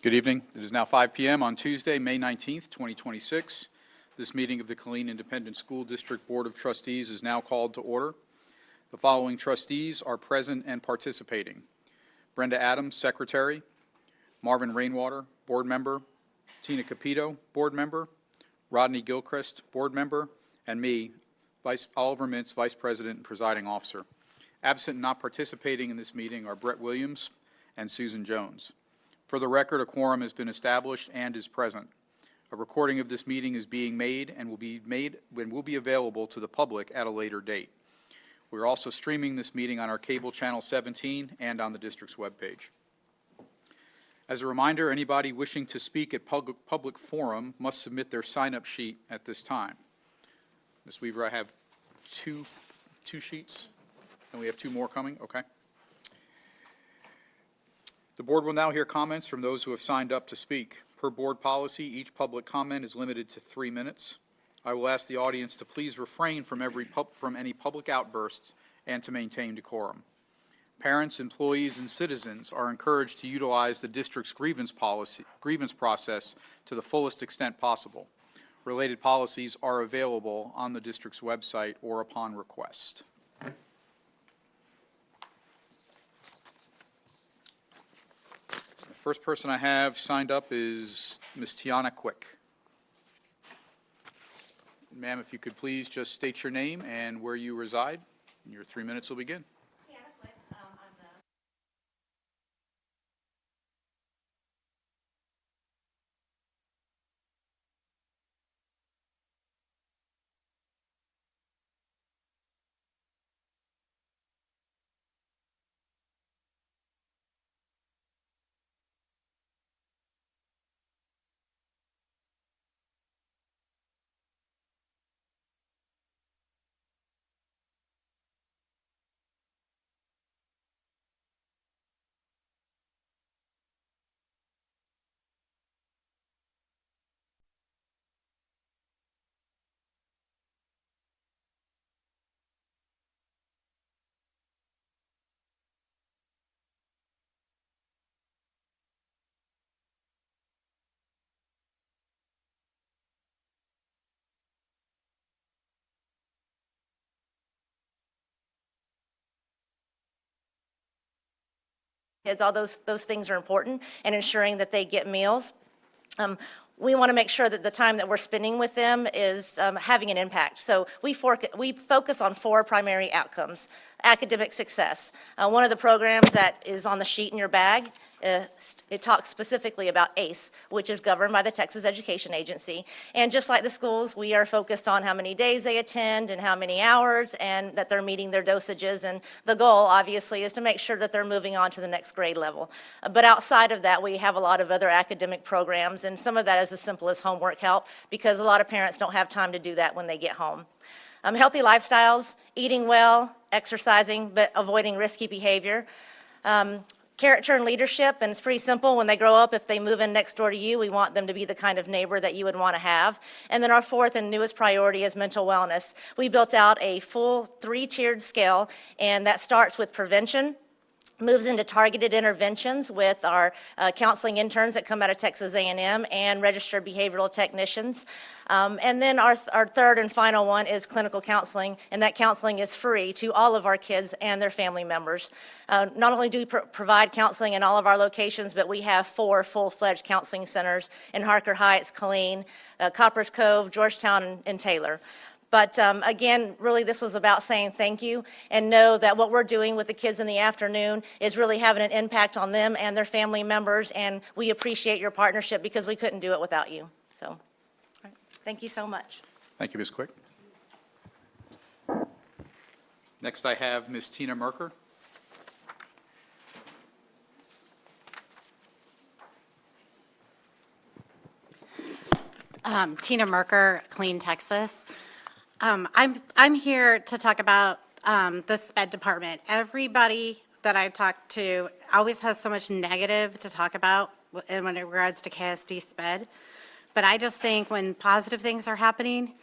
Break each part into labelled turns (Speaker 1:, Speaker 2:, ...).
Speaker 1: Good evening. It is now 5 p.m. on Tuesday, May 19th, 2026. This meeting of the Killeen Independent School District Board of Trustees is now called to order. The following trustees are present and participating: Brenda Adams, Secretary; Marvin Rainwater, Board Member; Tina Capito, Board Member; Rodney Gilchrist, Board Member; and me, Oliver Mintz, Vice President and Presiding Officer. Absent and not participating in this meeting are Brett Williams and Susan Jones. For the record, a quorum has been established and is present. A recording of this meeting is being made and will be available to the public at a later date. We are also streaming this meeting on our cable channel 17 and on the district's webpage. As a reminder, anybody wishing to speak at public forum must submit their sign-up sheet at this time. Ms. Weaver, I have two sheets, and we have two more coming. Okay. The board will now hear comments from those who have signed up to speak. Per board policy, each public comment is limited to 3 minutes. I will ask the audience to please refrain from any public outbursts and to maintain decorum. Parents, employees, and citizens are encouraged to utilize the district's grievance process to the fullest extent possible. Related policies are available on the district's website or upon request. The first person I have signed up is Ms. Tiana Quick. Ma'am, if you could please just state your name and where you reside, and your 3 minutes will begin.
Speaker 2: Tiana Quick, I'm the kids. All those things are important, and ensuring that they get meals. We want to make sure that the time that we're spending with them is having an impact. So we focus on 4 primary outcomes. Academic success. One of the programs that is on the sheet in your bag, it talks specifically about ACE, which is governed by the Texas Education Agency. And just like the schools, we are focused on how many days they attend and how many hours, and that they're meeting their dosages. And the goal, obviously, is to make sure that they're moving on to the next grade level. But outside of that, we have a lot of other academic programs, and some of that is as simple as homework help, because a lot of parents don't have time to do that when they get home. Healthy lifestyles, eating well, exercising, but avoiding risky behavior. Character and leadership, and it's pretty simple. When they grow up, if they move in next door to you, we want them to be the kind of neighbor that you would want to have. And then our 4th and newest priority is mental wellness. We built out a full 3-tiered scale, and that starts with prevention, moves into targeted interventions with our counseling interns that come out of Texas A&M and registered behavioral technicians. And then our 3rd and final one is clinical counseling, and that counseling is free to all of our kids and their family members. Not only do we provide counseling in all of our locations, but we have 4 full-fledged counseling centers in Harker Heights, Killeen, Coppers Cove, Georgetown, and Taylor. But again, really this was about saying thank you, and know that what we're doing with the kids in the afternoon is really having an impact on them and their family members, and we appreciate your partnership because we couldn't do it without you. So, thank you so much.
Speaker 1: Thank you, Ms. Quick. Next, I have Ms. Tina Merker.
Speaker 3: Tina Merker, Killeen, Texas. I'm here to talk about the SPED department. Everybody that I've talked to always has so much negative to talk about in regards to KSD SPED. But I just think when positive things are happening,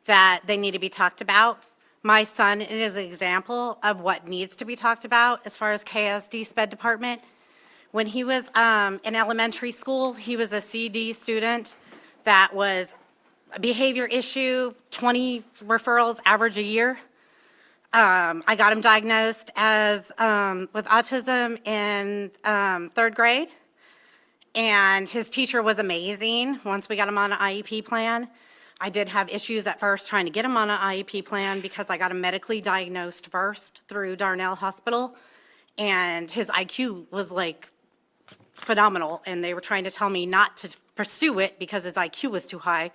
Speaker 3: that they need to be talked about. My son is an example of what needs to be talked about as far as KSD SPED department. When he was in elementary school, he was a CD student that was a behavior issue, 20 referrals average a year. I got him diagnosed as with autism in third grade, and his teacher was amazing once we got him on an IEP plan. I did have issues at first trying to get him on an IEP plan because I got him medically diagnosed first through Darnell Hospital, and his IQ was like phenomenal, and they were trying to tell me not to pursue it because his IQ was too high,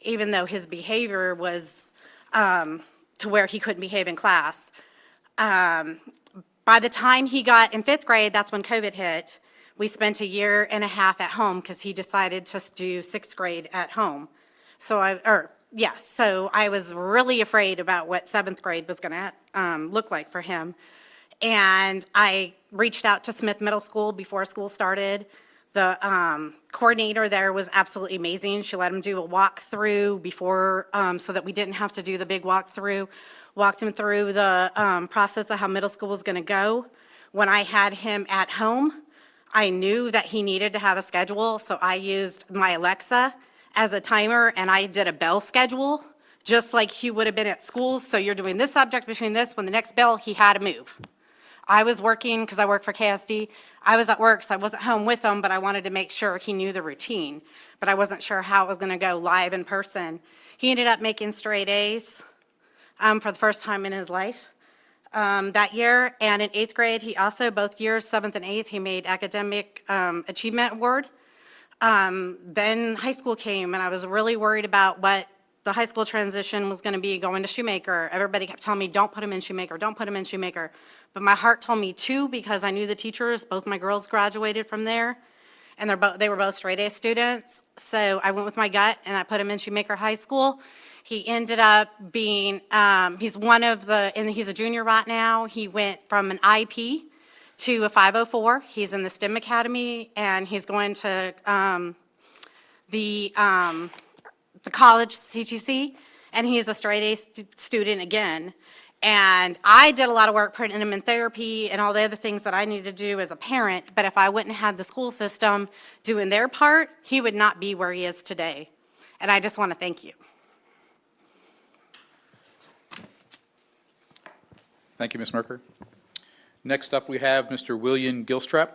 Speaker 3: even though his behavior was to where he couldn't behave in class. By the time he got in fifth grade, that's when COVID hit. We spent a year and a half at home because he decided to do sixth grade at home. So I was really afraid about what seventh grade was going to look like for him. And I reached out to Smith Middle School before school started. The coordinator there was absolutely amazing. She let him do a walkthrough before, so that we didn't have to do the big walkthrough. Walked him through the process of how middle school was going to go. When I had him at home, I knew that he needed to have a schedule, so I used my Alexa as a timer, and I did a bell schedule, just like he would have been at school. So you're doing this subject between this, when the next bell, he had to move. I was working, because I work for KSD, I was at work, so I wasn't home with him, but I wanted to make sure he knew the routine. But I wasn't sure how it was going to go live in person. He ended up making straight A's for the first time in his life that year. And in eighth grade, he also, both years, seventh and eighth, he made academic achievement award. Then high school came, and I was really worried about what the high school transition was going to be going to Shoemaker. Everybody kept telling me, don't put him in Shoemaker, don't put him in Shoemaker. But my heart told me to, because I knew the teachers. Both my girls graduated from there, and they were both straight A students. So I went with my gut, and I put him in Shoemaker High School. He ended up being, he's a junior right now. He went from an IP to a 504. He's in the STEM Academy, and he's going to the college, CTC, and he's a straight A student again. And I did a lot of work putting him in therapy and all the other things that I needed to do as a parent, but if I wouldn't have had the school system doing their part, he would not be where he is today. And I just want to thank you.
Speaker 1: Thank you, Ms. Merker. Next up, we have Mr. William Gilstrap.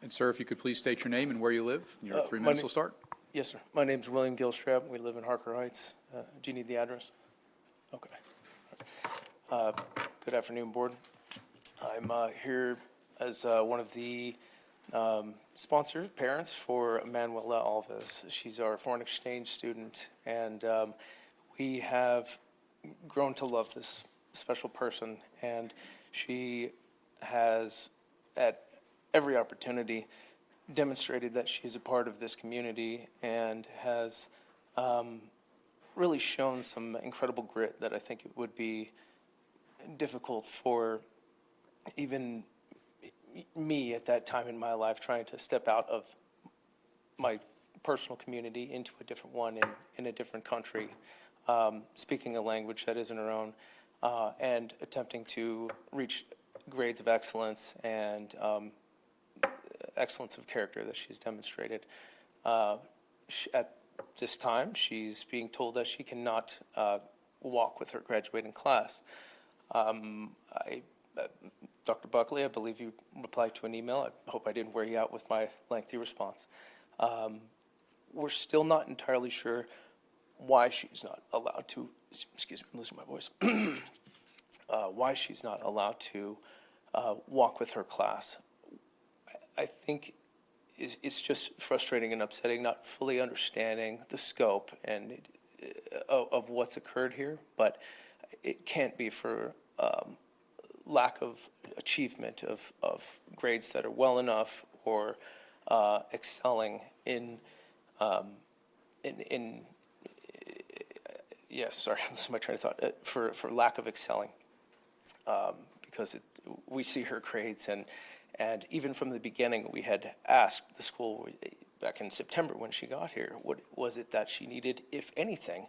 Speaker 1: And sir, if you could please state your name and where you live. Your 3 minutes will start.
Speaker 4: Yes, sir. My name's William Gilstrap. We live in Harker Heights. Do you need the address? Okay. Good afternoon, board. I'm here as one of the sponsored parents for Manuela Alves. She's our foreign exchange student, and we have grown to love this special person, and she has, at every opportunity, demonstrated that she's a part of this community and has really shown some incredible grit that I think it would be difficult for even me at that time in my life, trying to step out of my personal community into a different one in a different country, speaking a language that isn't her own, and attempting to reach grades of excellence and excellence of character that she's demonstrated. At this time, she's being told that she cannot walk with her graduating class. Dr. Buckley, I believe you replied to an email. I hope I didn't wear you out with my lengthy response. We're still not entirely sure why she's not allowed to, excuse me, I'm losing my voice, why she's not allowed to walk with her class. I think it's just frustrating and upsetting, not fully understanding the scope and of what's occurred here, but it can't be for lack of achievement of grades that are well enough or excelling in yes, sorry, this is my train of thought, for lack of excelling, because we see her grades, and even from the beginning, we had asked the school back in September when she got here, what was it that she needed, if anything,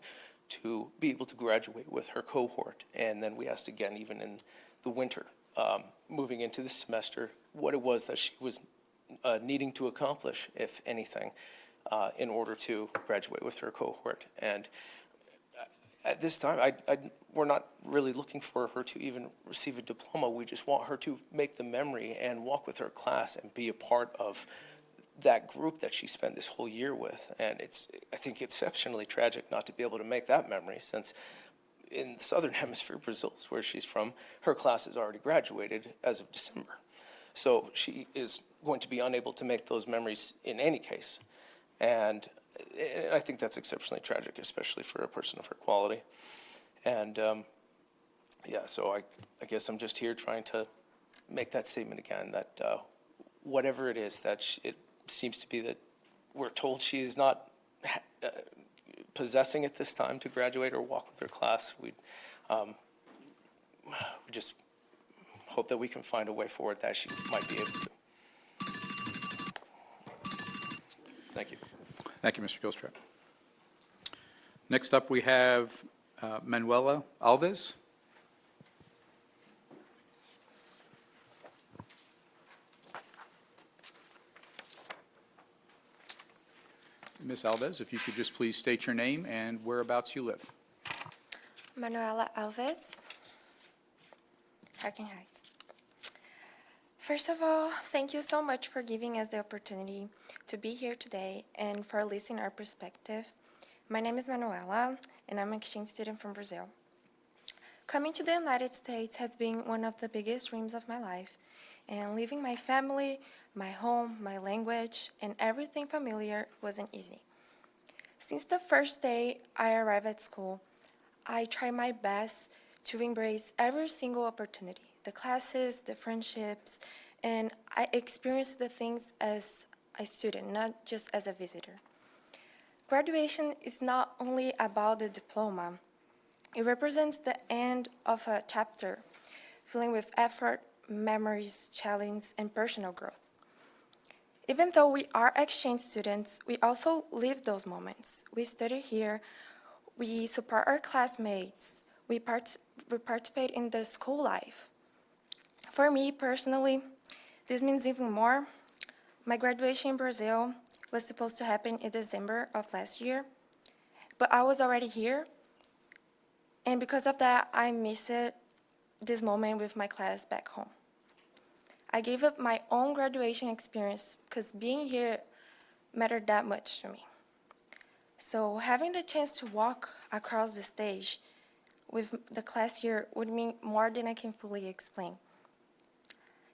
Speaker 4: to be able to graduate with her cohort. And then we asked again, even in the winter, moving into the semester, what it was that she was needing to accomplish, if anything, in order to graduate with her cohort. And at this time, we're not really looking for her to even receive a diploma. We just want her to make the memory and walk with her class and be a part of that group that she spent this whole year with. And I think, exceptionally tragic not to be able to make that memory, since in the Southern Hemisphere, Brazil is where she's from, her class has already graduated as of December. So she is going to be unable to make those memories in any case. And I think that's exceptionally tragic, especially for a person of her quality. And yeah, so I guess I'm just here trying to make that statement again, that whatever it is that it seems to be that we're told she is not possessing at this time to graduate or walk with her class, we just hope that we can find a way forward that she might be able to. Thank you.
Speaker 1: Thank you, Mr. Gilstrap. Next up, we have Manuela Alves. Ms. Alves, if you could just please state your name and whereabouts you live.
Speaker 5: Manuela Alves, Harkin Heights. First of all, thank you so much for giving us the opportunity to be here today and for listening our perspective. My name is Manuela, and I'm an exchange student from Brazil. Coming to the United States has been one of the biggest dreams of my life, and leaving my family, my home, my language, and everything familiar wasn't easy. Since the first day I arrived at school, I tried my best to embrace every single opportunity, the classes, the friendships, and I experienced the things as a student, not just as a visitor. Graduation is not only about the diploma. It represents the end of a chapter, filling with effort, memories, challenge, and personal growth. Even though we are exchange students, we also live those moments. We study here, we support our classmates, we participate in the school life. For me personally, this means even more. My graduation in Brazil was supposed to happen in December of last year, but I was already here, and because of that, I missed this moment with my class back home. I gave up my own graduation experience because being here mattered that much to me. So having the chance to walk across the stage with the class here would mean more than I can fully explain.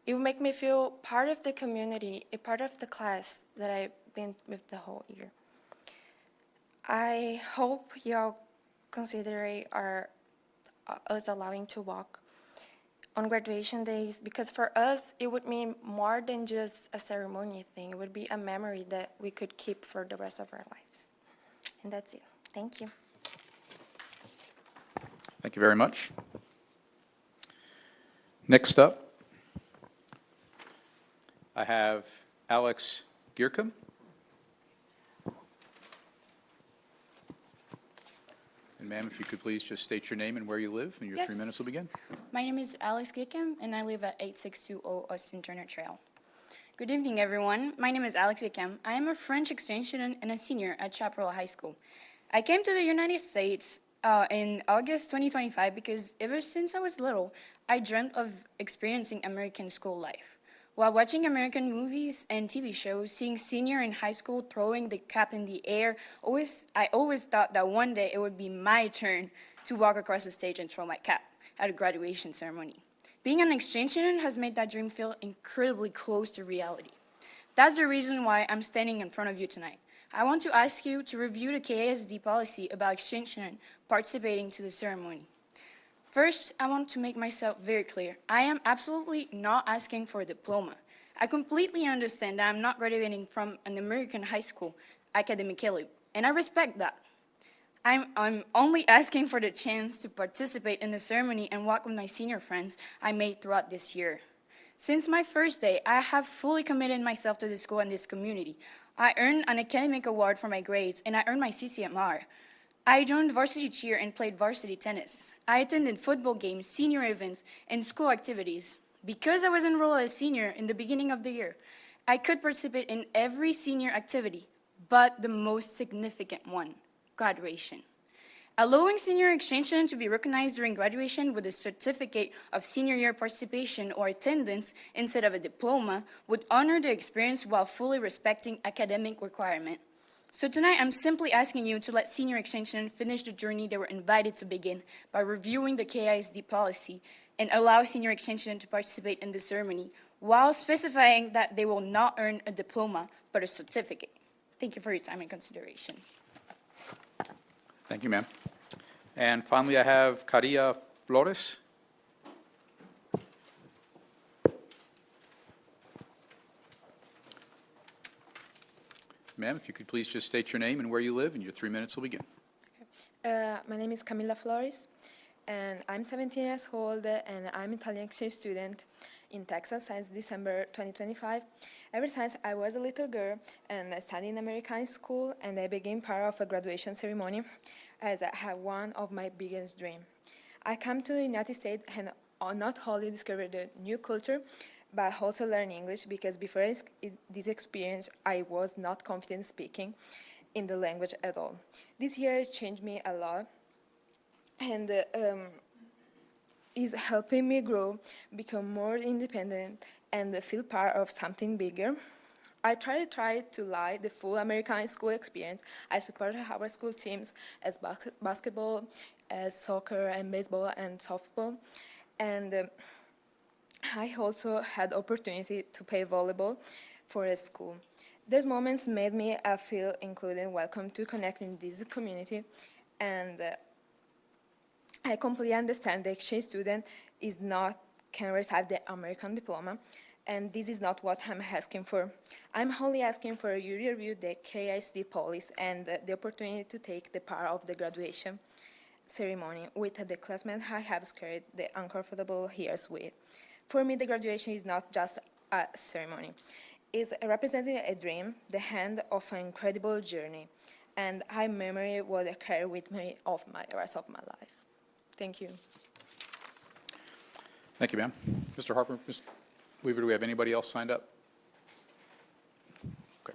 Speaker 5: It would make me feel part of the community, a part of the class that I've been with the whole year. I hope y'all consider us allowing to walk on graduation days, because for us, it would mean more than just a ceremony thing. It would be a memory that we could keep for the rest of our lives. And that's it. Thank you.
Speaker 1: Thank you very much. Next up, I have Alex Gierkum. And ma'am, if you could please just state your name and where you live, and your 3 minutes will begin.
Speaker 6: My name is Alex Gickham, and I live at 8620 Austin Turner Trail. Good evening, everyone. My name is Alex Gickham. I am a French exchange student and a senior at Chaparral High School. I came to the United States in August 2025 because ever since I was little, I dreamt of experiencing American school life. While watching American movies and TV shows, seeing senior in high school throwing the cap in the air, I always thought that one day it would be my turn to walk across the stage and throw my cap at a graduation ceremony. Being an exchange student has made that dream feel incredibly close to reality. That's the reason why I'm standing in front of you tonight. I want to ask you to review the KASD policy about exchange students participating to the ceremony. First, I want to make myself very clear. I am absolutely not asking for a diploma. I completely understand that I'm not graduating from an American high school academically, and I respect that. I'm only asking for the chance to participate in the ceremony and walk with my senior friends I made throughout this year. Since my first day, I have fully committed myself to this school and this community. I earned an academic award for my grades, and I earned my CCMR. I joined varsity cheer and played varsity tennis. I attended football games, senior events, and school activities. Because I was enrolled as senior in the beginning of the year, I could participate in every senior activity, but the most significant one, graduation. Allowing senior exchange students to be recognized during graduation with a certificate of senior year participation or attendance instead of a diploma would honor their experience while fully respecting academic requirements. So tonight, I'm simply asking you to let senior exchange students finish the journey they were invited to begin by reviewing the KISD policy and allow senior exchange students to participate in the ceremony while specifying that they will not earn a diploma but a certificate. Thank you for your time and consideration.
Speaker 1: Thank you, ma'am. And finally, I have Caria Flores. Ma'am, if you could please just state your name and where you live, and your 3 minutes will begin.
Speaker 7: My name is Camila Flores, and I'm 17 years old, and I'm an Italian exchange student in Texas since December 2025. Ever since I was a little girl, and I studied in American school, and I became part of a graduation ceremony, as I had one of my biggest dreams. I came to the United States and not only discovered a new culture, but also learn English, because before this experience, I was not confident speaking in the language at all. This year has changed me a lot, and is helping me grow, become more independent, and feel part of something bigger. I try to like the full American school experience. I support our school teams as basketball, as soccer, and baseball, and softball. And I also had opportunity to play volleyball for a school. Those moments made me feel included and welcome to connect in this community. And I completely understand the exchange student can receive the American diploma, and this is not what I'm asking for. I'm only asking for you to review the KISD policy and the opportunity to take the part of the graduation ceremony with the classmates I have shared the uncomfortable years with. For me, the graduation is not just a ceremony. It's representing a dream, the end of an incredible journey, and I memory will carry with me of my rest of my life. Thank you.
Speaker 1: Thank you, ma'am. Mr. Harper, Mr. Weaver, do we have anybody else signed up? Okay.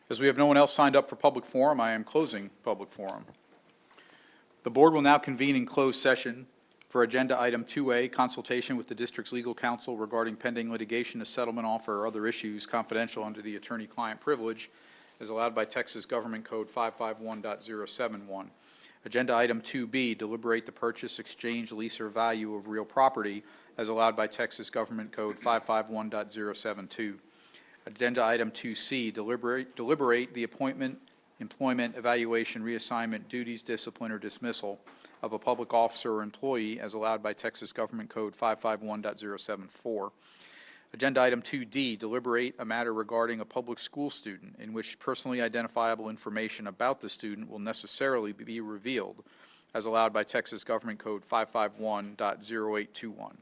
Speaker 1: As we have no one else signed up for public forum, I am closing public forum. The board will now convene in closed session for agenda item 2A, consultation with the district's legal counsel regarding pending litigation, a settlement offer, or other issues confidential under the attorney-client privilege as allowed by Texas Government Code 551.071. Agenda item 2B, deliberate the purchase, exchange, lease, or value of real property as allowed by Texas Government Code 551.072. Agenda item 2C, deliberate the appointment, employment, evaluation, reassignment, duties, discipline, or dismissal of a public officer or employee as allowed by Texas Government Code 551.074. Agenda item 2D, deliberate a matter regarding a public school student in which personally identifiable information about the student will necessarily be revealed as allowed by Texas Government Code 551.0821.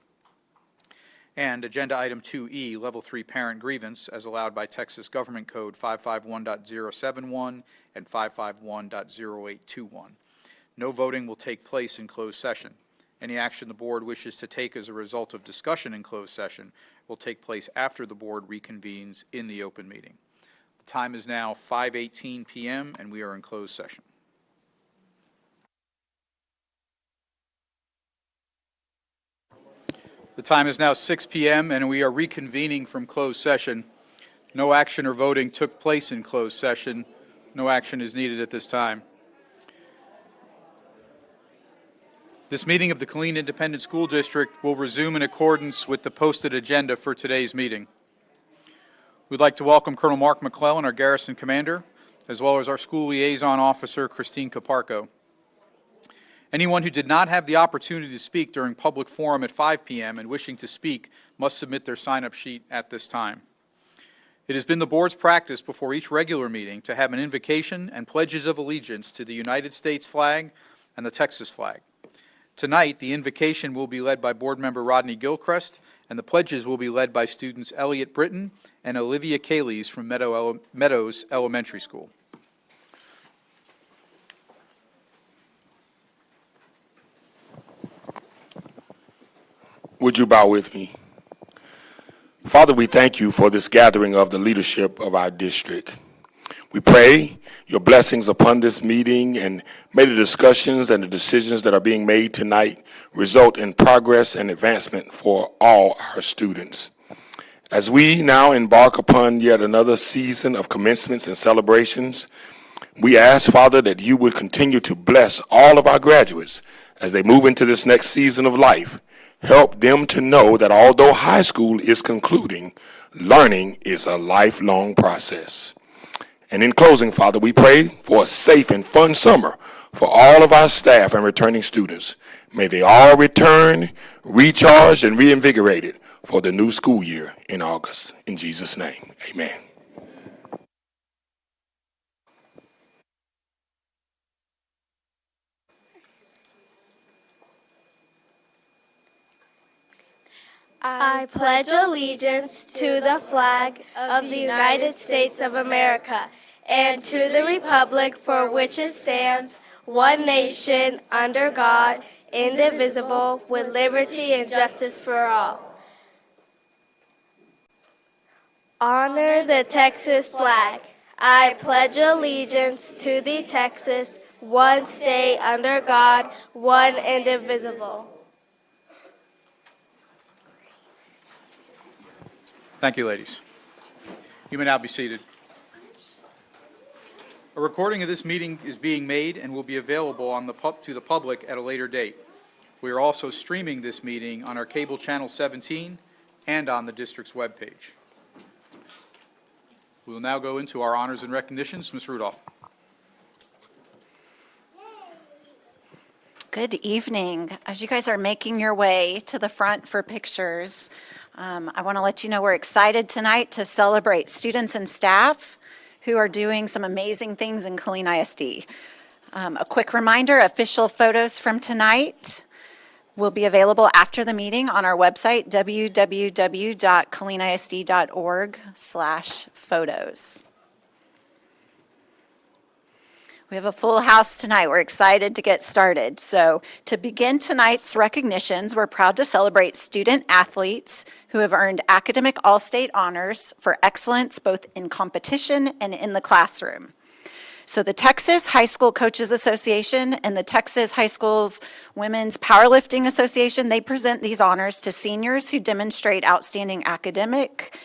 Speaker 1: And agenda item 2E, level 3 parent grievance as allowed by Texas Government Code 551.071 and 551.0821. No voting will take place in closed session. Any action the board wishes to take as a result of discussion in closed session will take place after the board reconvenes in the open meeting. The time is now 5:18 p.m. and we are in closed session. The time is now 6 p.m. and we are reconvening from closed session. No action or voting took place in closed session. No action is needed at this time. This meeting of the Killeen Independent School District will resume in accordance with the posted agenda for today's meeting. We'd like to welcome Colonel Mark McClellan, our Garrison Commander, as well as our School Liaison Officer, Christine Caparco. Anyone who did not have the opportunity to speak during public forum at 5 p.m. and wishing to speak must submit their sign-up sheet at this time. It has been the board's practice before each regular meeting to have an invocation and pledges of allegiance to the United States flag and the Texas flag. Tonight, the invocation will be led by Board Member Rodney Gilchrist, and the pledges will be led by students Elliot Britton and Olivia Kaylees from Meadows Elementary School.
Speaker 8: Would you bow with me? Father, we thank you for this gathering of the leadership of our district. We pray your blessings upon this meeting, and may the discussions and the decisions that are being made tonight result in progress and advancement for all our students. As we now embark upon yet another season of commencements and celebrations, we ask, Father, that you would continue to bless all of our graduates as they move into this next season of life. Help them to know that although high school is concluding, learning is a lifelong process. And in closing, Father, we pray for a safe and fun summer for all of our staff and returning students. May they all return, recharged, and reinvigorated for the new school year in August. In Jesus' name, amen.
Speaker 9: I pledge allegiance to the flag of the United States of America and to the republic for which it stands, one nation, under God, indivisible, with liberty and justice for all. Honor the Texas flag. I pledge allegiance to the Texas, one state under God, one indivisible.
Speaker 1: Thank you, ladies. You may now be seated. A recording of this meeting is being made and will be available to the public at a later date. We are also streaming this meeting on our cable channel 17 and on the district's webpage. We will now go into our honors and recognitions. Ms. Rudolph.
Speaker 10: Good evening. As you guys are making your way to the front for pictures, I want to let you know we're excited tonight to celebrate students and staff who are doing some amazing things in Killeen ISD. A quick reminder, official photos from tonight will be available after the meeting on our website, www.killeenisd.org/photos. We have a full house tonight. We're excited to get started. So to begin tonight's recognitions, we're proud to celebrate student athletes who have earned academic all-state honors for excellence both in competition and in the classroom. So the Texas High School Coaches Association and the Texas High Schools Women's Powerlifting Association, they present these honors to seniors who demonstrate outstanding academic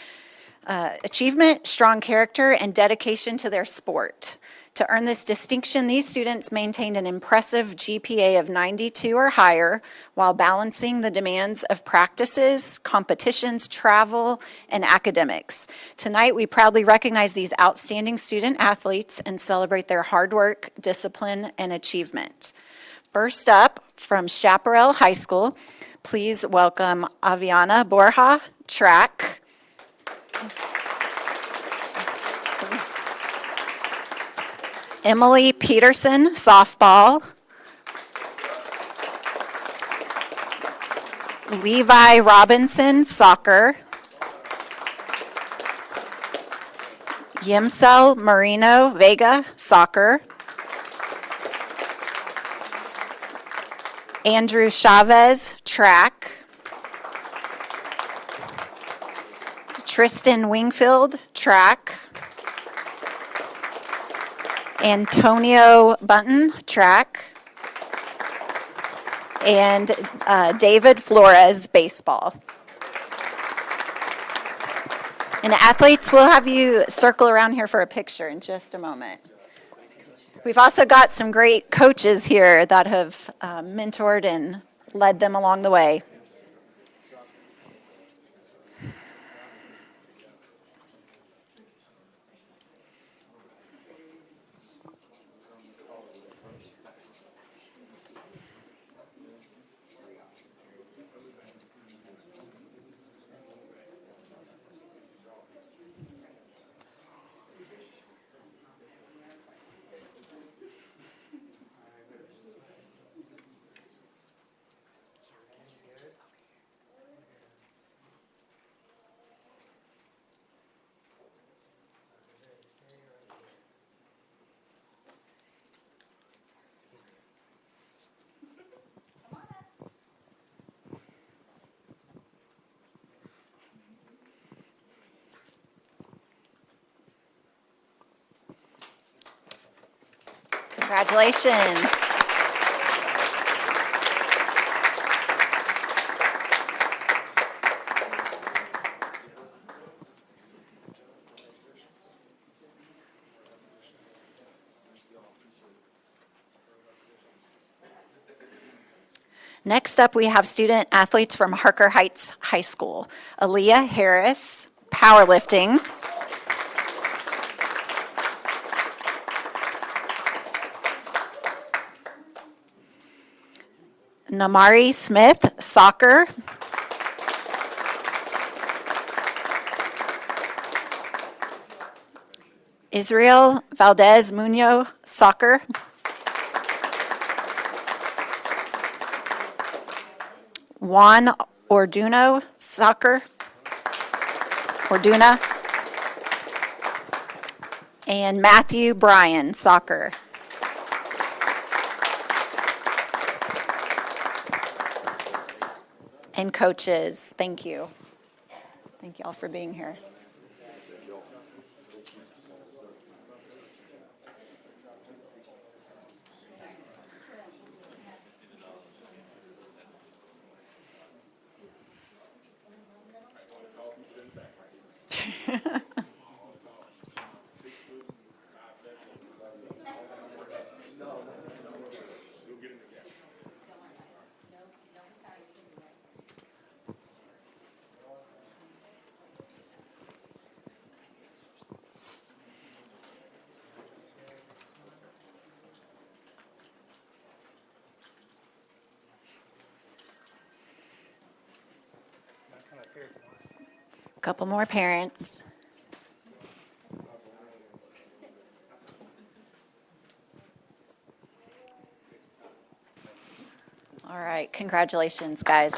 Speaker 10: achievement, strong character, and dedication to their sport. To earn this distinction, these students maintained an impressive GPA of 92 or higher while balancing the demands of practices, competitions, travel, and academics. Tonight, we proudly recognize these outstanding student athletes and celebrate their hard work, discipline, and achievement. First up, from Chaparral High School, please welcome Aviana Borja, track. Emily Peterson, softball. Levi Robinson, soccer. Yimsel Marino Vega, soccer. Andrew Chavez, track. Tristan Wingfield, track. Antonio Bunton, track. And David Flores, baseball. And athletes, we'll have you circle around here for a picture in just a moment. We've also got some great coaches here that have mentored and led them along the way. Congratulations. Next up, we have student athletes from Harker Heights High School. Aaliyah Harris, powerlifting. Namari Smith, soccer. Israel Valdez Munoz, soccer. Juan Orduno, soccer. Orduna. And Matthew Bryan, soccer. And coaches, thank you. Thank you all for being here. Couple more parents. All right, congratulations, guys.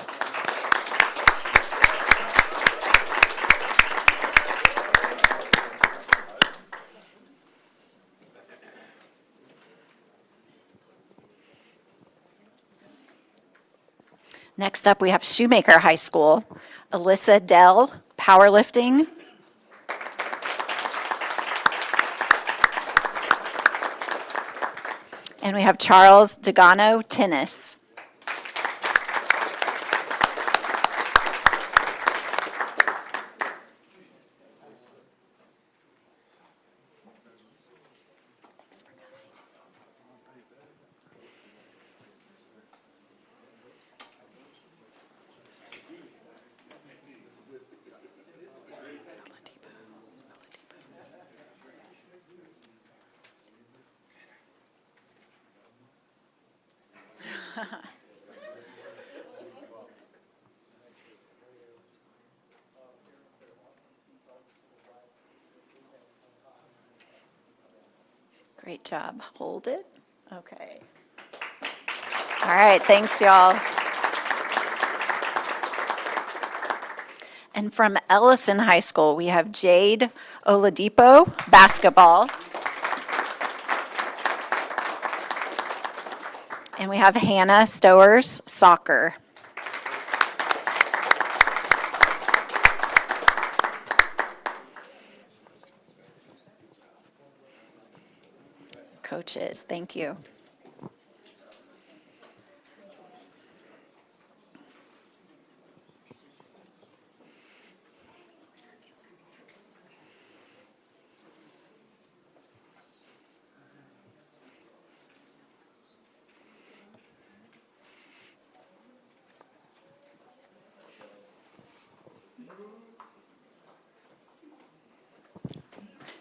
Speaker 10: Next up, we have Shoemaker High School. Alyssa Dell, powerlifting. And we have Charles Degano, tennis. Great job. Hold it. Okay. All right, thanks, y'all. And from Ellison High School, we have Jade Oladipo, basketball. And we have Hannah Stowers, soccer. Coaches, thank you.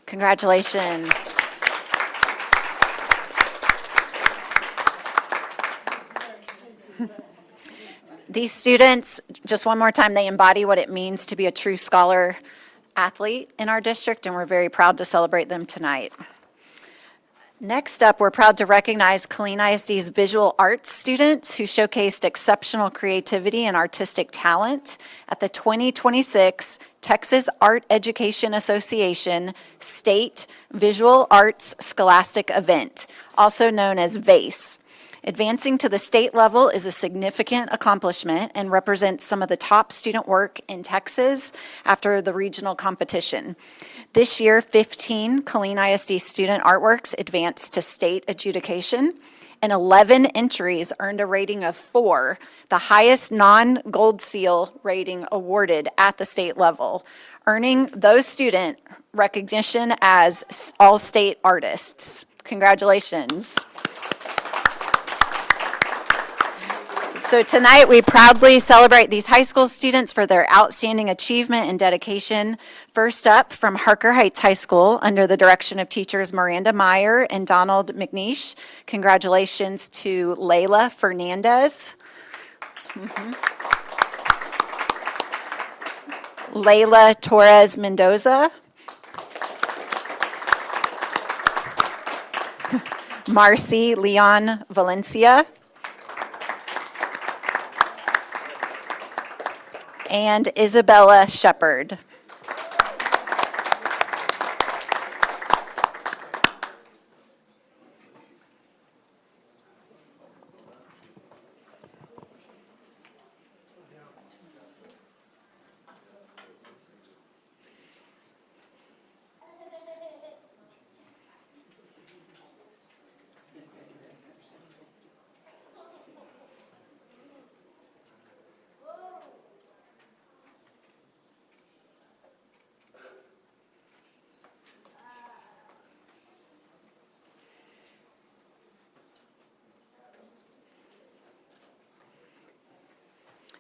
Speaker 10: Congratulations. These students, just one more time, they embody what it means to be a true scholar athlete in our district, and we're very proud to celebrate them tonight. Next up, we're proud to recognize Killeen ISD's visual arts students who showcased exceptional creativity and artistic talent at the 2026 Texas Art Education Association State Visual Arts Scholastic Event, also known as VASE. Advancing to the state level is a significant accomplishment and represents some of the top student work in Texas after the regional competition. This year, 15 Killeen ISD student artworks advanced to state adjudication, and 11 entries earned a rating of 4, the highest non-Gold Seal rating awarded at the state level, earning those student recognition as all-state artists. Congratulations. So tonight, we proudly celebrate these high school students for their outstanding achievement and dedication. First up, from Harker Heights High School, under the direction of teachers Miranda Meyer and Donald McNeish, congratulations to Layla Fernandez. Layla Torres Mendoza. Marcy Leon Valencia. And Isabella Shepard.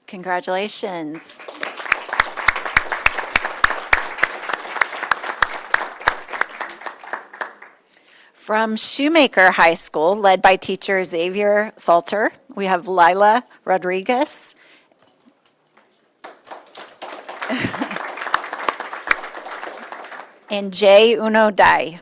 Speaker 10: Congratulations. From Shoemaker High School, led by teacher Xavier Salter, we have Lila Rodriguez. And Jay Uno Dai.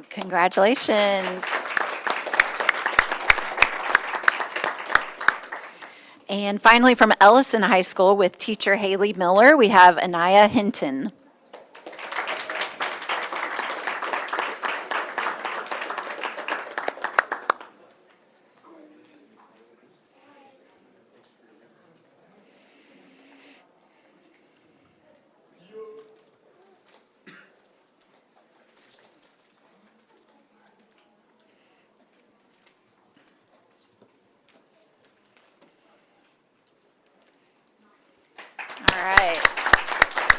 Speaker 10: Congratulations. And finally, from Ellison High School with teacher Haley Miller, we have Anaya Hinton. All right.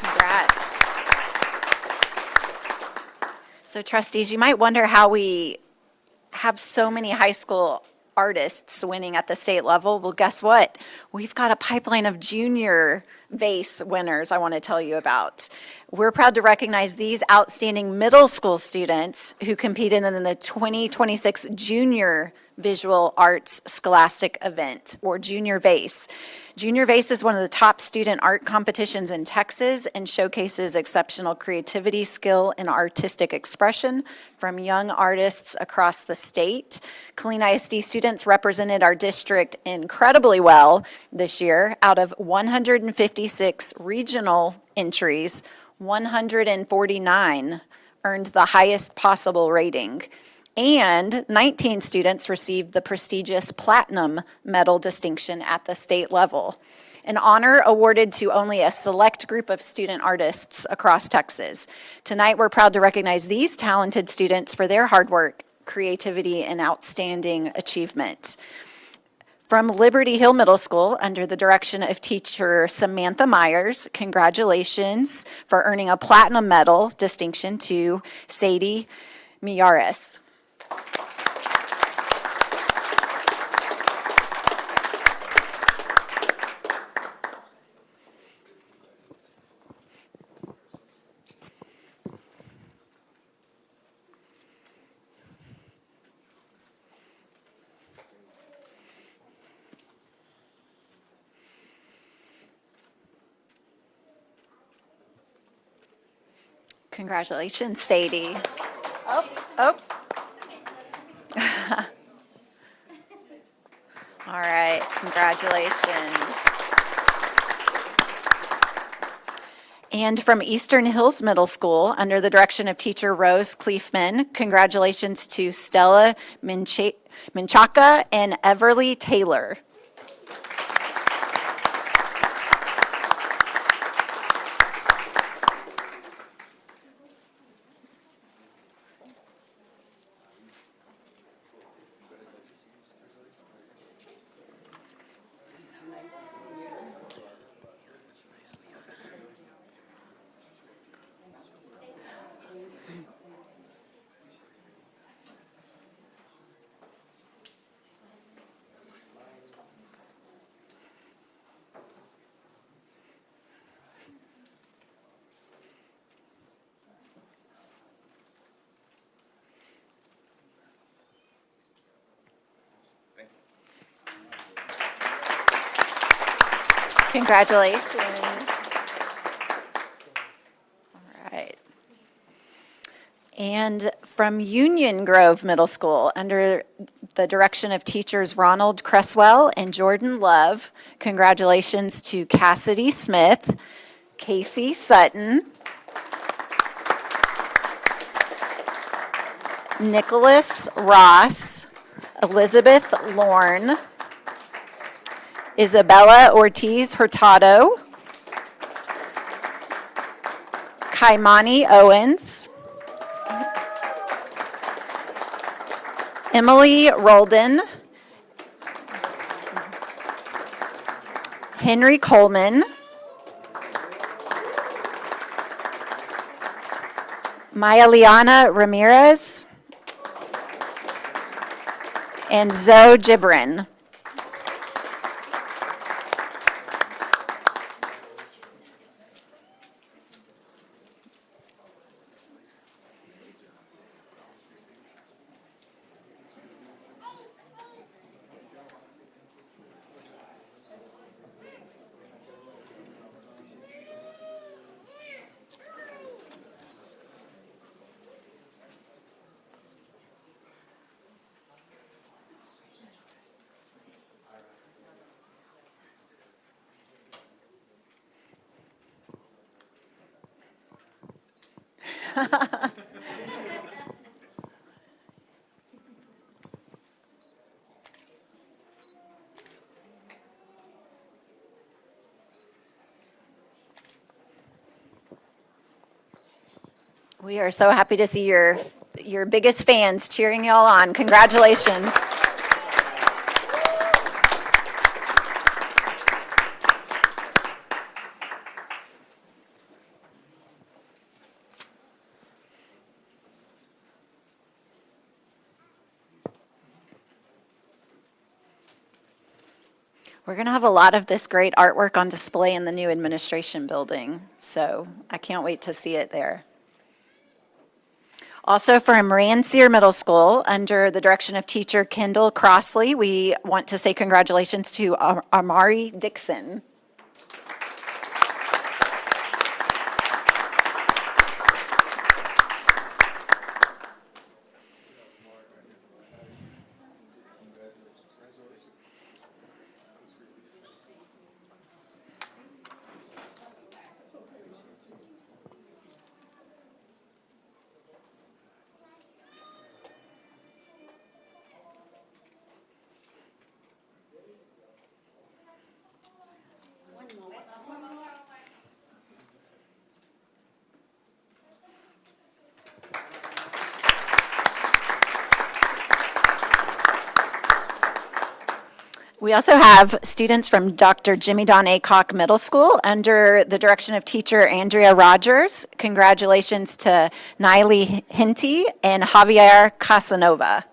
Speaker 10: Congrats. So trustees, you might wonder how we have so many high school artists winning at the state level. Well, guess what? We've got a pipeline of junior vase winners I want to tell you about. We're proud to recognize these outstanding middle school students who competed in the 2026 Junior Visual Arts Scholastic Event, or Junior Vase. Junior Vase is one of the top student art competitions in Texas and showcases exceptional creativity, skill, and artistic expression from young artists across the state. Killeen ISD students represented our district incredibly well this year. Out of 156 regional entries, 149 earned the highest possible rating. And 19 students received the prestigious Platinum Medal distinction at the state level, an honor awarded to only a select group of student artists across Texas. Tonight, we're proud to recognize these talented students for their hard work, creativity, and outstanding achievement. From Liberty Hill Middle School, under the direction of teacher Samantha Myers, congratulations for earning a Platinum Medal distinction to Sadie Miyares. Congratulations, Sadie. Oh. All right, congratulations. And from Eastern Hills Middle School, under the direction of teacher Rose Kleefman, congratulations to Stella Minchaka and Everly Taylor. Congratulations. All right. And from Union Grove Middle School, under the direction of teachers Ronald Cresswell and Jordan Love, congratulations to Cassidy Smith, Casey Sutton, Nicholas Ross, Elizabeth Lorne, Isabella Ortiz Hurtado, Kaimani Owens, Emily Roldan, Henry Coleman, Maya Liana Ramirez, and Zoe Gibran. We are so happy to see your biggest fans cheering y'all on. Congratulations. We're going to have a lot of this great artwork on display in the new administration building, so I can't wait to see it there. Also from Rancier Middle School, under the direction of teacher Kendall Crossley, we want to say congratulations to Amari Dixon. We also have students from Dr. Jimmy Don Aycock Middle School under the direction of teacher Andrea Rogers. Congratulations to Niley Hinty and Javier Casanova.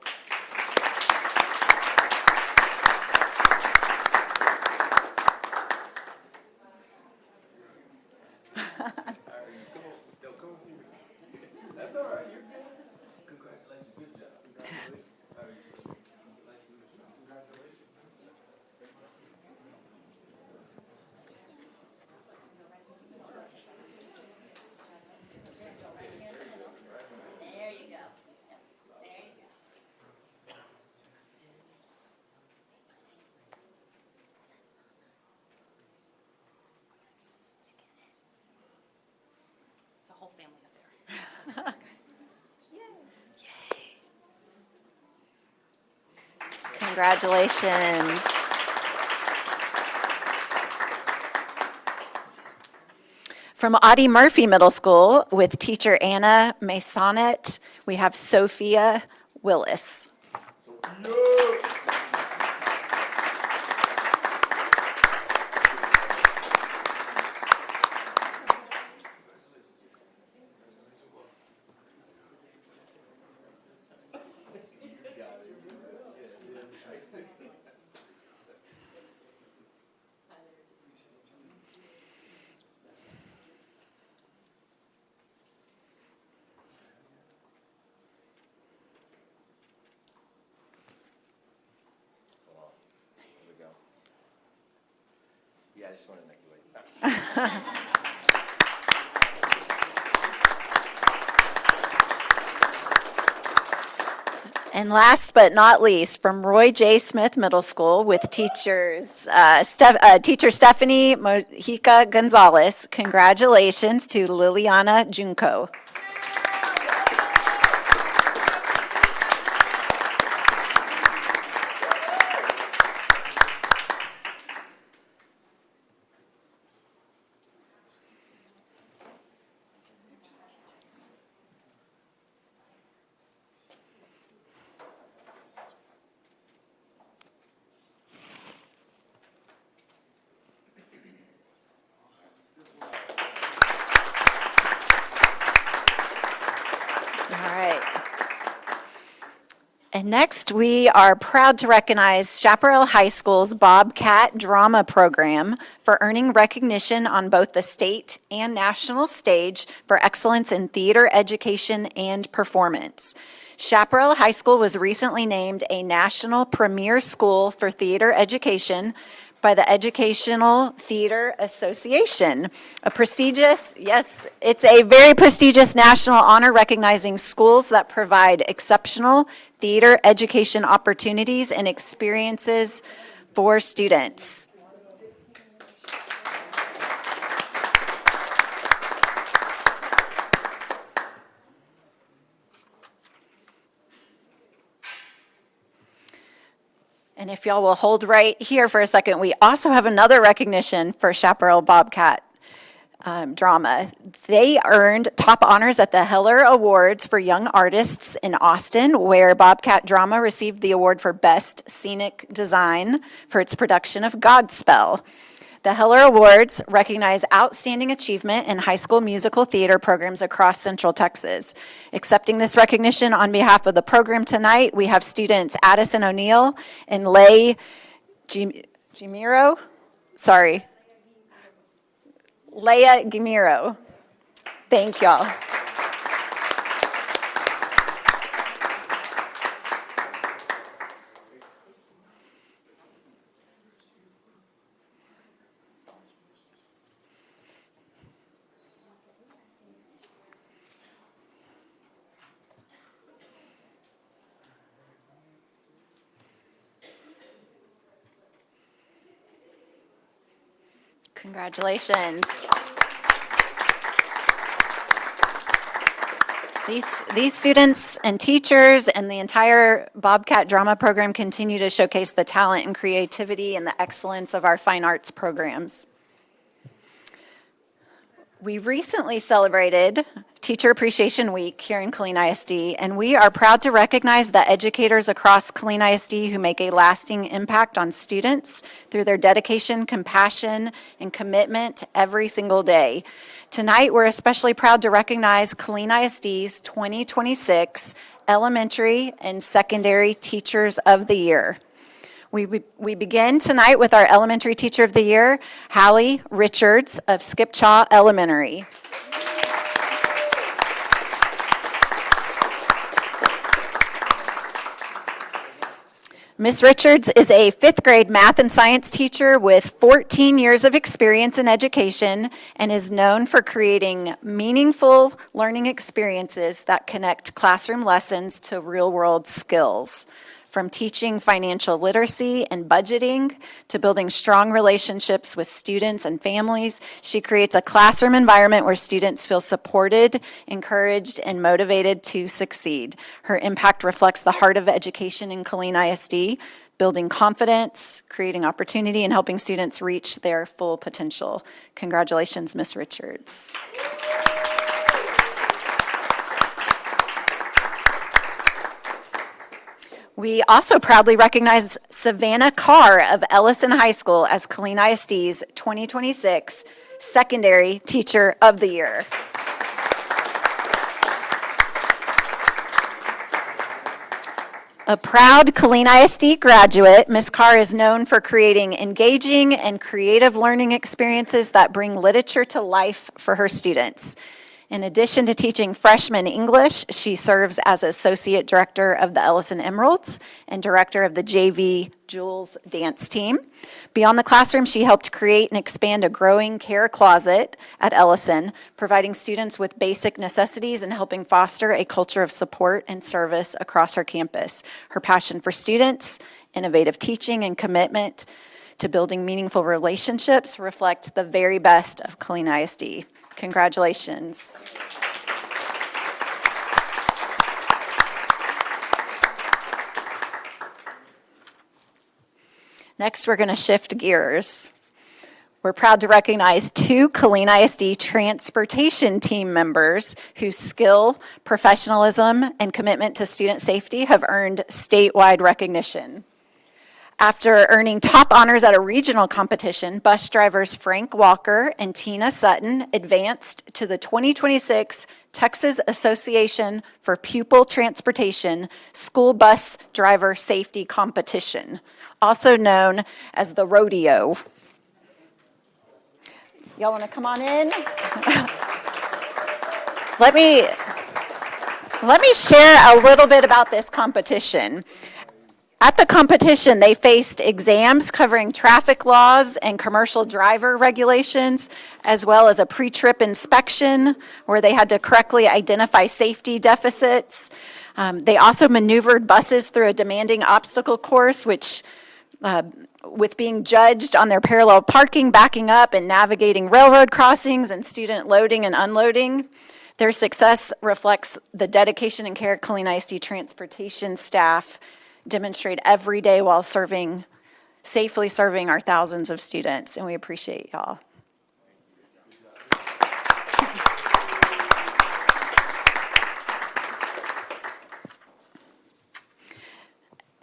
Speaker 10: Congratulations. From Audie Murphy Middle School with teacher Anna Masonet, we have Sophia Willis.
Speaker 11: Yeah, I just wanted to make you wait.
Speaker 10: And last but not least, from Roy J. Smith Middle School with teachers, teacher Stephanie Mojica Gonzalez, congratulations to Liliana Junco. And next, we are proud to recognize Chaparral High School's Bobcat Drama Program for earning recognition on both the state and national stage for excellence in theater education and performance. Chaparral High School was recently named a National Premier School for Theater Education by the Educational Theater Association, a prestigious, yes, it's a very prestigious national honor recognizing schools that provide exceptional theater education opportunities and experiences for students. And if y'all will hold right here for a second, we also have another recognition for Chaparral Bobcat Drama. They earned top honors at the Heller Awards for Young Artists in Austin, where Bobcat Drama received the award for Best Scenic Design for its production of Godspell. The Heller Awards recognize outstanding achievement in high school musical theater programs across Central Texas. Accepting this recognition on behalf of the program tonight, we have students Addison O'Neill and Leia Gimiro. Thank y'all. Congratulations. These students and teachers and the entire Bobcat Drama Program continue to showcase the talent and creativity and the excellence of our fine arts programs. We recently celebrated Teacher Appreciation Week here in Killeen ISD, and we are proud to recognize the educators across Killeen ISD who make a lasting impact on students through their dedication, compassion, and commitment every single day. Tonight, we're especially proud to recognize Killeen ISD's 2026 Elementary and Secondary Teachers of the Year. We begin tonight with our Elementary Teacher of the Year, Hallie Richards of Skipchaw Elementary. Ms. Richards is a fifth grade math and science teacher with 14 years of experience in education and is known for creating meaningful learning experiences that connect classroom lessons to real-world skills. From teaching financial literacy and budgeting to building strong relationships with students and families, she creates a classroom environment where students feel supported, encouraged, and motivated to succeed. Her impact reflects the heart of education in Killeen ISD, building confidence, creating opportunity, and helping students reach their full potential. Congratulations, Ms. Richards. We also proudly recognize Savannah Carr of Ellison High School as Killeen ISD's 2026 Secondary Teacher of the Year. A proud Killeen ISD graduate, Ms. Carr is known for creating engaging and creative learning experiences that bring literature to life for her students. In addition to teaching freshman English, she serves as Associate Director of the Ellison Emeralds and Director of the JV Jules dance team. Beyond the classroom, she helped create and expand a growing care closet at Ellison, providing students with basic necessities and helping foster a culture of support and service across her campus. Her passion for students, innovative teaching, and commitment to building meaningful relationships reflect the very best of Killeen ISD. Congratulations. Next, we're going to shift gears. We're proud to recognize 2 Killeen ISD transportation team members whose skill, professionalism, and commitment to student safety have earned statewide recognition. After earning top honors at a regional competition, bus drivers Frank Walker and Tina Sutton advanced to the 2026 Texas Association for Pupil Transportation School Bus Driver Safety Competition, also known as the rodeo. Y'all want to come on in? Let me share a little bit about this competition. At the competition, they faced exams covering traffic laws and commercial driver regulations, as well as a pre-trip inspection where they had to correctly identify safety deficits. They also maneuvered buses through a demanding obstacle course, which with being judged on their parallel parking, backing up, and navigating railroad crossings and student loading and unloading. Their success reflects the dedication and care Killeen ISD transportation staff demonstrate every day while safely serving our thousands of students, and we appreciate y'all.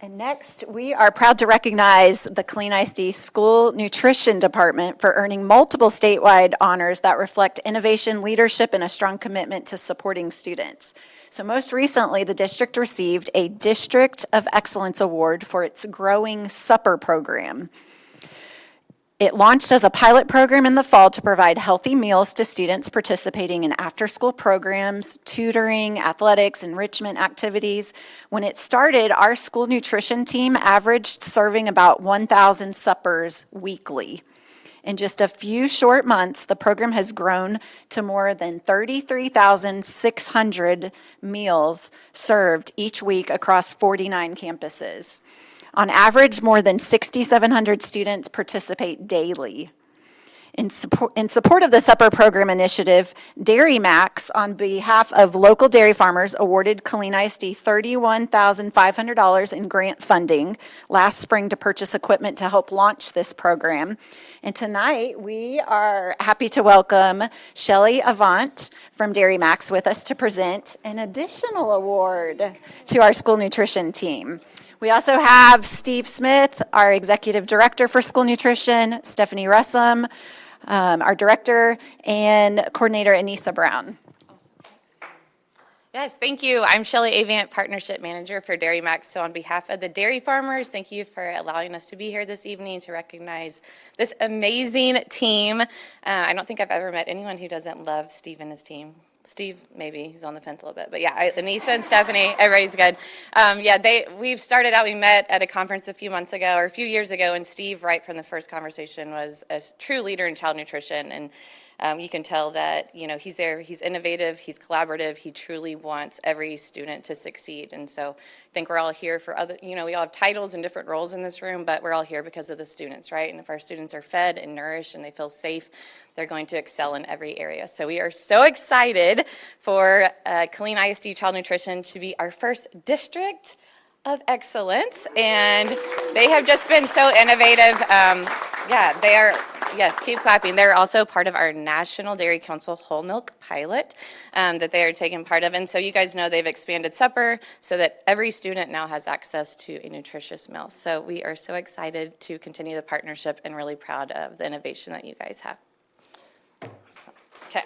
Speaker 10: And next, we are proud to recognize the Killeen ISD School Nutrition Department for earning multiple statewide honors that reflect innovation, leadership, and a strong commitment to supporting students. So most recently, the district received a District of Excellence Award for its Growing Supper program. It launched as a pilot program in the fall to provide healthy meals to students participating in after-school programs, tutoring, athletics, enrichment activities. When it started, our school nutrition team averaged serving about 1,000 suppers weekly. In just a few short months, the program has grown to more than 33,600 meals served each week across 49 campuses. On average, more than 6,700 students participate daily. In support of the Supper Program initiative, Dairy Max, on behalf of local dairy farmers, awarded Killeen ISD $31,500 in grant funding last spring to purchase equipment to help launch this program. And tonight, we are happy to welcome Shelly Avant from Dairy Max with us to present an additional award to our school nutrition team. We also have Steve Smith, our Executive Director for School Nutrition, Stephanie Russum, our Director, and Coordinator Anissa Brown.
Speaker 12: Yes, thank you. I'm Shelly Avant, Partnership Manager for Dairy Max. So on behalf of the dairy farmers, thank you for allowing us to be here this evening to recognize this amazing team. I don't think I've ever met anyone who doesn't love Steve and his team. Steve, maybe, he's on the fence a little bit, but yeah, Anissa and Stephanie, everybody's good. We've started out, we met at a conference a few years ago, and Steve, right from the first conversation, was a true leader in child nutrition, and You can tell that, he's there, he's innovative, he's collaborative, he truly wants every student to succeed. And so I think we're all here for other, we all have titles and different roles in this room, but we're all here because of the students, right? And if our students are fed and nourished and they feel safe, they're going to excel in every area. So we are so excited for Killeen ISD Child Nutrition to be our first district of excellence, and they have just been so innovative. Yeah, they are, yes, keep clapping. They're also part of our National Dairy Council Whole Milk Pilot that they are taking part of. And so you guys know they've expanded supper so that every student now has access to a nutritious meal. So we are so excited to continue the partnership and really proud of the innovation that you guys have. Okay.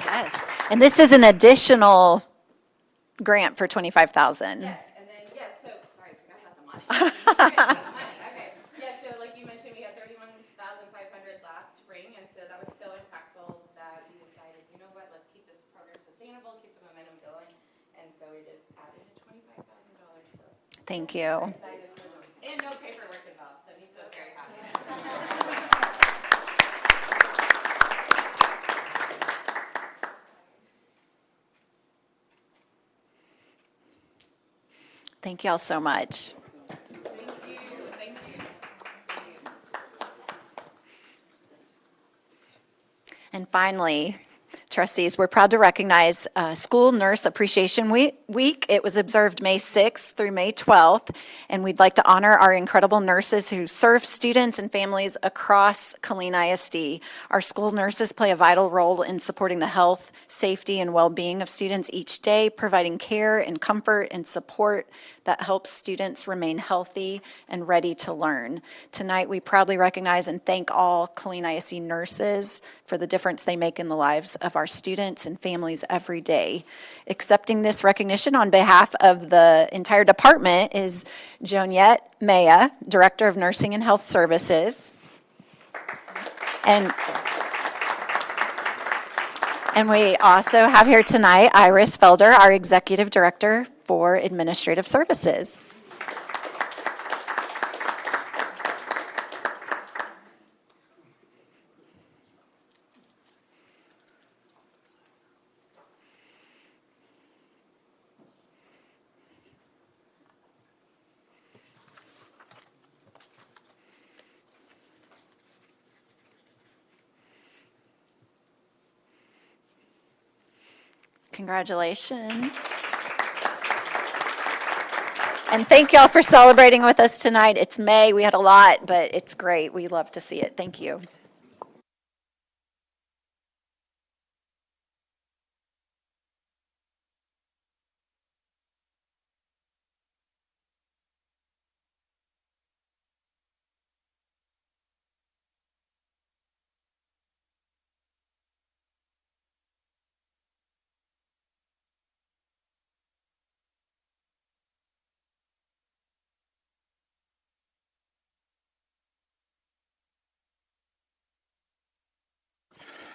Speaker 10: Yes. And this is an additional grant for $25,000.
Speaker 12: Yes, and then, yes, so, sorry, I forgot about the money. Okay, yes, so like you mentioned, we had $31,500 last spring, and so that was so impactful that we decided, you know what, let's keep this program sustainable, keep the momentum going, and so we did add in $25,000, so.
Speaker 10: Thank you.
Speaker 12: Excited for them. And no paperwork involved, so he's so very happy.
Speaker 10: Thank you all so much.
Speaker 12: Thank you.
Speaker 10: And finally, trustees, we're proud to recognize School Nurse Appreciation Week. It was observed May 6th through May 12th, and we'd like to honor our incredible nurses who serve students and families across Killeen ISD. Our school nurses play a vital role in supporting the health, safety, and well-being of students each day, providing care and comfort and support that helps students remain healthy and ready to learn. Tonight, we proudly recognize and thank all Killeen ISD nurses for the difference they make in the lives of our students and families every day. Accepting this recognition on behalf of the entire department is Joniette Maya, Director of Nursing and Health Services. And we also have here tonight Iris Felder, our Executive Director for Administrative Services. Congratulations. And thank y'all for celebrating with us tonight. It's May, we had a lot, but it's great. We love to see it. Thank you.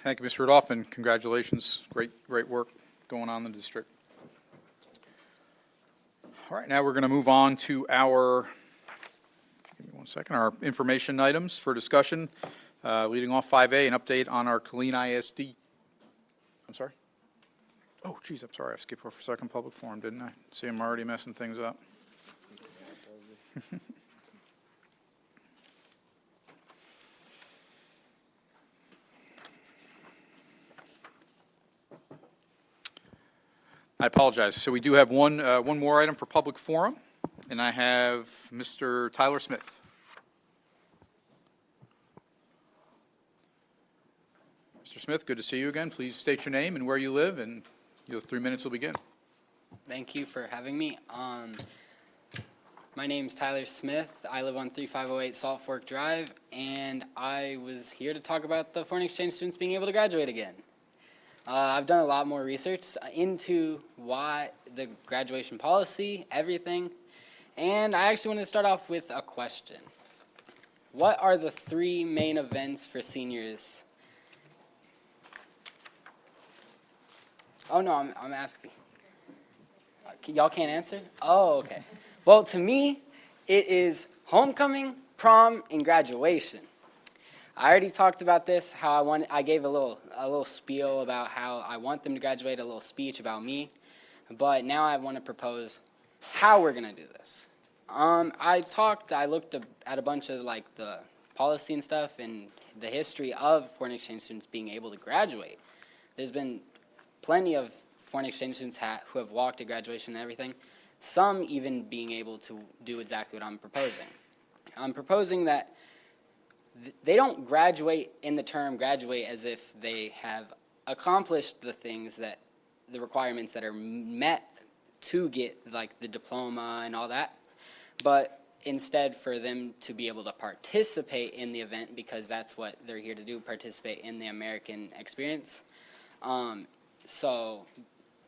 Speaker 1: Thank you, Mr. Rudolph, and congratulations. Great work going on in the district. All right, now we're going to move on to our, give me one second, our information items for discussion. Leading off 5A, an update on our Killeen ISD. I'm sorry? Oh, geez, I'm sorry. I skipped over for a second public forum, didn't I? See, I'm already messing things up. I apologize. So we do have one more item for public forum, and I have Mr. Tyler Smith. Mr. Smith, good to see you again. Please state your name and where you live, and your 3 minutes will begin.
Speaker 13: Thank you for having me. My name's Tyler Smith. I live on 3508 Salt Fork Drive, and I was here to talk about the foreign exchange students being able to graduate again. I've done a lot more research into why the graduation policy, everything, and I actually wanted to start off with a question. What are the 3 main events for seniors? Oh, no, I'm asking. Y'all can't answer? Oh, okay. Well, to me, it is homecoming, prom, and graduation. I already talked about this, how I gave a little spiel about how I want them to graduate, a little speech about me, but now I want to propose how we're going to do this. I looked at a bunch of like the policy and stuff and the history of foreign exchange students being able to graduate. There's been plenty of foreign exchange students who have walked to graduation and everything, some even being able to do exactly what I'm proposing. I'm proposing that they don't graduate in the term graduate as if they have accomplished the requirements that are met to get like the diploma and all that, but instead for them to be able to participate in the event because that's what they're here to do, participate in the American experience. So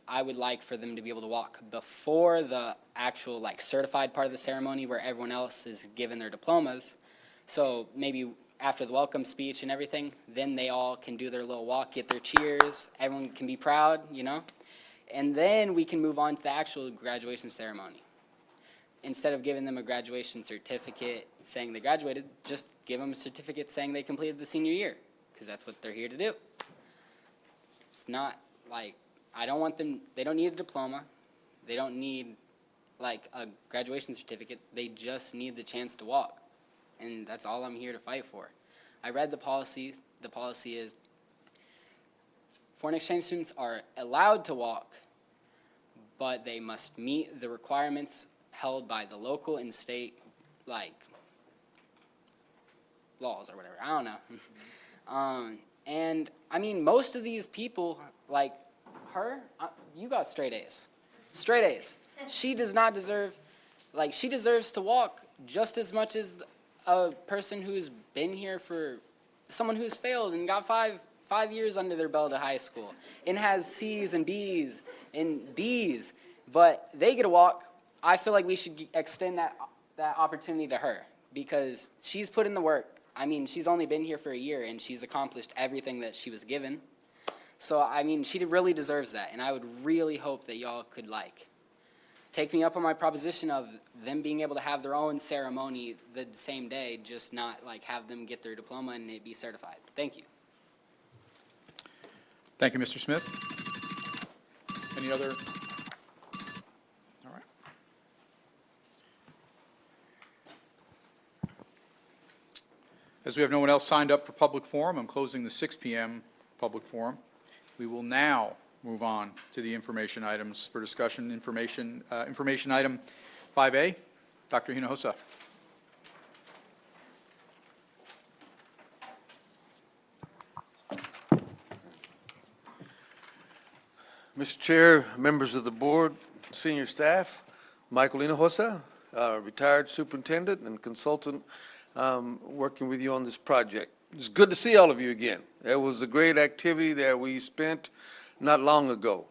Speaker 13: I would like for them to be able to walk before the actual like certified part of the ceremony where everyone else is given their diplomas. So maybe after the welcome speech and everything, then they all can do their little walk, get their cheers, everyone can be proud, you know? And then we can move on to the actual graduation ceremony. Instead of giving them a graduation certificate saying they graduated, just give them a certificate saying they completed the senior year, because that's what they're here to do. It's not like, I don't want them, they don't need a diploma, they don't need like a graduation certificate, they just need the chance to walk. And that's all I'm here to fight for. I read the policy. The policy is foreign exchange students are allowed to walk, but they must meet the requirements held by the local and state, like, laws or whatever. I don't know. And, I mean, most of these people, like her, you got straight A's. Straight A's. She does not deserve, like, she deserves to walk just as much as a person who's been here for, someone who's failed and got five years under their belt at high school and has C's and B's and D's, but they get a walk. I feel like we should extend that opportunity to her because she's put in the work. I mean, she's only been here for a year and she's accomplished everything that she was given. So, I mean, she really deserves that, and I would really hope that y'all could, like, take me up on my proposition of them being able to have their own ceremony the same day, just not like have them get their diploma and it be certified. Thank you.
Speaker 1: Thank you, Mr. Smith. Any other? All right. As we have no one else signed up for public forum, I'm closing the 6 p.m. public forum. We will now move on to the information items for discussion. Information item 5A, Dr. Hinojosa.
Speaker 14: Mr. Chair, members of the board, senior staff, Michael Hinojosa, retired superintendent and consultant, working with you on this project. It's good to see all of you again. It was a great activity that we spent not long ago,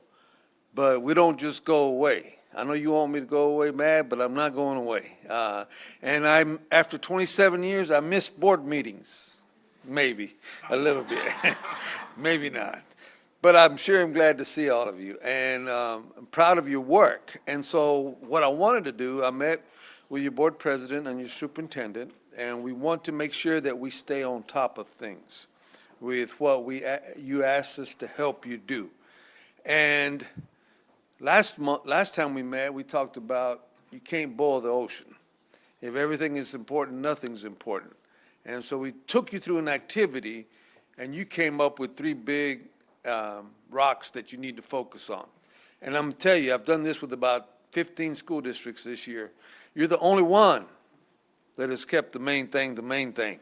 Speaker 14: but we don't just go away. I know you want me to go away mad, but I'm not going away. And after 27 years, I miss board meetings, maybe a little bit, maybe not. But I'm sure I'm glad to see all of you, and I'm proud of your work. And so what I wanted to do, I met with your board president and your superintendent, and we want to make sure that we stay on top of things with what you asked us to help you do. And last time we met, we talked about you can't boil the ocean. If everything is important, nothing's important. And so we took you through an activity, and you came up with 3 big rocks that you need to focus on. And I'm going to tell you, I've done this with about 15 school districts this year. You're the only one that has kept the main thing,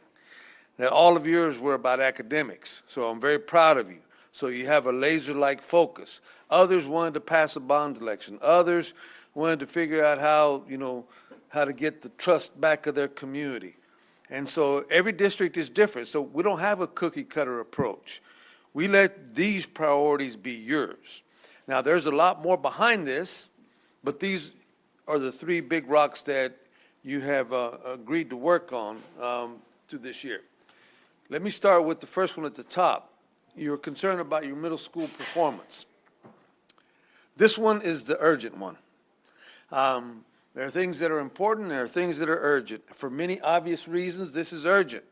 Speaker 14: that all of yours were about academics. So I'm very proud of you. So you have a laser-like focus. Others wanted to pass a bond election. Others wanted to figure out how to get the trust back of their community. And so every district is different. So we don't have a cookie-cutter approach. We let these priorities be yours. Now, there's a lot more behind this, but these are the 3 big rocks that you have agreed to work on through this year. Let me start with the first one at the top. You're concerned about your middle school performance. This one is the urgent one. There are things that are important, there are things that are urgent. For many obvious reasons, this is urgent.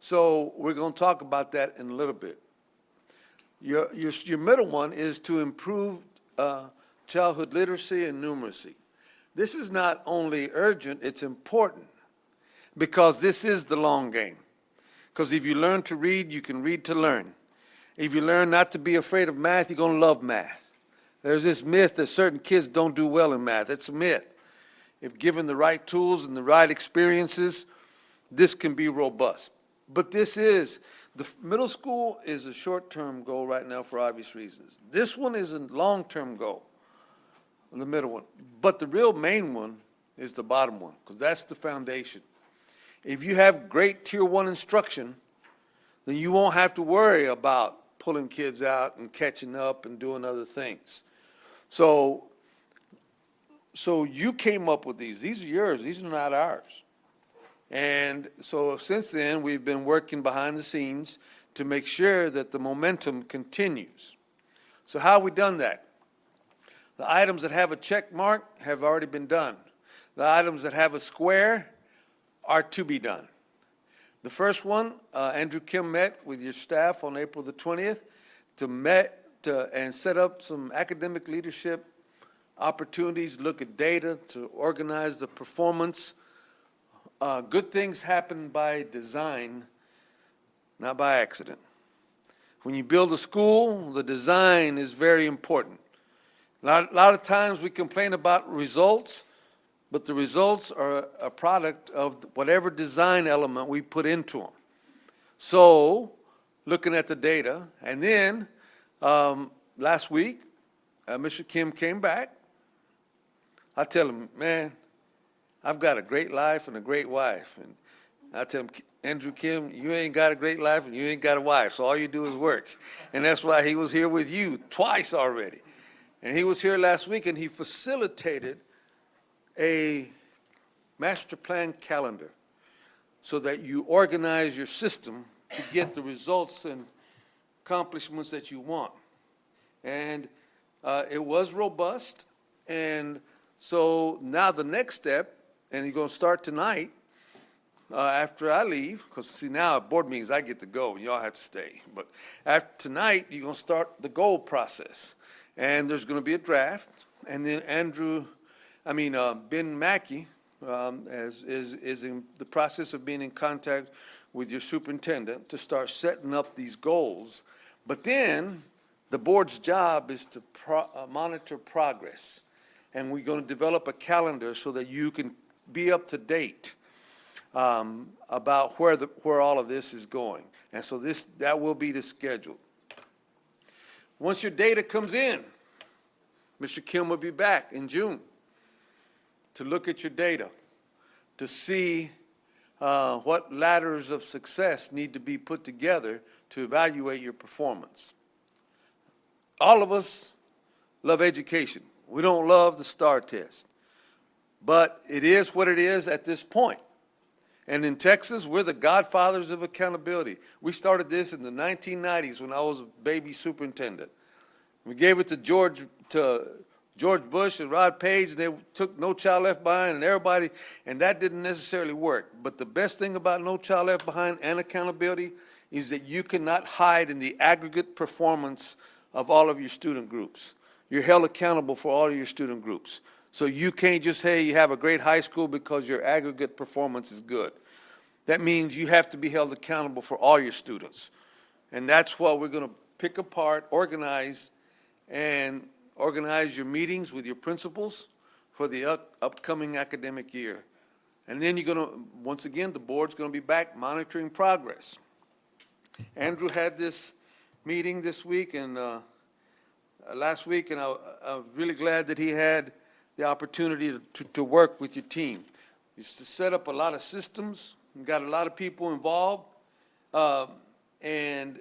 Speaker 14: So we're going to talk about that in a little bit. Your middle one is to improve childhood literacy and numeracy. This is not only urgent, it's important, because this is the long game. Because if you learn to read, you can read to learn. If you learn not to be afraid of math, you're going to love math. There's this myth that certain kids don't do well in math. It's a myth. If given the right tools and the right experiences, this can be robust. But the middle school is a short-term goal right now for obvious reasons. This one is a long-term goal, the middle one. But the real main one is the bottom one, because that's the foundation. If you have great Tier 1 instruction, then you won't have to worry about pulling kids out and catching up and doing other things. So you came up with these. These are yours. These are not ours. And so since then, we've been working behind the scenes to make sure that the momentum continues. So how have we done that? The items that have a check mark have already been done. The items that have a square are to be done. The first one, Andrew Kim met with your staff on April the 20th and set up some academic leadership opportunities, look at data to organize the performance. Good things happen by design, not by accident. When you build a school, the design is very important. A lot of times we complain about results, but the results are a product of whatever design element we put into them. So, looking at the data, and then last week, Mr. Kim came back. I tell him, man, I've got a great life and a great wife. And I tell him, Andrew Kim, you ain't got a great life and you ain't got a wife, so all you do is work. And that's why he was here with you twice already. And he was here last week and he facilitated a master plan calendar so that you organize your system to get the results and accomplishments that you want. And it was robust. And so now the next step, and you're going to start tonight after I leave, because see now at board meetings I get to go and y'all have to stay. But after tonight, you're going to start the goal process. And there's going to be a draft. And then Ben Mackey is in the process of being in contact with your superintendent to start setting up these goals. But then the board's job is to monitor progress. And we're going to develop a calendar so that you can be up to date about where all of this is going. And so that will be the schedule. Once your data comes in, Mr. Kim will be back in June to look at your data, to see what ladders of success need to be put together to evaluate your performance. All of us love education. We don't love the STAR test, but it is what it is at this point. And in Texas, we're the godfathers of accountability. We started this in the 1990s when I was a baby superintendent. We gave it to George Bush and Rod Page, and they took No Child Left Behind and everybody, and that didn't necessarily work. But the best thing about No Child Left Behind and accountability is that you cannot hide in the aggregate performance of all of your student groups. You're held accountable for all of your student groups. So you can't just say you have a great high school because your aggregate performance is good. That means you have to be held accountable for all your students. And that's what we're going to pick apart, organize your meetings with your principals for the upcoming academic year. And then you're going to, once again, the board's going to be back monitoring progress. Andrew had this meeting this week and last week, and I'm really glad that he had the opportunity to work with your team. Used to set up a lot of systems, and got a lot of people involved, and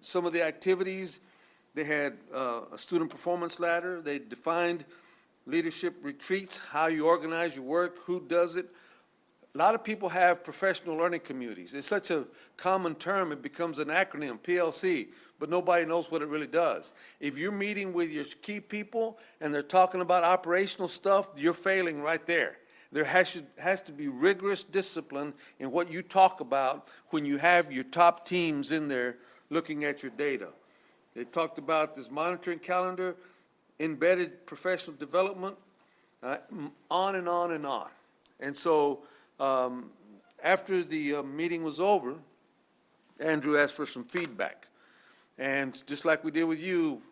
Speaker 14: some of the activities, they had a student performance ladder. They defined leadership retreats, how you organize your work, who does it. A lot of people have professional learning communities. It's such a common term, it becomes an acronym, PLC, but nobody knows what it really does. If you're meeting with your key people and they're talking about operational stuff, you're failing right there. There has to be rigorous discipline in what you talk about when you have your top teams in there looking at your data. They talked about this monitoring calendar, embedded professional development, on and on and on. And so, after the meeting was over, Andrew asked for some feedback. And just like we did with you,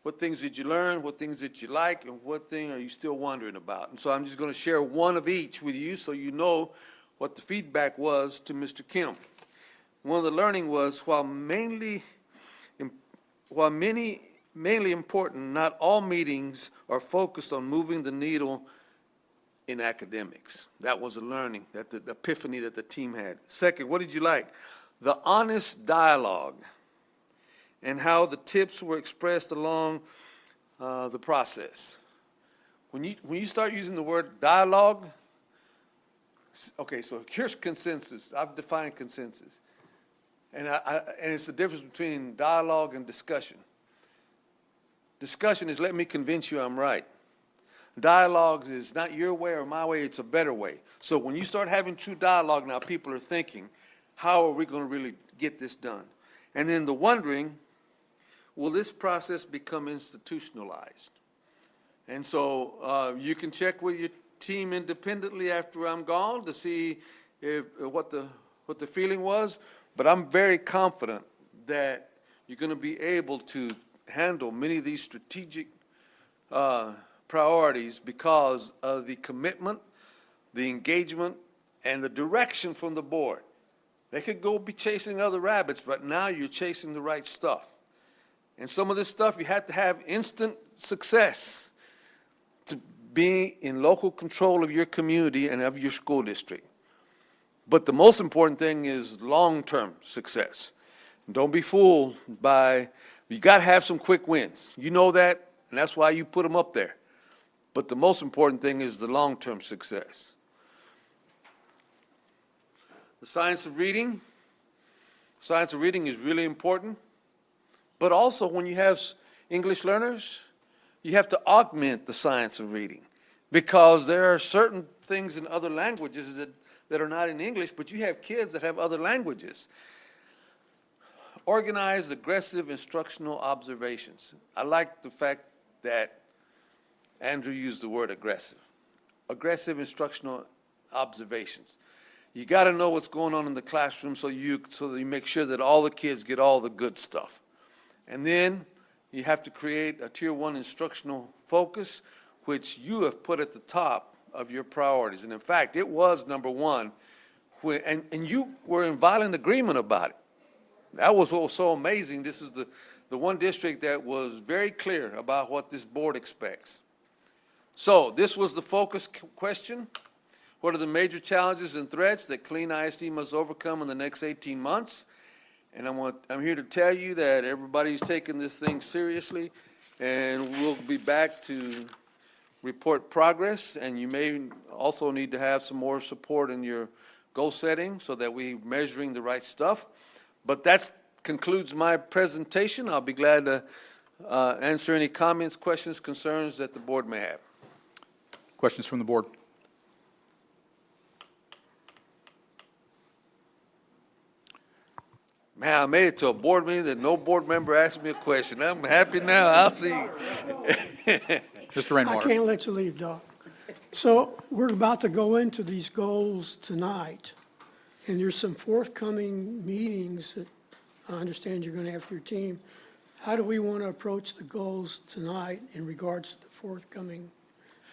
Speaker 14: what things did you learn, what things did you like, and what thing are you still wondering about? And so I'm just going to share one of each with you so you know what the feedback was to Mr. Kim. One of the learning was, while mainly important, not all meetings are focused on moving the needle in academics. That was a learning, that the epiphany that the team had. Second, what did you like? The honest dialogue and how the tips were expressed along the process. When you start using the word dialogue, okay, so here's consensus. I've defined consensus. And it's the difference between dialogue and discussion. Discussion is, let me convince you I'm right. Dialogue is not your way or my way, it's a better way. So when you start having true dialogue, now people are thinking, how are we going to really get this done? And then the wondering, will this process become institutionalized? And so you can check with your team independently after I'm gone to see what the feeling was, but I'm very confident that you're going to be able to handle many of these strategic priorities because of the commitment, the engagement, and the direction from the board. They could go be chasing other rabbits, but now you're chasing the right stuff. And some of this stuff, you have to have instant success to be in local control of your community and of your school district. But the most important thing is long-term success. Don't be fooled by, you got to have some quick wins. You know that, and that's why you put them up there. But the most important thing is the long-term success. The science of reading. Science of reading is really important. But also when you have English learners, you have to augment the science of reading. Because there are certain things in other languages that are not in English, but you have kids that have other languages. Organized, aggressive, instructional observations. I like the fact that Andrew used the word aggressive. Aggressive instructional observations. You got to know what's going on in the classroom so that you make sure that all the kids get all the good stuff. And then you have to create a Tier 1 instructional focus, which you have put at the top of your priorities. And in fact, it was number one, and you were in violent agreement about it. That was what was so amazing. This is the one district that was very clear about what this board expects. So this was the focus question. What are the major challenges and threats that Killeen ISD must overcome in the next 18 months? And I'm here to tell you that everybody's taking this thing seriously, and we'll be back to report progress, and you may also need to have some more support in your goal setting so that we're measuring the right stuff. But that concludes my presentation. I'll be glad to answer any comments, questions, concerns that the board may have.
Speaker 1: Questions from the board?
Speaker 14: Man, I made it to a board meeting that no board member asked me a question. I'm happy now. I'll see you.
Speaker 1: Mr. Rainwater.
Speaker 15: I can't let you leave, Doc. So we're about to go into these goals tonight, and there's some forthcoming meetings that I understand you're going to have for your team. How do we want to approach the goals tonight in regards to the forthcoming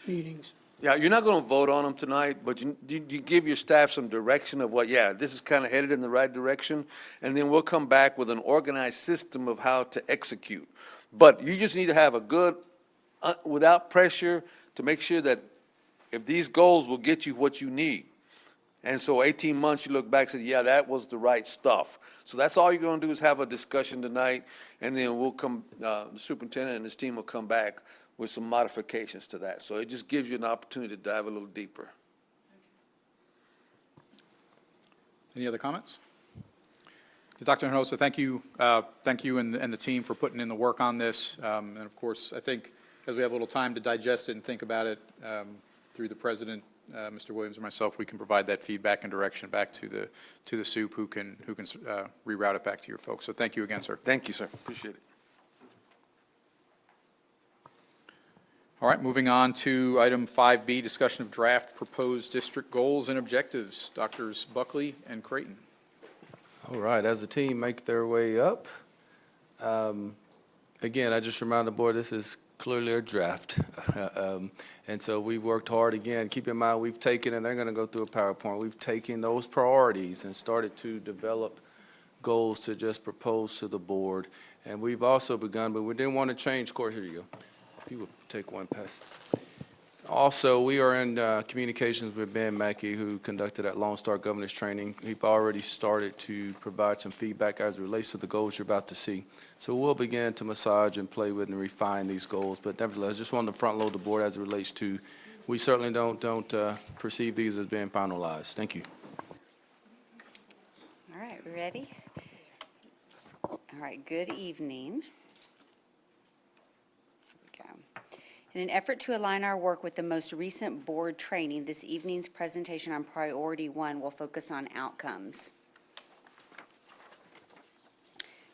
Speaker 15: meetings?
Speaker 14: Yeah, you're not going to vote on them tonight, but you give your staff some direction of what, yeah, this is kind of headed in the right direction, and then we'll come back with an organized system of how to execute. But you just need to have a good, without pressure, to make sure that if these goals will get you what you need. And so 18 months, you look back and say, yeah, that was the right stuff. So that's all you're going to do is have a discussion tonight, and then we'll come, the superintendent and his team will come back with some modifications to that. So it just gives you an opportunity to dive a little deeper.
Speaker 1: Any other comments? Dr. Hinojosa, thank you and the team for putting in the work on this. And of course, I think as we have a little time to digest it and think about it through the president Mr. Williams or myself, we can provide that feedback and direction back to the SOUP who can reroute it back to your folks. So thank you again, sir.
Speaker 14: Thank you, sir. Appreciate it.
Speaker 1: All right, moving on to item 5B, discussion of draft proposed district goals and objectives. Doctors Buckley and Creighton.
Speaker 16: All right, as a team make their way up, again, I just remind the board, this is clearly a draft. And so we worked hard again. Keep in mind, we've taken, and they're going to go through a PowerPoint, we've taken those priorities and started to develop goals to just propose to the board. And we've also begun, but we didn't want to change course. Here you go. If you would take one pass. Also, we are in communications with Ben Mackey, who conducted that Lone Star Governance Training. We've already started to provide some feedback as it relates to the goals you're about to see. So we'll begin to massage and play with and refine these goals. But nevertheless, just wanted to front load the board as it relates to, we certainly don't perceive these as being finalized. Thank you.
Speaker 17: All right, we ready? All right, good evening. In an effort to align our work with the most recent board training, this evening's presentation on Priority 1 will focus on outcomes.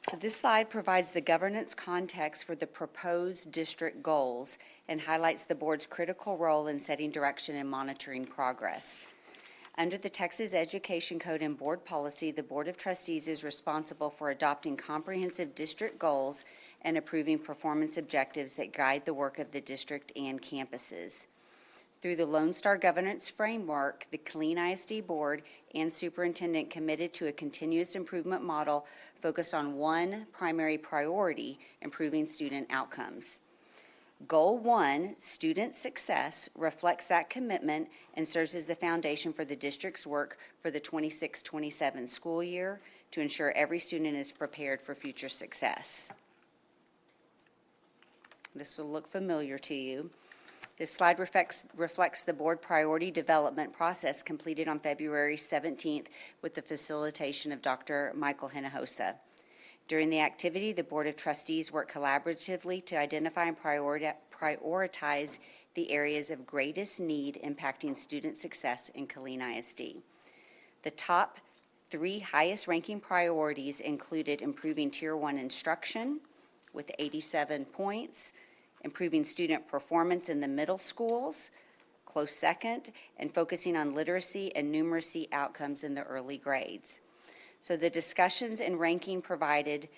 Speaker 17: So this slide provides the governance context for the proposed district goals and highlights the board's critical role in setting direction and monitoring progress. Under the Texas Education Code and board policy, the Board of Trustees is responsible for adopting comprehensive district goals and approving performance objectives that guide the work of the district and campuses. Through the Lone Star Governance Framework, the Killeen ISD Board and Superintendent committed to a continuous improvement model focused on one primary priority, improving student outcomes. Goal 1, student success, reflects that commitment and serves as the foundation for the district's work for the 26-27 school year to ensure every student is prepared for future success. This will look familiar to you. This slide reflects the board priority development process completed on February 17th with the facilitation of Dr. Michael Hinojosa. During the activity, the Board of Trustees worked collaboratively to identify and prioritize the areas of greatest need impacting student success in Killeen ISD. The top 3 highest ranking priorities included improving Tier 1 instruction with 87 points, improving student performance in the middle schools, close second, and focusing on literacy and numeracy outcomes in the early grades. So the discussions and ranking provided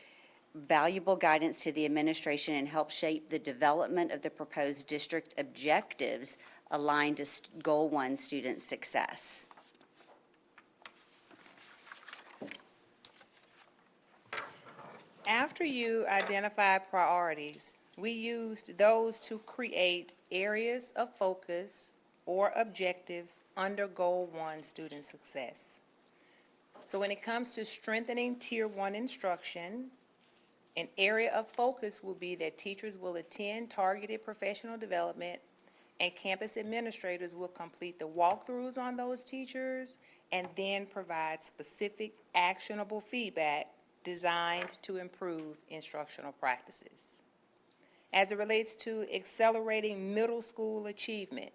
Speaker 17: valuable guidance to the administration and helped shape the development of the proposed district objectives aligned to Goal 1 student success.
Speaker 18: After you identify priorities, we used those to create areas of focus or objectives under Goal 1 student success. So when it comes to strengthening Tier 1 instruction, an area of focus will be that teachers will attend targeted professional development and campus administrators will complete the walkthroughs on those teachers and then provide specific actionable feedback designed to improve instructional practices. As it relates to accelerating middle school achievement,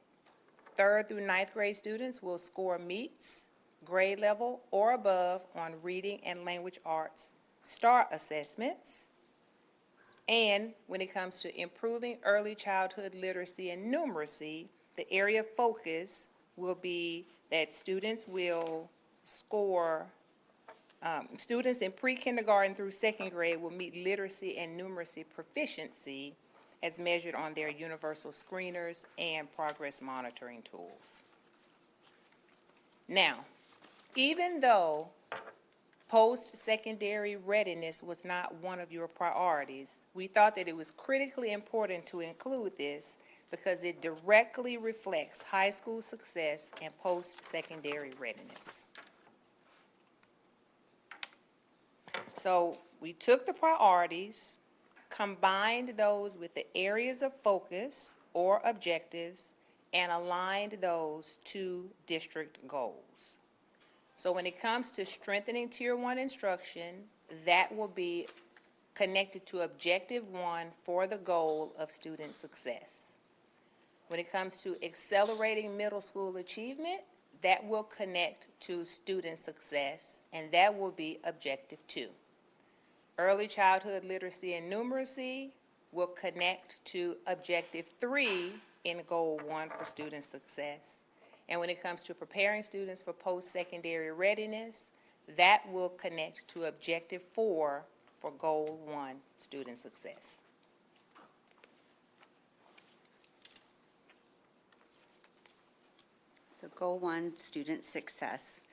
Speaker 18: 3rd through 9th grade students will score meets, grade level, or above on reading and language arts STAR assessments. And when it comes to improving early childhood literacy and numeracy, the area of focus will be that students will score students in pre-kindergarten through 2nd grade will meet literacy and numeracy proficiency as measured on their universal screeners and progress monitoring tools. Now, even though post-secondary readiness was not one of your priorities, we thought that it was critically important to include this because it directly reflects high school success and post-secondary readiness. So we took the priorities, combined those with the areas of focus or objectives, and aligned those to district goals. So when it comes to strengthening Tier 1 instruction, that will be connected to Objective 1 for the goal of student success. When it comes to accelerating middle school achievement, that will connect to student success, and that will be objective 2. Early childhood literacy and numeracy will connect to objective 3 in goal 1 for student success. And when it comes to preparing students for post-secondary readiness, that will connect to objective 4 for goal 1, student success.
Speaker 17: So Goal 1, student success.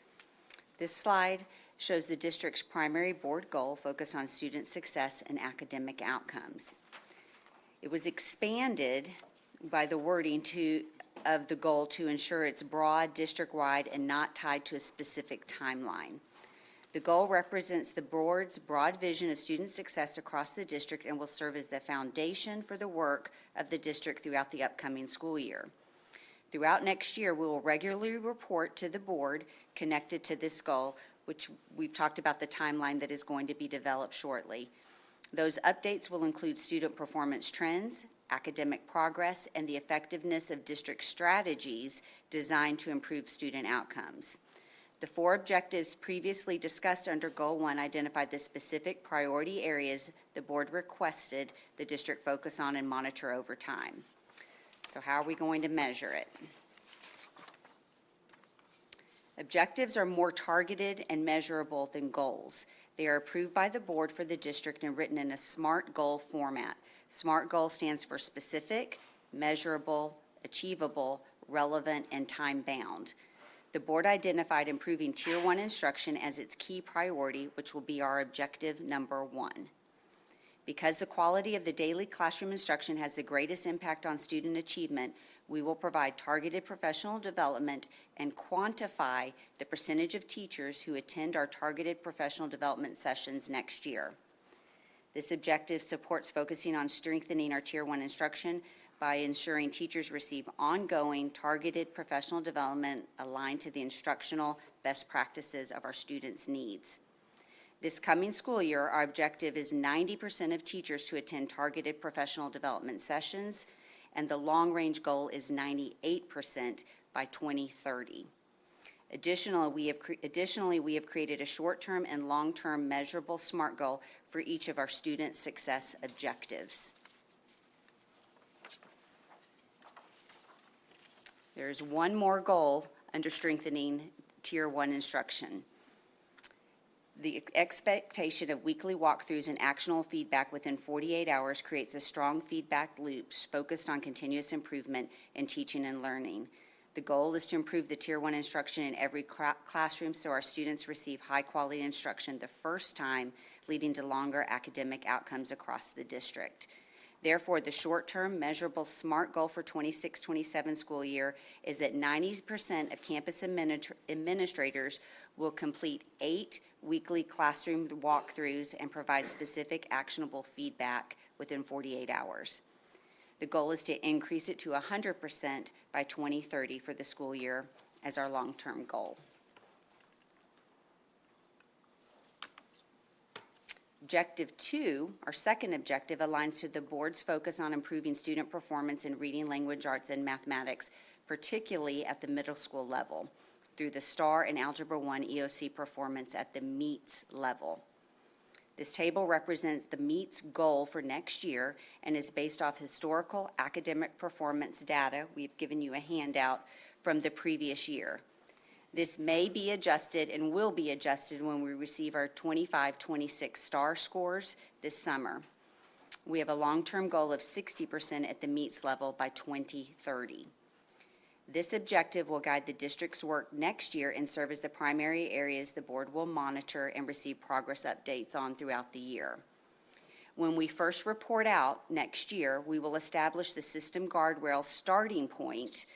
Speaker 17: This slide shows the district's primary board goal focused on student success and academic outcomes. It was expanded by the wording of the goal to ensure it's broad, district-wide, and not tied to a specific timeline. The goal represents the board's broad vision of student success across the district and will serve as the foundation for the work of the district throughout the upcoming school year. Throughout next year, we will regularly report to the board connected to this goal, which we've talked about the timeline that is going to be developed shortly. Those updates will include student performance trends, academic progress, and the effectiveness of district strategies designed to improve student outcomes. The 4 objectives previously discussed under Goal 1 identified the specific priority areas the board requested the district focus on and monitor over time. So how are we going to measure it? Objectives are more targeted and measurable than goals. They are approved by the board for the district and written in a SMART goal format. SMART goal stands for specific, measurable, achievable, relevant, and time-bound. The board identified improving Tier 1 instruction as its key priority, which will be our objective number 1. Because the quality of the daily classroom instruction has the greatest impact on student achievement, we will provide targeted professional development and quantify the percentage of teachers who attend our targeted professional development sessions next year. This objective supports focusing on strengthening our Tier 1 instruction by ensuring teachers receive ongoing targeted professional development aligned to the instructional best practices of our students' needs. This coming school year, our objective is 90% of teachers to attend targeted professional development sessions, and the long-range goal is 98% by 2030. Additionally, we have created a short-term and long-term measurable SMART goal for each of our student success objectives. There is one more goal under strengthening Tier 1 instruction. The expectation of weekly walkthroughs and actionable feedback within 48 hours creates a strong feedback loop focused on continuous improvement in teaching and learning. The goal is to improve the Tier 1 instruction in every classroom so our students receive high-quality instruction the first time, leading to longer academic outcomes across the district. Therefore, the short-term measurable SMART goal for 26-27 school year is that 90% of campus administrators will complete 8 weekly classroom walkthroughs and provide specific actionable feedback within 48 hours. The goal is to increase it to 100% by 2030 for the school year as our long-term goal. Objective 2, our second objective, aligns to the board's focus on improving student performance in reading, language arts, and mathematics, particularly at the middle school level, through the STAR and Algebra 1 EOC performance at the MEETS level. This table represents the MEETS goal for next year and is based off historical academic performance data. We've given you a handout from the previous year. This may be adjusted and will be adjusted when we receive our 25-26 STAR scores this summer. We have a long-term goal of 60% at the MEETS level by 2030. This objective will guide the district's work next year and serve as the primary areas the board will monitor and receive progress updates on throughout the year. When we first report out next year, we will establish the system guardrail starting point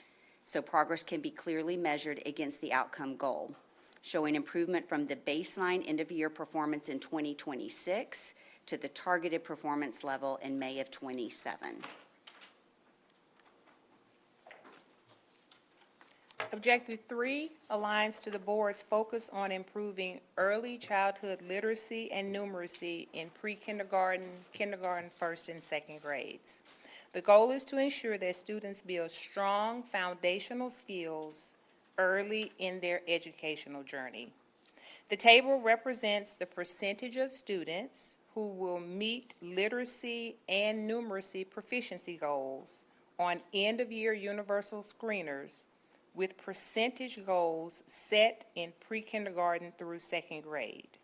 Speaker 17: so progress can be clearly measured against the outcome goal, showing improvement from the baseline end-of-year performance in 2026 to the targeted performance level in May of 27.
Speaker 18: Objective 3 aligns to the board's focus on improving early childhood literacy and numeracy in pre-kindergarten, kindergarten, first and second grades. The goal is to ensure that students build strong foundational skills early in their educational journey. The table represents the percentage of students who will meet literacy and numeracy proficiency goals on end-of-year universal screeners, with percentage goals set in pre-kindergarten through second grade.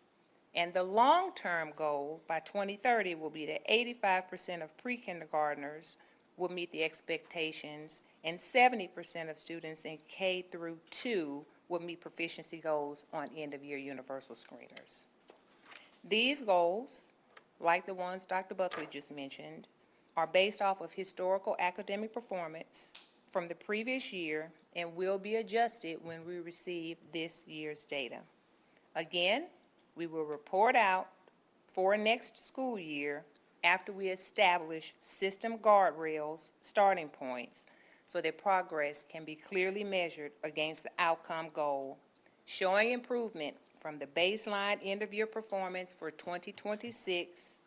Speaker 18: And the long-term goal by 2030 will be that 85% of pre-kindergartners will meet the expectations, and 70% of students in K through 2 will meet proficiency goals on end-of-year universal screeners. These goals, like the ones Dr. Buckley just mentioned, are based off of historical academic performance from the previous year and will be adjusted when we receive this year's data. Again, we will report out for next school year after we establish system guardrails, starting points, so that progress can be clearly measured against the outcome goal, showing improvement from the baseline end-of-year performance for 2026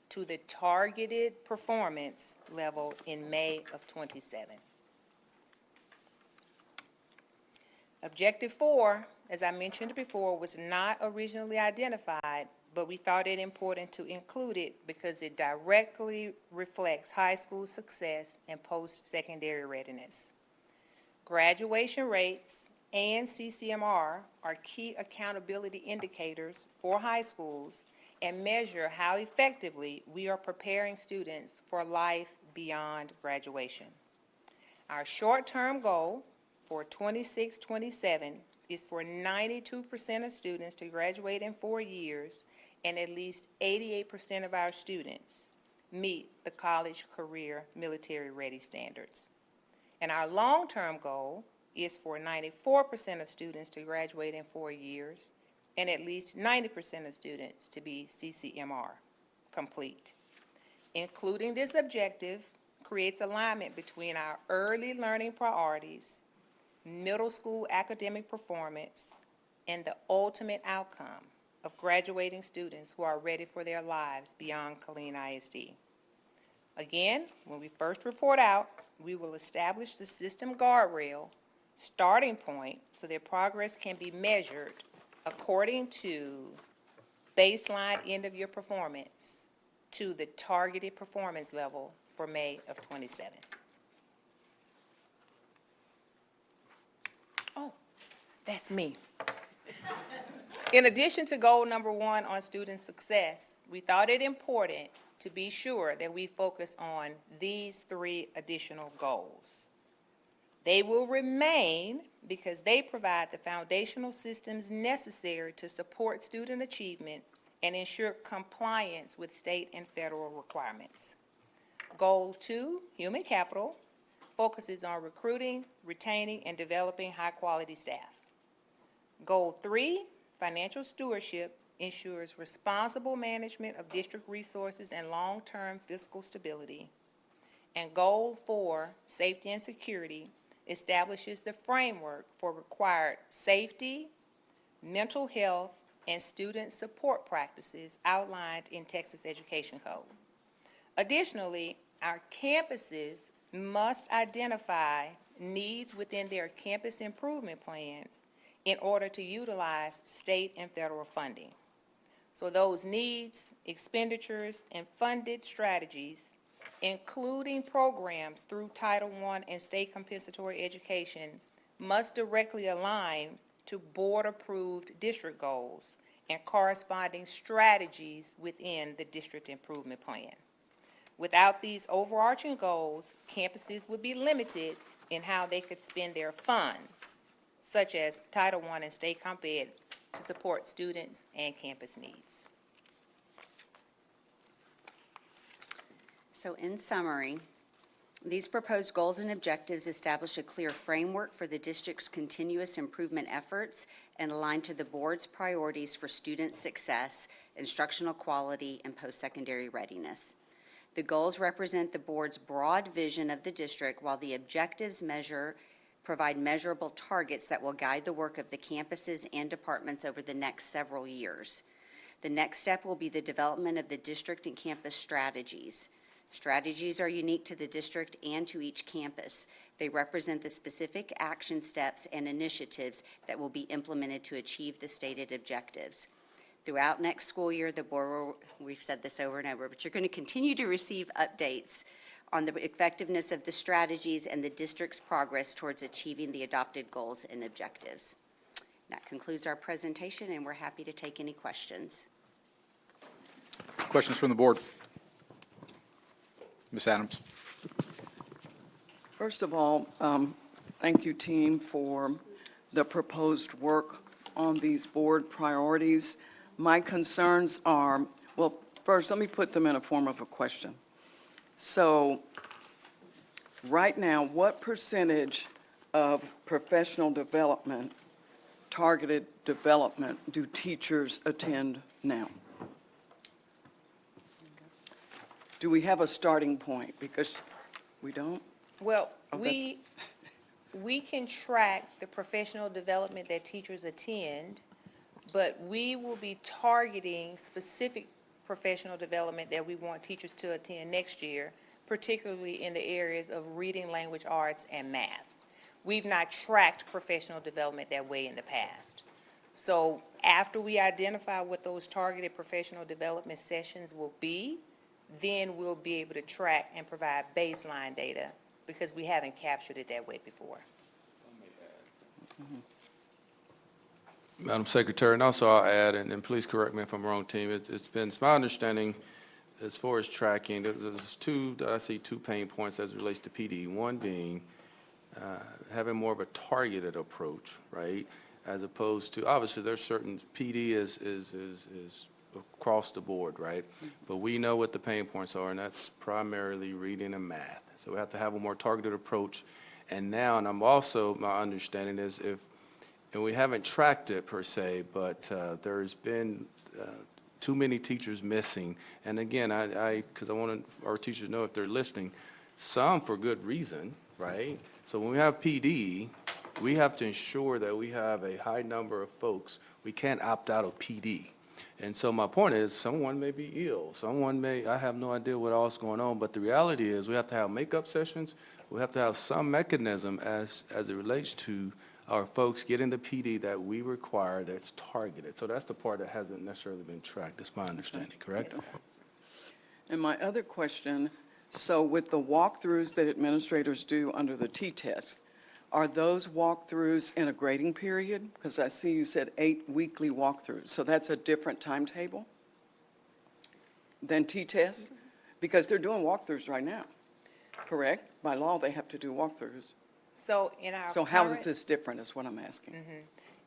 Speaker 18: to the targeted performance level in May of '27. Objective 4, as I mentioned before, was not originally identified, but we thought it important to include it because it directly reflects high school success and post-secondary readiness. Graduation rates and CCMR are key accountability indicators for high schools and measure how effectively we are preparing students for life beyond graduation. Our short-term goal for 26-27 is for 92% of students to graduate in 4 years, and at least 88% of our students meet the college, career, military ready standards. And our long-term goal is for 94% of students to graduate in 4 years, and at least 90% of students to be CCMR complete. Including this objective creates alignment between our early learning priorities, middle school academic performance, and the ultimate outcome of graduating students who are ready for their lives beyond Killeen ISD. Again, when we first report out, we will establish the system guardrail starting point so that progress can be measured according to baseline end-of-year performance to the targeted performance level for May of '27. Oh, that's me. In addition to goal number 1 on student success, we thought it important to be sure that we focus on these 3 additional goals. They will remain because they provide the foundational systems necessary to support student achievement and ensure compliance with state and federal requirements. Goal 2, human capital, focuses on recruiting, retaining, and developing high-quality staff. Goal 3, financial stewardship, ensures responsible management of district resources and long-term fiscal stability. And Goal 4, safety and security, establishes the framework for required safety, mental health, and student support practices outlined in Texas Education Code. Additionally, our campuses must identify needs within their campus improvement plans in order to utilize state and federal funding. So those needs, expenditures, and funded strategies, including programs through Title I and state compensatory education, must directly align to board-approved district goals and corresponding strategies within the district improvement plan. Without these overarching goals, campuses would be limited in how they could spend their funds, such as Title I and state comp ed, to support students and campus needs.
Speaker 17: So in summary, these proposed goals and objectives establish a clear framework for the district's continuous improvement efforts and align to the board's priorities for student success, instructional quality, and post-secondary readiness. The goals represent the board's broad vision of the district, while the objectives provide measurable targets that will guide the work of the campuses and departments over the next several years. The next step will be the development of the district and campus strategies. Strategies are unique to the district and to each campus. They represent the specific action steps and initiatives that will be implemented to achieve the stated objectives. Throughout next school year, the board will, we've said this over and over, but you're going to continue to receive updates on the effectiveness of the strategies and the district's progress towards achieving the adopted goals and objectives. That concludes our presentation, and we're happy to take any questions.
Speaker 1: Questions from the board? Ms. Adams?
Speaker 19: First of all, thank you, team, for the proposed work on these board priorities. My concerns are, well, first, let me put them in a form of a question. So, right now, what percentage of professional development, targeted development, do teachers attend now? Do we have a starting point? Because we don't?
Speaker 18: Well,
Speaker 19: Oh,
Speaker 18: we can track the professional development that teachers attend, but we will be targeting specific professional development that we want teachers to attend next year, particularly in the areas of reading, language arts, and math. We've not tracked professional development that way in the past. So after we identify what those targeted professional development sessions will be, then we'll be able to track and provide baseline data, because we haven't captured it that way before.
Speaker 16: Madam Secretary, and also I'll add, and please correct me if I'm wrong, team, it's my understanding as far as tracking, I see two pain points as it relates to PD. One being having more of a targeted approach, right? As opposed to, obviously, there's certain, PD is across the board, right? But we know what the pain points are, and that's primarily reading and math. So we have to have a more targeted approach. And now, and I'm also, my understanding is and we haven't tracked it per se, but there's been too many teachers missing. And again, because I want our teachers to know if they're listening, some for good reason, right? So when we have PD, we have to ensure that we have a high number of folks. We can't opt out of PD. And so my point is, someone may be ill, I have no idea what else is going on, but the reality is we have to have makeup sessions, we have to have some mechanism as it relates to our folks getting the PD that we require that's targeted. So that's the part that hasn't necessarily been tracked, that's my understanding, correct?
Speaker 19: Yes. And my other question, so with the walkthroughs that administrators do under the T-test, are those walkthroughs in a grading period? Because I see you said 8 weekly walkthroughs, so that's a different timetable than T-tests? Because they're doing walkthroughs right now, correct? By law, they have to do walkthroughs.
Speaker 18: So in our
Speaker 19: So how is this different is what I'm asking.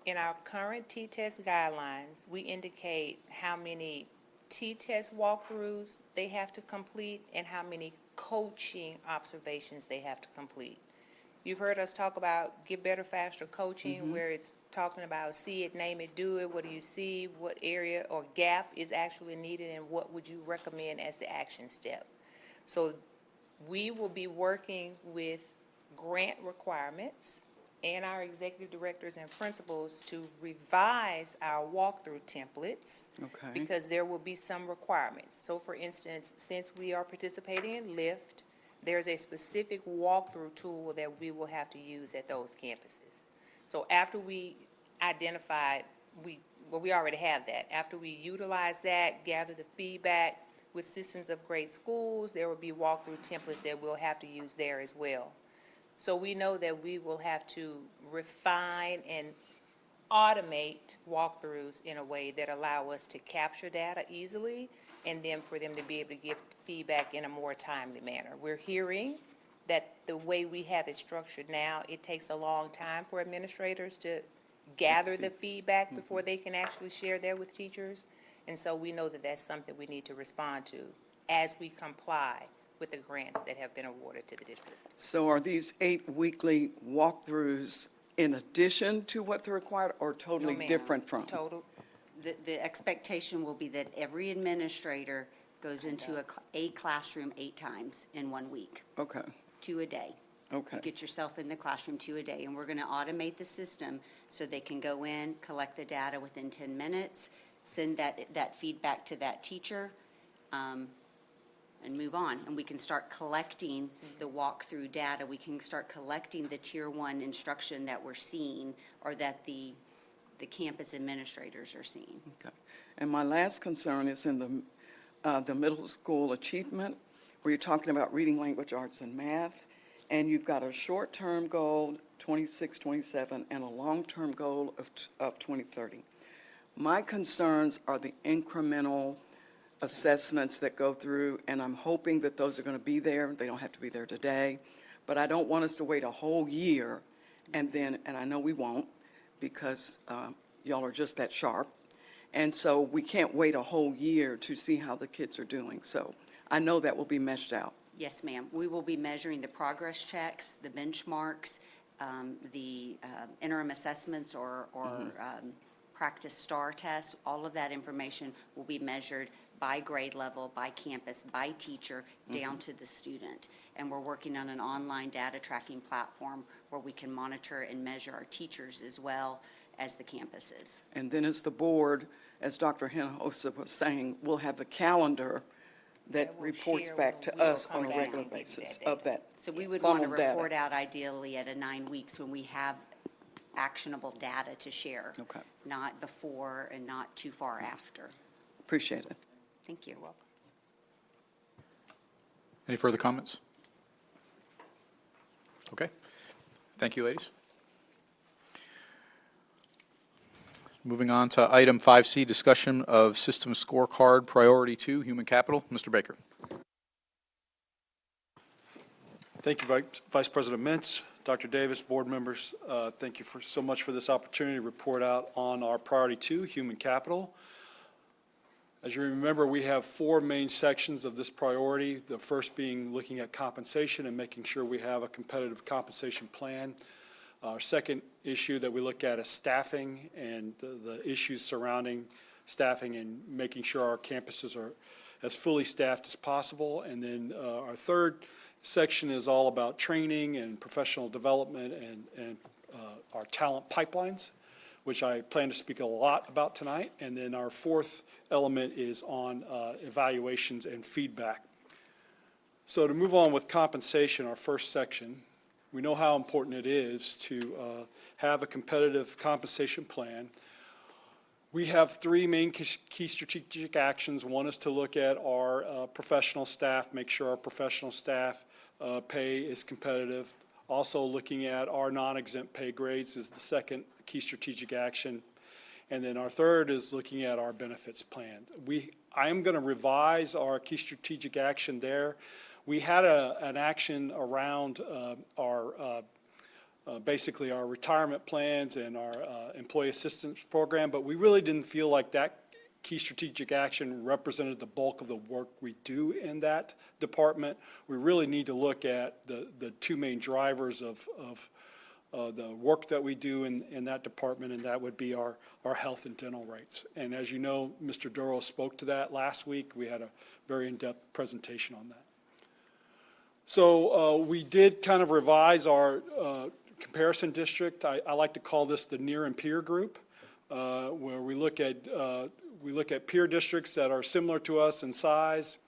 Speaker 18: In our current T-test guidelines, we indicate how many T-test walkthroughs they have to complete and how many coaching observations they have to complete. You've heard us talk about Get Better Faster coaching, where it's talking about see it, name it, do it. What do you see? What area or gap is actually needed, and what would you recommend as the action step? So we will be working with grant requirements and our executive directors and principals to revise our walkthrough templates, because there will be some requirements. So for instance, since we are participating in LIFT, there's a specific walkthrough tool that we will have to use at those campuses. So after we identify, we already have that. After we utilize that, gather the feedback with Systems of Great Schools, there will be walkthrough templates that we'll have to use there as well. So we know that we will have to refine and automate walkthroughs in a way that allow us to capture data easily, and then for them to be able to give feedback in a more timely manner. We're hearing that the way we have it structured now, it takes a long time for administrators to gather the feedback before they can actually share that with teachers. And so we know that that's something we need to respond to as we comply with the grants that have been awarded to the district.
Speaker 19: So are these 8 weekly walkthroughs in addition to what they're required, or totally
Speaker 18: No, ma'am.
Speaker 19: different from?
Speaker 18: Total.
Speaker 17: The expectation will be that every administrator goes into a classroom 8 times in 1 week.
Speaker 19: Okay,
Speaker 17: 2 a day.
Speaker 19: okay.
Speaker 17: Get yourself in the classroom 2 a day, and we're going to automate the system so they can go in, collect the data within 10 minutes, send that feedback to that teacher, and move on. And we can start collecting the walkthrough data. We can start collecting the tier one instruction that we're seeing or that the campus administrators are seeing.
Speaker 19: Okay. And my last concern is in the middle school achievement, where you're talking about reading, language, arts, and math, and you've got a short-term goal, 26, 27, and a long-term goal of 2030. My concerns are the incremental assessments that go through, and I'm hoping that those are going to be there. They don't have to be there today, but I don't want us to wait a whole year and I know we won't because y'all are just that sharp. And so we can't wait a whole year to see how the kids are doing. So I know that will be meshed out.
Speaker 17: Yes, ma'am. We will be measuring the progress checks, the benchmarks, the interim assessments or practice STAR tests. All of that information will be measured by grade level, by campus, by teacher, down to the student. And we're working on an online data tracking platform where we can monitor and measure our teachers as well as the campuses.
Speaker 19: And then as the board, as Dr. Hinojosa was saying, we'll have the calendar that reports back to us on a regular basis of that.
Speaker 17: So we would want to
Speaker 19: funnel data.
Speaker 17: report out ideally at 9 weeks when we have actionable data to share.
Speaker 19: Okay.
Speaker 17: Not before and not too far after.
Speaker 19: Appreciate it.
Speaker 17: Thank you.
Speaker 1: Any further comments? Okay. Thank you, ladies. Moving on to item 5C, discussion of system scorecard priority 2, human capital. Mr. Baker.
Speaker 20: Thank you, Vice President Mintz, Dr. Davis, board members. Thank you so much for this opportunity to report out on our priority 2, human capital. As you remember, we have 4 main sections of this priority, the first being looking at compensation and making sure we have a competitive compensation plan. Our second issue that we look at is staffing and the issues surrounding staffing and making sure our campuses are as fully staffed as possible. And then our third section is all about training and professional development and our talent pipelines, which I plan to speak a lot about tonight. And then our fourth element is on evaluations and feedback. So to move on with compensation, our first section, we know how important it is to have a competitive compensation plan. We have 3 main key strategic actions. One is to look at our professional staff, make sure our professional staff pay is competitive. Also looking at our non-exempt pay grades is the second key strategic action. And then our third is looking at our benefits plan. I am going to revise our key strategic action there. We had an action around basically our retirement plans and our employee assistance program, but we really didn't feel like that key strategic action represented the bulk of the work we do in that department. We really need to look at the 2 main drivers of the work that we do in that department, and that would be our health and dental rates. And as you know, Mr. Duro spoke to that last week. We had a very in-depth presentation on that. So we did kind of revise our comparison district. I like to call this the near and peer group, where we look at peer districts that are similar to us in size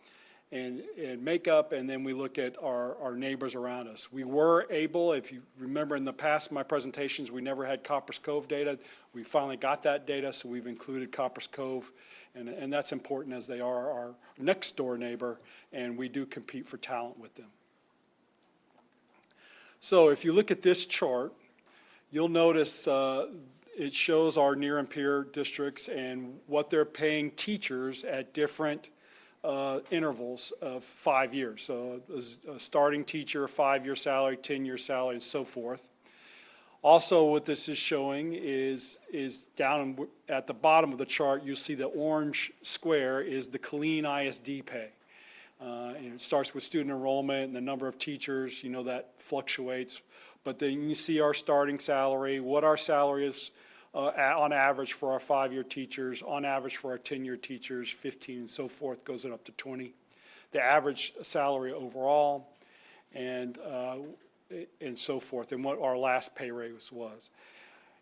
Speaker 20: and makeup, and then we look at our neighbors around us. We were able, if you remember in the past, my presentations, we never had Copperas Cove data. We finally got that data, so we've included Copperas Cove, and that's important as they are our next door neighbor, and we do compete for talent with them. So if you look at this chart, you'll notice it shows our near and peer districts and what they're paying teachers at different intervals of 5 years. So a starting teacher, 5-year salary, 10-year salary, and so forth. Also, what this is showing is down at the bottom of the chart, you'll see the orange square is the Killeen ISD pay. And it starts with student enrollment and the number of teachers, you know, that fluctuates. But then you see our starting salary, what our salary is on average for our 5-year teachers, on average for our 10-year teachers, 15 and so forth, goes up to 20. The average salary overall and so forth, and what our last pay raise was.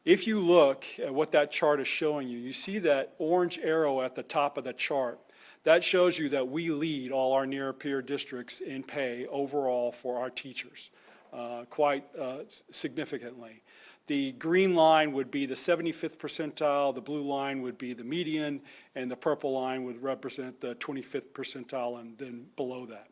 Speaker 20: If you look at what that chart is showing you, you see that orange arrow at the top of the chart. That shows you that we lead all our near peer districts in pay overall for our teachers, quite significantly. The green line would be the 75th percentile, the blue line would be the median, and the purple line would represent the 25th percentile and then below that.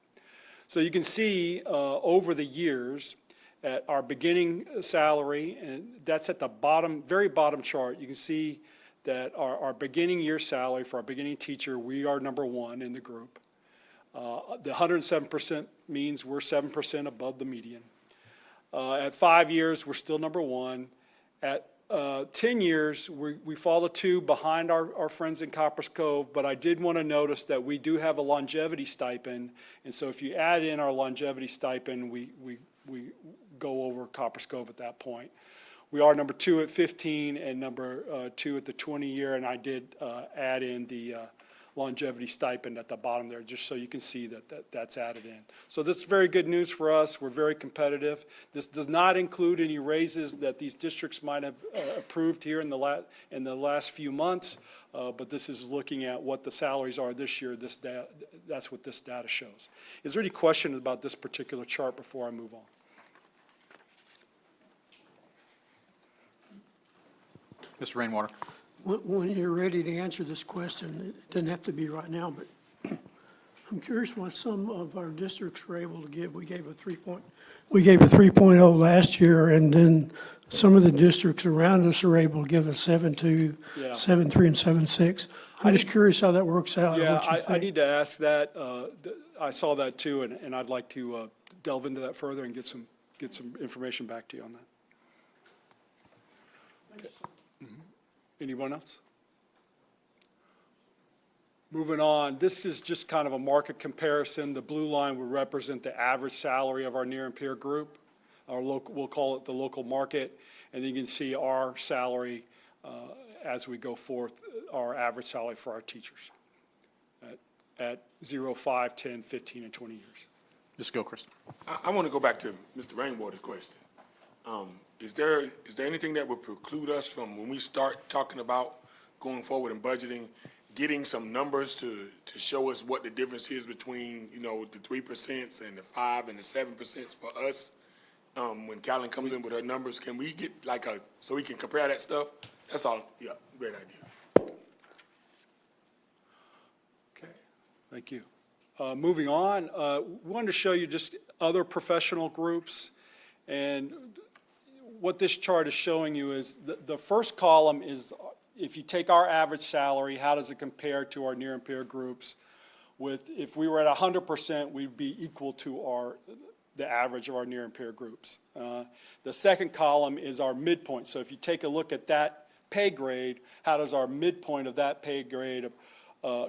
Speaker 20: So you can see over the years at our beginning salary, and that's at the bottom, very bottom chart, you can see that our beginning year salary for our beginning teacher, we are number one in the group. The 107% means we're 7% above the median. At 5 years, we're still number one. At 10 years, we fall the two behind our friends in Copperas Cove, but I did want to notice that we do have a longevity stipend, and so if you add in our longevity stipend, we go over Copperas Cove at that point. We are number two at 15 and number two at the 20 year, and I did add in the longevity stipend at the bottom there, just so you can see that's added in. So this is very good news for us. We're very competitive. This does not include any raises that these districts might have approved here in the last few months, but this is looking at what the salaries are this year. That's what this data shows. Is there any question about this particular chart before I move on?
Speaker 1: Mr. Rainwater.
Speaker 15: When you're ready to answer this question, it doesn't have to be right now, but I'm curious why some of our districts were able to give. We gave a 3.0 last year, and then some of the districts around us are able to give a 7.2,
Speaker 20: Yeah.
Speaker 15: 7.3, and 7.6. I'm just curious how that works out. and
Speaker 20: Yeah,
Speaker 15: what you
Speaker 20: I
Speaker 15: think.
Speaker 20: need to ask that. I saw that too, and I'd like to delve into that further and get some information back to you on that. Okay. Anyone else? Moving on, this is just kind of a market comparison. The blue line would represent the average salary of our near and peer group. Our local, we'll call it the local market, and then you can see our salary as we go forth, our average salary for our teachers at 0, 5, 10, 15, and 20 years.
Speaker 1: Ms. Gilchrist.
Speaker 8: I want to go back to Mr. Rainwater's question. Is there anything that would preclude us from, when we start talking about going forward and budgeting, getting some numbers to show us what the difference is between, the 3% and the 5 and the 7% for us? When Callan comes in with her numbers, can we get so we can compare that stuff? That's all. Yeah, great idea.
Speaker 20: Okay, thank you. Moving on, we wanted to show you just other professional groups, and what this chart is showing you is the first column is if you take our average salary, how does it compare to our near and peer groups? If we were at 100%, we'd be equal to the average of our near and peer groups. The second column is our midpoint. So if you take a look at that pay grade, how does our midpoint of that pay grade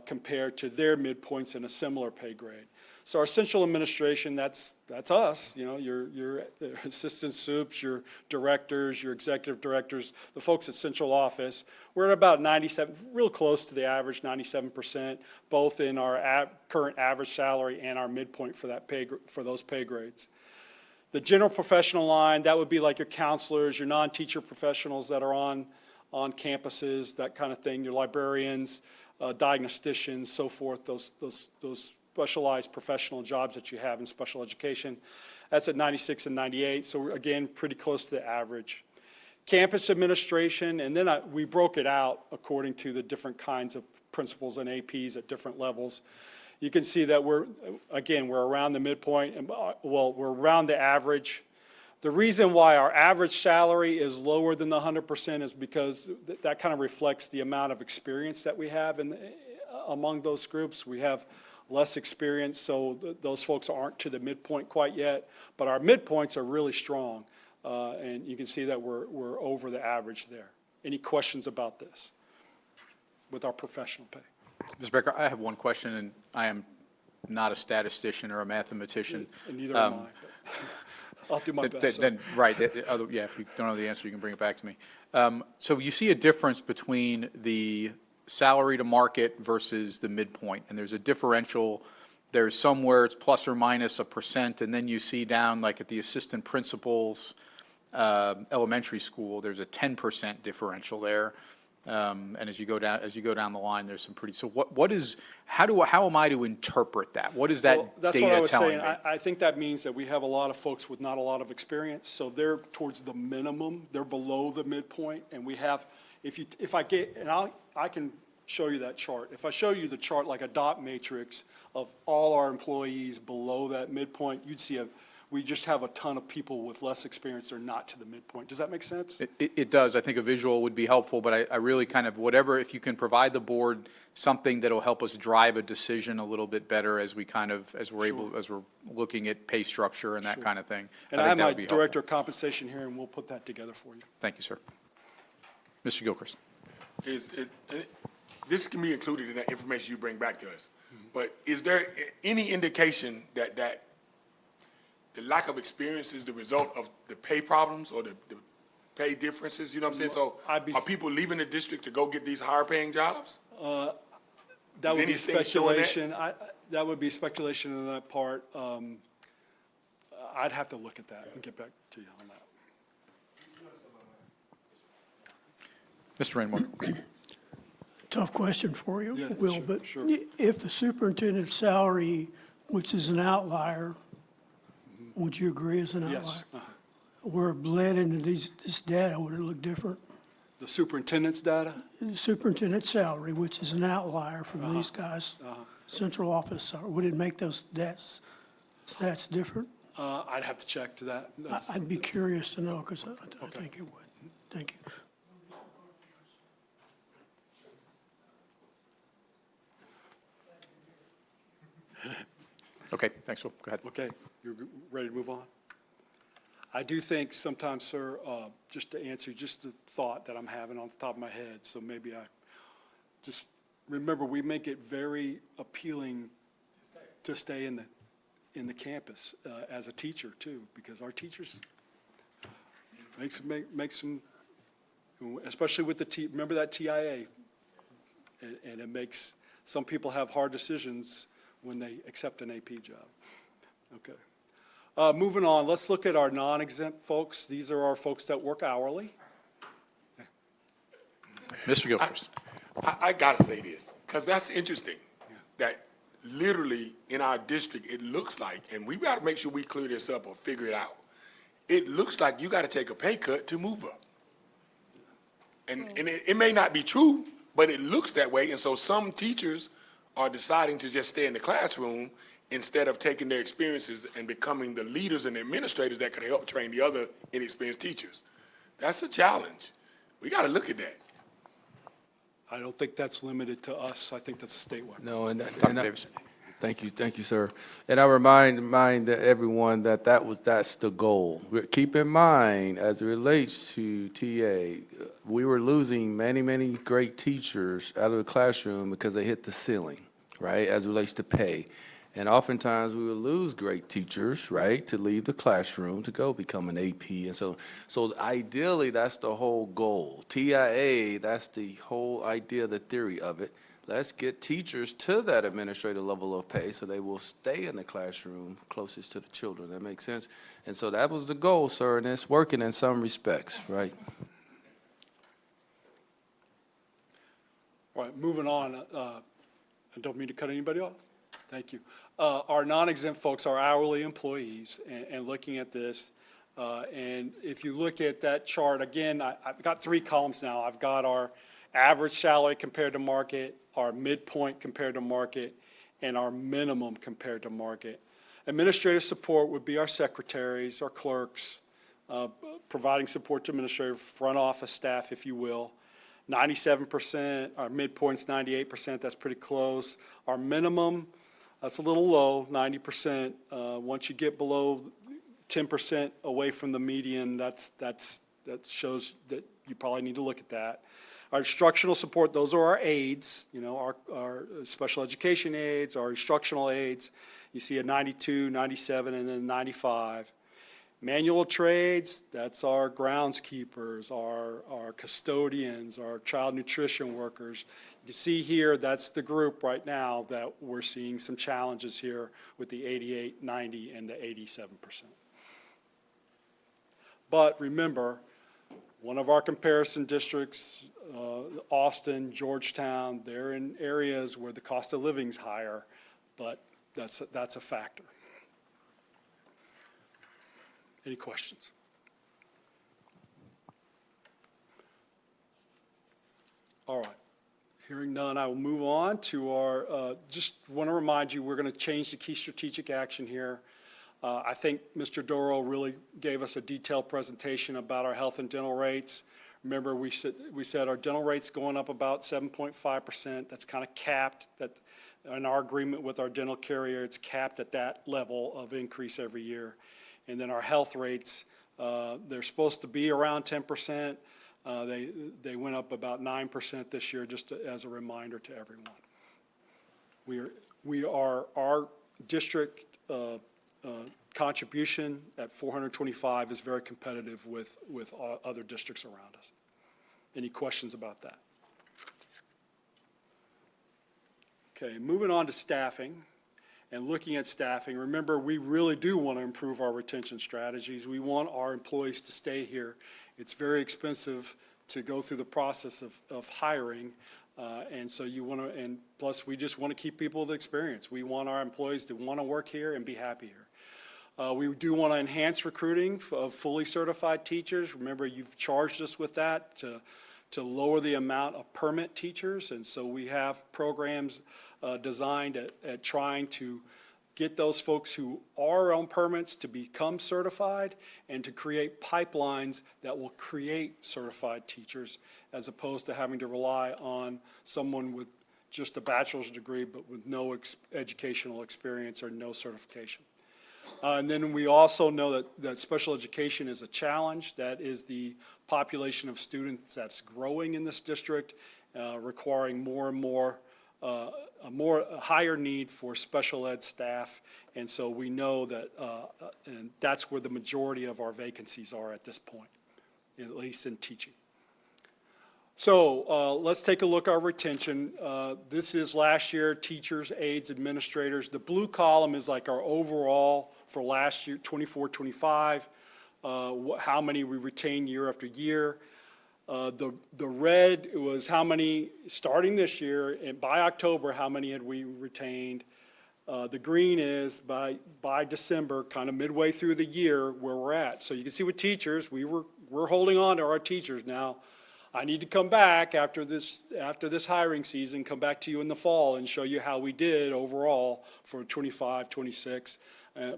Speaker 20: compare to their midpoints in a similar pay grade? So our central administration, that's us, your assistant soups, your directors, your executive directors, the folks at central office. We're at about 97, real close to the average, 97%, both in our current average salary and our midpoint for that for those pay grades. The general professional line, that would be like your counselors, your non-teacher professionals that are on campuses, that kind of thing, your librarians, diagnosticians, so forth, those specialized professional jobs that you have in special education. That's at 96 and 98, so we're, again, pretty close to the average. Campus administration, and then we broke it out according to the different kinds of principals and APs at different levels. You can see that we're around the midpoint, and we're around the average. The reason why our average salary is lower than the 100% is because that kind of reflects the amount of experience that we have among those groups. We have less experience, so those folks aren't to the midpoint quite yet, but our midpoints are really strong, and you can see that we're over the average there. Any questions about this with our professional pay?
Speaker 1: Ms. Becker, I have one question, and I am not a statistician or a mathematician.
Speaker 20: And neither am I, but I'll do my best.
Speaker 1: Right, if you don't know the answer, you can bring it back to me. So you see a difference between the salary to market versus the midpoint, and there's a differential. There's somewhere it's plus or minus 1%, and then you see down like at the assistant principal's elementary school, there's a 10% differential there. And as you go down the line, there's some pretty, so how am I to interpret that? What is that
Speaker 20: Well, that's what I
Speaker 1: data
Speaker 20: was
Speaker 1: telling
Speaker 20: saying.
Speaker 1: me?
Speaker 20: I think that means that we have a lot of folks with not a lot of experience, so they're towards the minimum, they're below the midpoint, and we have, if I get, and I can show you that chart. If I show you the chart like a dot matrix of all our employees below that midpoint, you'd see we just have a ton of people with less experience or not to the midpoint. Does that make sense?
Speaker 1: It does. I think a visual would be helpful, but I really kind of, whatever, if you can provide the board something that'll help us drive a decision a little bit better as we kind of, as we're looking at pay structure and that kind of thing.
Speaker 20: And I
Speaker 1: think
Speaker 20: have
Speaker 1: that
Speaker 20: my
Speaker 1: would be helpful.
Speaker 20: director of compensation here, and we'll put that together for you.
Speaker 1: Thank you, sir. Mr. Gilchrist.
Speaker 8: This can be included in that information you bring back to us, but is there any indication that the lack of experience is the result of the pay problems or the pay differences? You know what I'm saying? So are people leaving the district to go get these higher paying jobs?
Speaker 20: That
Speaker 8: Is
Speaker 20: would be
Speaker 8: anything showing that?
Speaker 20: speculation. That would be speculation on that part. I'd have to look at that and get back to you on that.
Speaker 1: Mr. Rainwater.
Speaker 15: Tough question for you,
Speaker 20: Yeah,
Speaker 15: Will,
Speaker 20: sure,
Speaker 15: but
Speaker 20: sure.
Speaker 15: if the superintendent's salary, which is an outlier, would you agree is an outlier?
Speaker 20: Yes.
Speaker 15: Were bled into this data, would it look different?
Speaker 20: The superintendent's data?
Speaker 15: The superintendent's salary, which is an outlier from these guys, central office, would it make those stats different?
Speaker 20: I'd have to check to that.
Speaker 15: I'd be curious to know, because I think it would. Thank you.
Speaker 1: Okay, thanks, Will. Go ahead.
Speaker 20: Okay, you're ready to move on? I do think sometimes, sir, just to answer, just a thought that I'm having on the top of my head, so maybe I just remember, we make it very appealing to stay in the campus as a teacher too, because our teachers makes them, especially with remember that TIA, and it makes some people have hard decisions when they accept an AP job. Okay. Moving on, let's look at our non-exempt folks. These are our folks that work hourly.
Speaker 1: Mr. Gilchrist.
Speaker 8: I gotta say this, because that's interesting, that literally in our district, it looks like, and we gotta make sure we clear this up or figure it out. It looks like you gotta take a pay cut to move up. And it may not be true, but it looks that way, and so some teachers are deciding to just stay in the classroom instead of taking their experiences and becoming the leaders and administrators that could help train the other inexperienced teachers. That's a challenge. We gotta look at that.
Speaker 20: I don't think that's limited to us. I think that's a statewide.
Speaker 16: No,
Speaker 1: Dr. Davis.
Speaker 16: Thank you, sir. And I remind everyone that that's the goal. Keep in mind, as it relates to TA, we were losing many great teachers out of the classroom because they hit the ceiling, right, as it relates to pay. And oftentimes we would lose great teachers, right, to leave the classroom to go become an AP. And so ideally, that's the whole goal. TIA, that's the whole idea, the theory of it. Let's get teachers to that administrative level of pay so they will stay in the classroom closest to the children. That makes sense? And so that was the goal, sir, and it's working in some respects, right?
Speaker 20: All right, moving on. I don't mean to cut anybody off. Thank you. Our non-exempt folks are hourly employees, and looking at this, and if you look at that chart, again, I've got 3 columns now. I've got our average salary compared to market, our midpoint compared to market, and our minimum compared to market. Administrative support would be our secretaries, our clerks, providing support to administrative front office staff, if you will. 97%, our midpoint's 98%, that's pretty close. Our minimum, that's a little low, 90%. Once you get below 10% away from the median, that shows that you probably need to look at that. Our instructional support, those are our aides, you know, our special education aides, our instructional aides. You see a 92, 97, and then 95. Manual trades, that's our groundskeepers, our custodians, our child nutrition workers. You see here, that's the group right now that we're seeing some challenges here with the 88, 90, and the 87%. But remember, one of our comparison districts Austin, Georgetown, they're in areas where the cost of living's higher, but that's a factor. Any questions? All right. Hearing none, I will move on to our, just want to remind you, we're going to change the key strategic action here. I think Mr. Doro really gave us a detailed presentation about our health and dental rates. Remember, we said our dental rate's going up about 7.5%. That's kind of capped. That in our agreement with our dental carrier, it's capped at that level of increase every year. And then our health rates, they're supposed to be around 10%. They went up about 9% this year, just as a reminder to everyone. Our district contribution at 425 is very competitive with other districts around us. Any questions about that? Okay, moving on to staffing and looking at staffing. Remember, we really do want to improve our retention strategies. We want our employees to stay here. It's very expensive to go through the process of hiring. And so you want to, and plus we just want to keep people with experience. We want our employees to want to work here and be happy here. We do want to enhance recruiting of fully certified teachers. Remember, you've charged us with that to lower the amount of permit teachers. And so we have programs designed at trying to get those folks who are on permits to become certified and to create pipelines that will create certified teachers, as opposed to having to rely on someone with just a bachelor's degree but with no educational experience or no certification. And then we also know that special education is a challenge. That is the population of students that's growing in this district, requiring more and more a higher need for special ed staff, and so we know that, and that's where the majority of our vacancies are at this point, at least in teaching. So let's take a look at our retention. This is last year, teachers, aides, administrators. The blue column is like our overall for last year, 24-25, how many we retain year after year. The red was how many, starting this year, and by October, how many had we retained. The green is by December, kind of midway through the year, where we're at. So you can see with teachers, we're holding on to our teachers now. I need to come back after this hiring season, come back to you in the fall and show you how we did overall for 25, 26.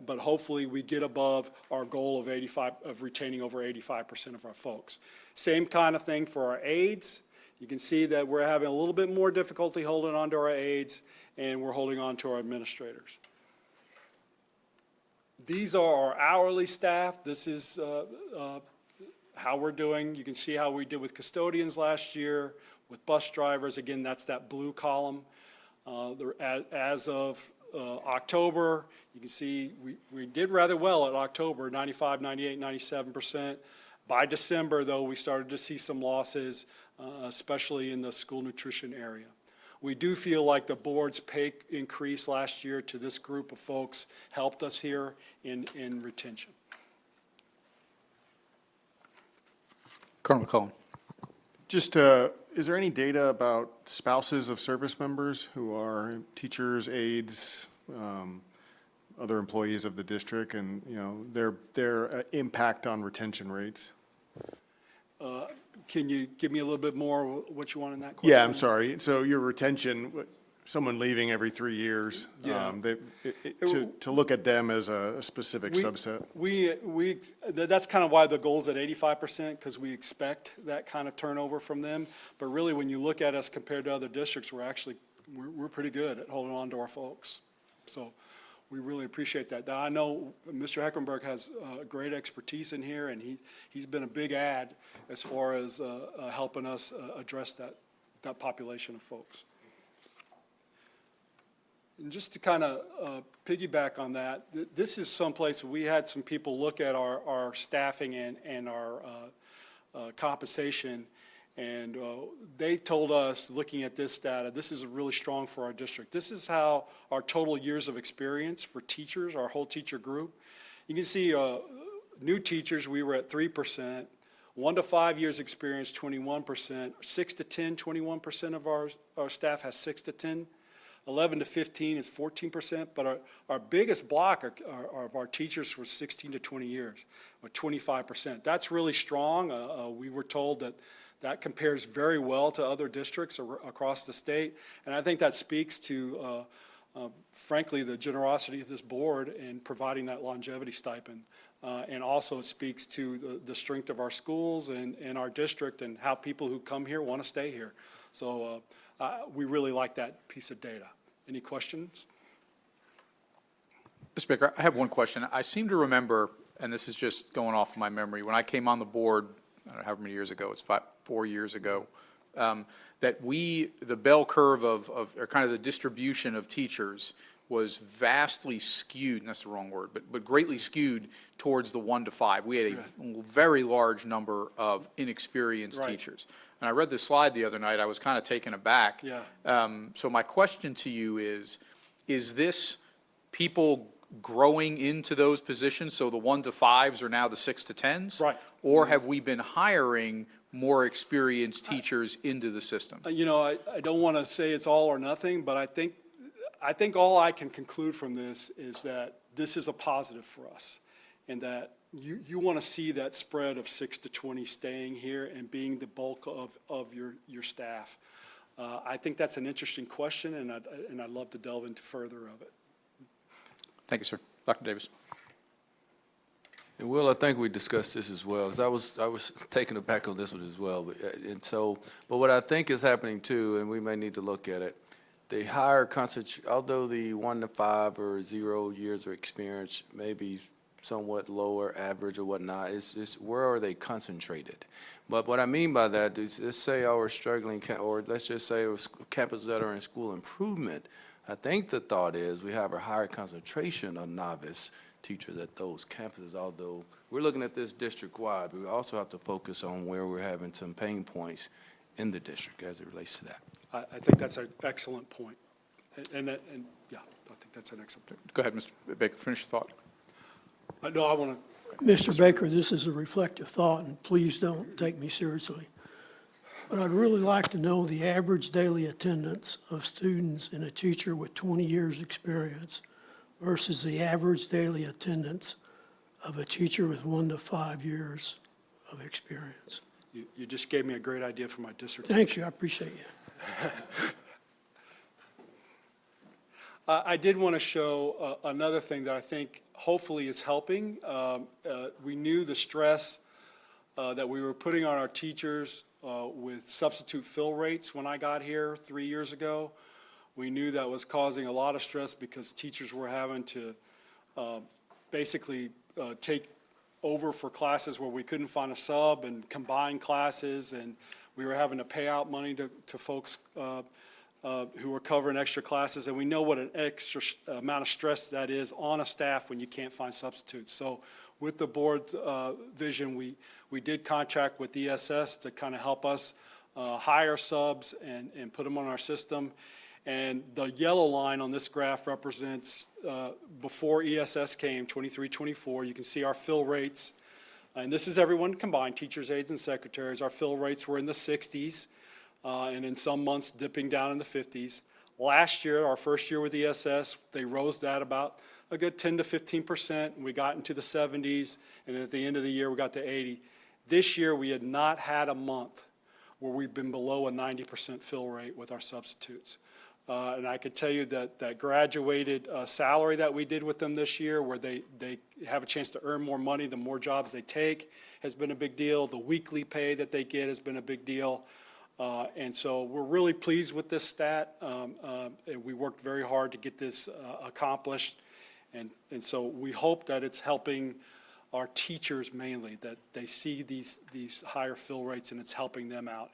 Speaker 20: But hopefully we get above our goal of retaining over 85% of our folks. Same kind of thing for our aides. You can see that we're having a little bit more difficulty holding on to our aides, and we're holding on to our administrators. These are our hourly staff. This is how we're doing. You can see how we did with custodians last year, with bus drivers. Again, that's that blue column. As of October, you can see we did rather well at October, 95, 98, 97%. By December, though, we started to see some losses, especially in the school nutrition area. We do feel like the board's pay increase last year to this group of folks helped us here in retention.
Speaker 1: Colonel McCollum.
Speaker 21: Just, is there any data about spouses of service members who are teachers, aides, other employees of the district, and, you know, their impact on retention rates?
Speaker 20: Can you give me a little bit more what you want in that question?
Speaker 21: Yeah, I'm sorry. So your retention, someone leaving every 3 years,
Speaker 20: Yeah.
Speaker 21: To look at them as a specific subset?
Speaker 20: That's kind of why the goal's at 85%, because we expect that kind of turnover from them. But really, when you look at us compared to other districts, we're pretty good at holding on to our folks. So we really appreciate that. Now, I know Mr. Heckenberg has great expertise in here, and he's been a big add as far as helping us address that population of folks. And just to kind of piggyback on that, this is someplace we had some people look at our staffing and our compensation, and they told us, looking at this data, this is really strong for our district. This is how our total years of experience for teachers, our whole teacher group. You can see new teachers, we were at 3%. 1 to 5 years experience, 21%. 6 to 10, 21% of our staff has 6 to 10. 11 to 15 is 14%, but our biggest block of our teachers were 16 to 20 years, with 25%. That's really strong. We were told that compares very well to other districts across the state, and I think that speaks to, frankly, the generosity of this board in providing that longevity stipend. And also it speaks to the strength of our schools and our district and how people who come here want to stay here. So we really like that piece of data. Any questions?
Speaker 1: Mr. Baker, I have one question. I seem to remember, and this is just going off my memory, when I came on the board, I don't know how many years ago, it's 4 years ago, that the bell curve or kind of the distribution of teachers was vastly skewed, and that's the wrong word, but greatly skewed towards the 1 to 5. We had a very large number of inexperienced teachers. And I read this slide the other night, I was kind of taken aback.
Speaker 20: Yeah.
Speaker 1: So my question to you is this people growing into those positions, so the 1 to 5s are now the 6 to 10s?
Speaker 20: Right.
Speaker 1: Or have we been hiring more experienced teachers into the system?
Speaker 20: You know, I don't want to say it's all or nothing, but I think all I can conclude from this is that this is a positive for us, and that you want to see that spread of 6 to 20 staying here and being the bulk of your staff. I think that's an interesting question, and I'd love to delve into further of it.
Speaker 1: Thank you, sir. Dr. Davis.
Speaker 16: And Will, I think we discussed this as well, because I was taken aback on this one as well. But what I think is happening too, and we may need to look at it, the higher concentration, although the 1 to 5 or 0 years of experience may be somewhat lower average or whatnot, it's where are they concentrated? But what I mean by that is, let's say our struggling, or let's just say campuses that are in school improvement, I think the thought is we have a higher concentration of novice teachers at those campuses, although we're looking at this district-wide, but we also have to focus on where we're having some pain points in the district as it relates to that.
Speaker 20: I think that's an excellent point. And yeah, I think that's an excellent point.
Speaker 1: Go ahead, Mr. Baker, finish your thought.
Speaker 20: No, I want to.
Speaker 15: Mr. Baker, this is a reflective thought, and please don't take me seriously. But I'd really like to know the average daily attendance of students and a teacher with 20 years' experience versus the average daily attendance of a teacher with 1 to 5 years of experience.
Speaker 20: You just gave me a great idea for my dissertation.
Speaker 15: Thank you, I appreciate you.
Speaker 20: I did want to show another thing that I think hopefully is helping. We knew the stress that we were putting on our teachers with substitute fill rates when I got here 3 years ago. We knew that was causing a lot of stress because teachers were having to basically take over for classes where we couldn't find a sub and combine classes, and we were having to pay out money to folks who were covering extra classes, and we know what an extra amount of stress that is on a staff when you can't find substitutes. So with the board's vision, we did contract with ESS to kind of help us hire subs and put them on our system. And the yellow line on this graph represents before ESS came, 23-24. You can see our fill rates. And this is everyone combined, teachers, aides, and secretaries. Our fill rates were in the 60s, and in some months dipping down in the 50s. Last year, our first year with ESS, they rose that about a good 10 to 15%. We got into the 70s, and at the end of the year, we got to 80. This year, we had not had a month where we've been below a 90% fill rate with our substitutes. And I could tell you that graduated salary that we did with them this year, where they have a chance to earn more money the more jobs they take, has been a big deal. The weekly pay that they get has been a big deal. And so we're really pleased with this stat. And we worked very hard to get this accomplished. And so we hope that it's helping our teachers mainly, that they see these higher fill rates and it's helping them out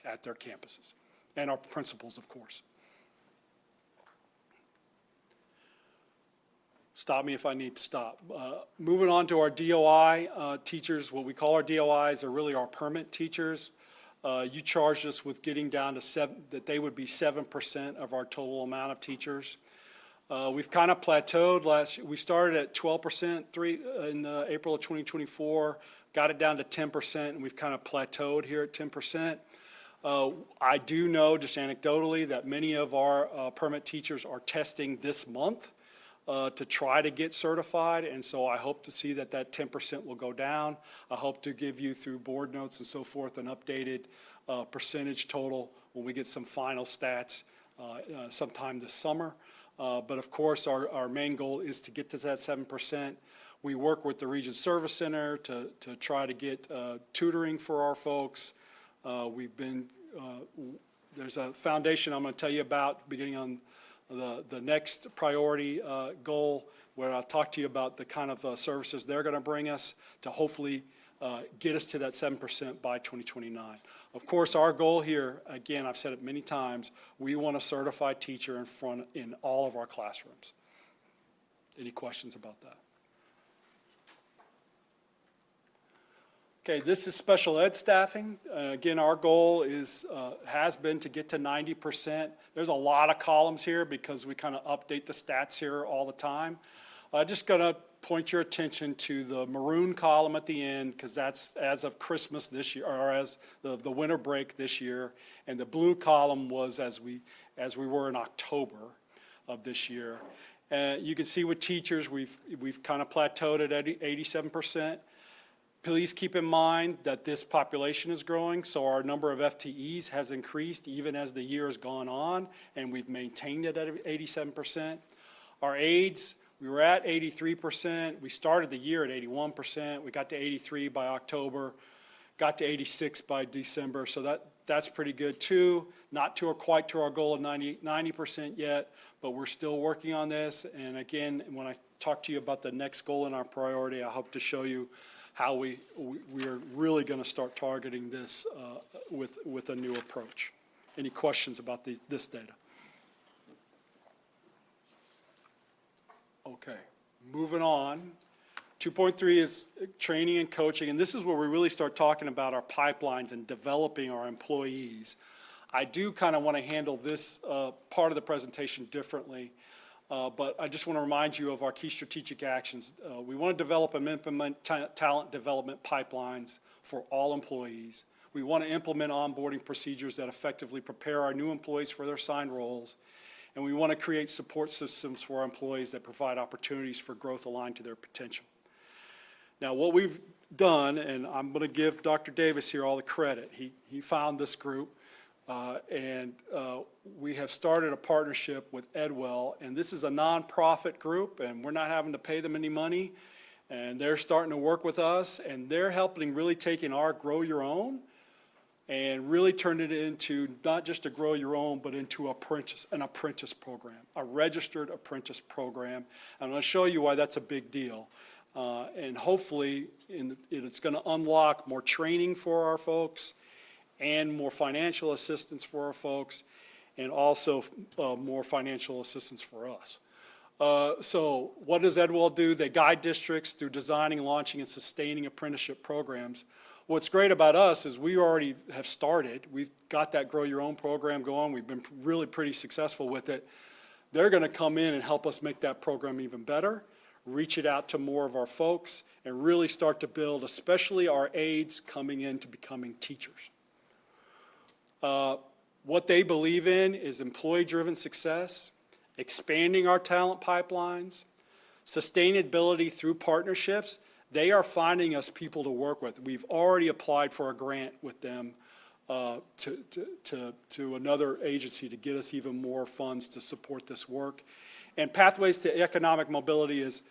Speaker 20: at their campuses. And our principals, of course. Stop me if I need to stop. Moving on to our DOI teachers, what we call our DOIs are really our permanent teachers. You charged us with getting down to that they would be 7% of our total amount of teachers. We've kind of plateaued. We started at 12% in April of 2024, got it down to 10%, and we've kind of plateaued here at 10%. I do know, just anecdotally, that many of our permit teachers are testing this month to try to get certified, and so I hope to see that 10% will go down. I hope to give you, through board notes and so forth, an updated percentage total when we get some final stats sometime this summer. But of course, our main goal is to get to that 7%. We work with the Region Service Center to try to get tutoring for our folks. There's a foundation I'm going to tell you about beginning on the next priority goal, where I'll talk to you about the kind of services they're going to bring us to hopefully get us to that 7% by 2029. Of course, our goal here, again, I've said it many times, we want a certified teacher in all of our classrooms. Any questions about that? Okay, this is special ed staffing. Again, our goal has been to get to 90%. There's a lot of columns here because we kind of update the stats here all the time. Just going to point your attention to the maroon column at the end, because that's as of Christmas this year, or as the winter break this year. And the blue column was as we were in October of this year. You can see with teachers, we've kind of plateaued at 87%. Please keep in mind that this population is growing, so our number of FTEs has increased even as the year has gone on, and we've maintained it at 87%. Our aides, we were at 83%. We started the year at 81%. We got to 83 by October, got to 86 by December, so that's pretty good too. Not quite to our goal of 90% yet, but we're still working on this. And again, when I talk to you about the next goal in our priority, I hope to show you how we are really going to start targeting this with a new approach. Any questions about this data? Okay, moving on. 2.3 is training and coaching, and this is where we really start talking about our pipelines and developing our employees. I do kind of want to handle this part of the presentation differently. But I just want to remind you of our key strategic actions. We want to develop and implement talent development pipelines for all employees. We want to implement onboarding procedures that effectively prepare our new employees for their assigned roles. And we want to create support systems for our employees that provide opportunities for growth aligned to their potential. Now, what we've done, and I'm going to give Dr. Davis here all the credit. He found this group. We have started a partnership with Edwell, and this is a nonprofit group, and we're not having to pay them any money, and they're starting to work with us, and they're helping really taking our Grow Your Own and really turn it into not just a Grow Your Own, but into an apprentice program, a registered apprentice program. I'm going to show you why that's a big deal. And hopefully, it's going to unlock more training for our folks, and more financial assistance for our folks, and also more financial assistance for us. So what does Edwell do? They guide districts through designing, launching, and sustaining apprenticeship programs. What's great about us is we already have started. We've got that Grow Your Own program going. We've been really pretty successful with it. They're going to come in and help us make that program even better, reach it out to more of our folks, and really start to build, especially our aides coming into becoming teachers. What they believe in is employee-driven success, expanding our talent pipelines, sustainability through partnerships. They are finding us people to work with. We've already applied for a grant with them to another agency to get us even more funds to support this work. And Pathways to Economic Mobility is,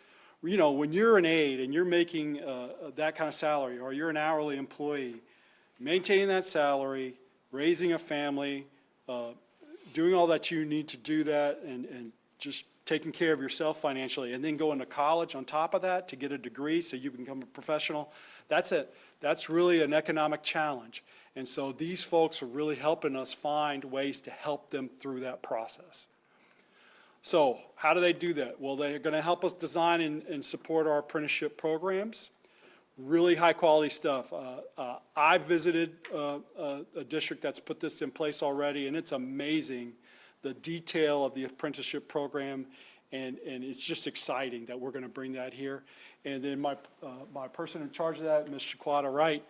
Speaker 20: when you're an aide and you're making that kind of salary, or you're an hourly employee, maintaining that salary, raising a family, doing all that you need to do that, and just taking care of yourself financially, and then going to college on top of that to get a degree so you can become a professional, that's really an economic challenge. And so these folks are really helping us find ways to help them through that process. So how do they do that? Well, they're going to help us design and support our apprenticeship programs. Really high quality stuff. I visited a district that's put this in place already, and it's amazing the detail of the apprenticeship program And it's just exciting that we're going to bring that here. And then my person in charge of that, Ms. Shaquata Wright,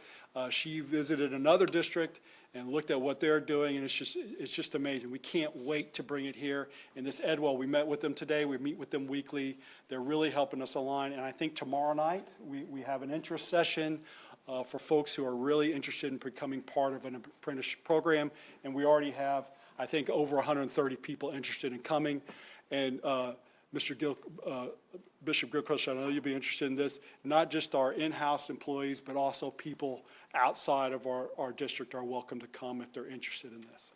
Speaker 20: she visited another district and looked at what they're doing, and it's just amazing. We can't wait to bring it here. And this Edwell, we met with them today. We meet with them weekly. They're really helping us align. And I think tomorrow night, we have an interest session for folks who are really interested in becoming part of an apprenticeship program. And we already have, I think, over 130 people interested in coming. And Bishop Gilchrist, I know you'll be interested in this, not just our in-house employees, but also people outside of our district are welcome to come if they're interested in this.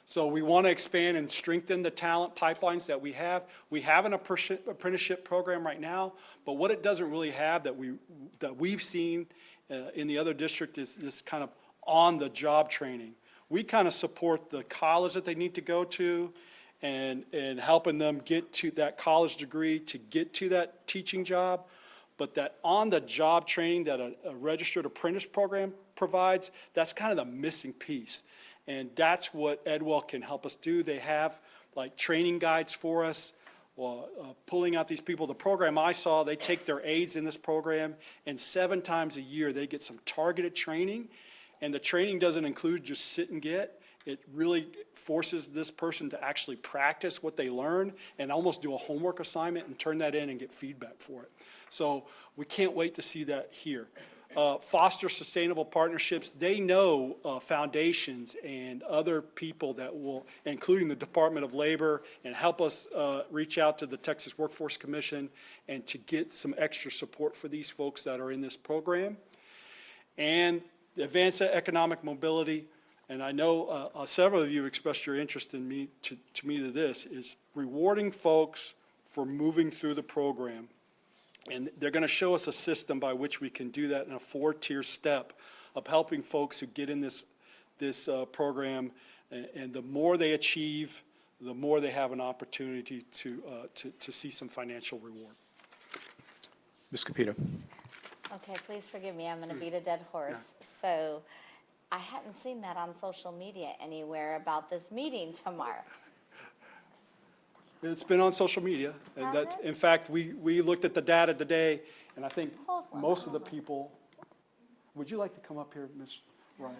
Speaker 20: So we want to expand and strengthen the talent pipelines that we have. We have an apprenticeship program right now, but what it doesn't really have that we've seen in the other district is this kind of on-the-job training. We kind of support the college that they need to go to, and helping them get to that college degree to get to that teaching job. But that on-the-job training that a registered apprentice program provides, that's kind of the missing piece. And that's what Edwell can help us do. They have like training guides for us, pulling out these people. The program I saw, they take their aides in this program, and 7 times a year they get some targeted training. And the training doesn't include just sit and get. It really forces this person to actually practice what they learn and almost do a homework assignment and turn that in and get feedback for it. So we can't wait to see that here. Foster sustainable partnerships. They know foundations and other people that will, including the Department of Labor, and help us reach out to the Texas Workforce Commission and to get some extra support for these folks that are in this program. And advance economic mobility. And I know several of you expressed your interest in me to this, is rewarding folks for moving through the program. And they're going to show us a system by which we can do that in a 4-tier step of helping folks who get in this program. And the more they achieve, the more they have an opportunity to see some financial reward.
Speaker 1: Ms. Capito.
Speaker 2: Okay, please forgive me, I'm going to beat a dead horse. So I hadn't seen that on social media anywhere about this meeting tomorrow.
Speaker 20: It's been on social media, and that's, in fact, we looked at the data today, and I think most of the people, would you like to come up here, Ms. Wright?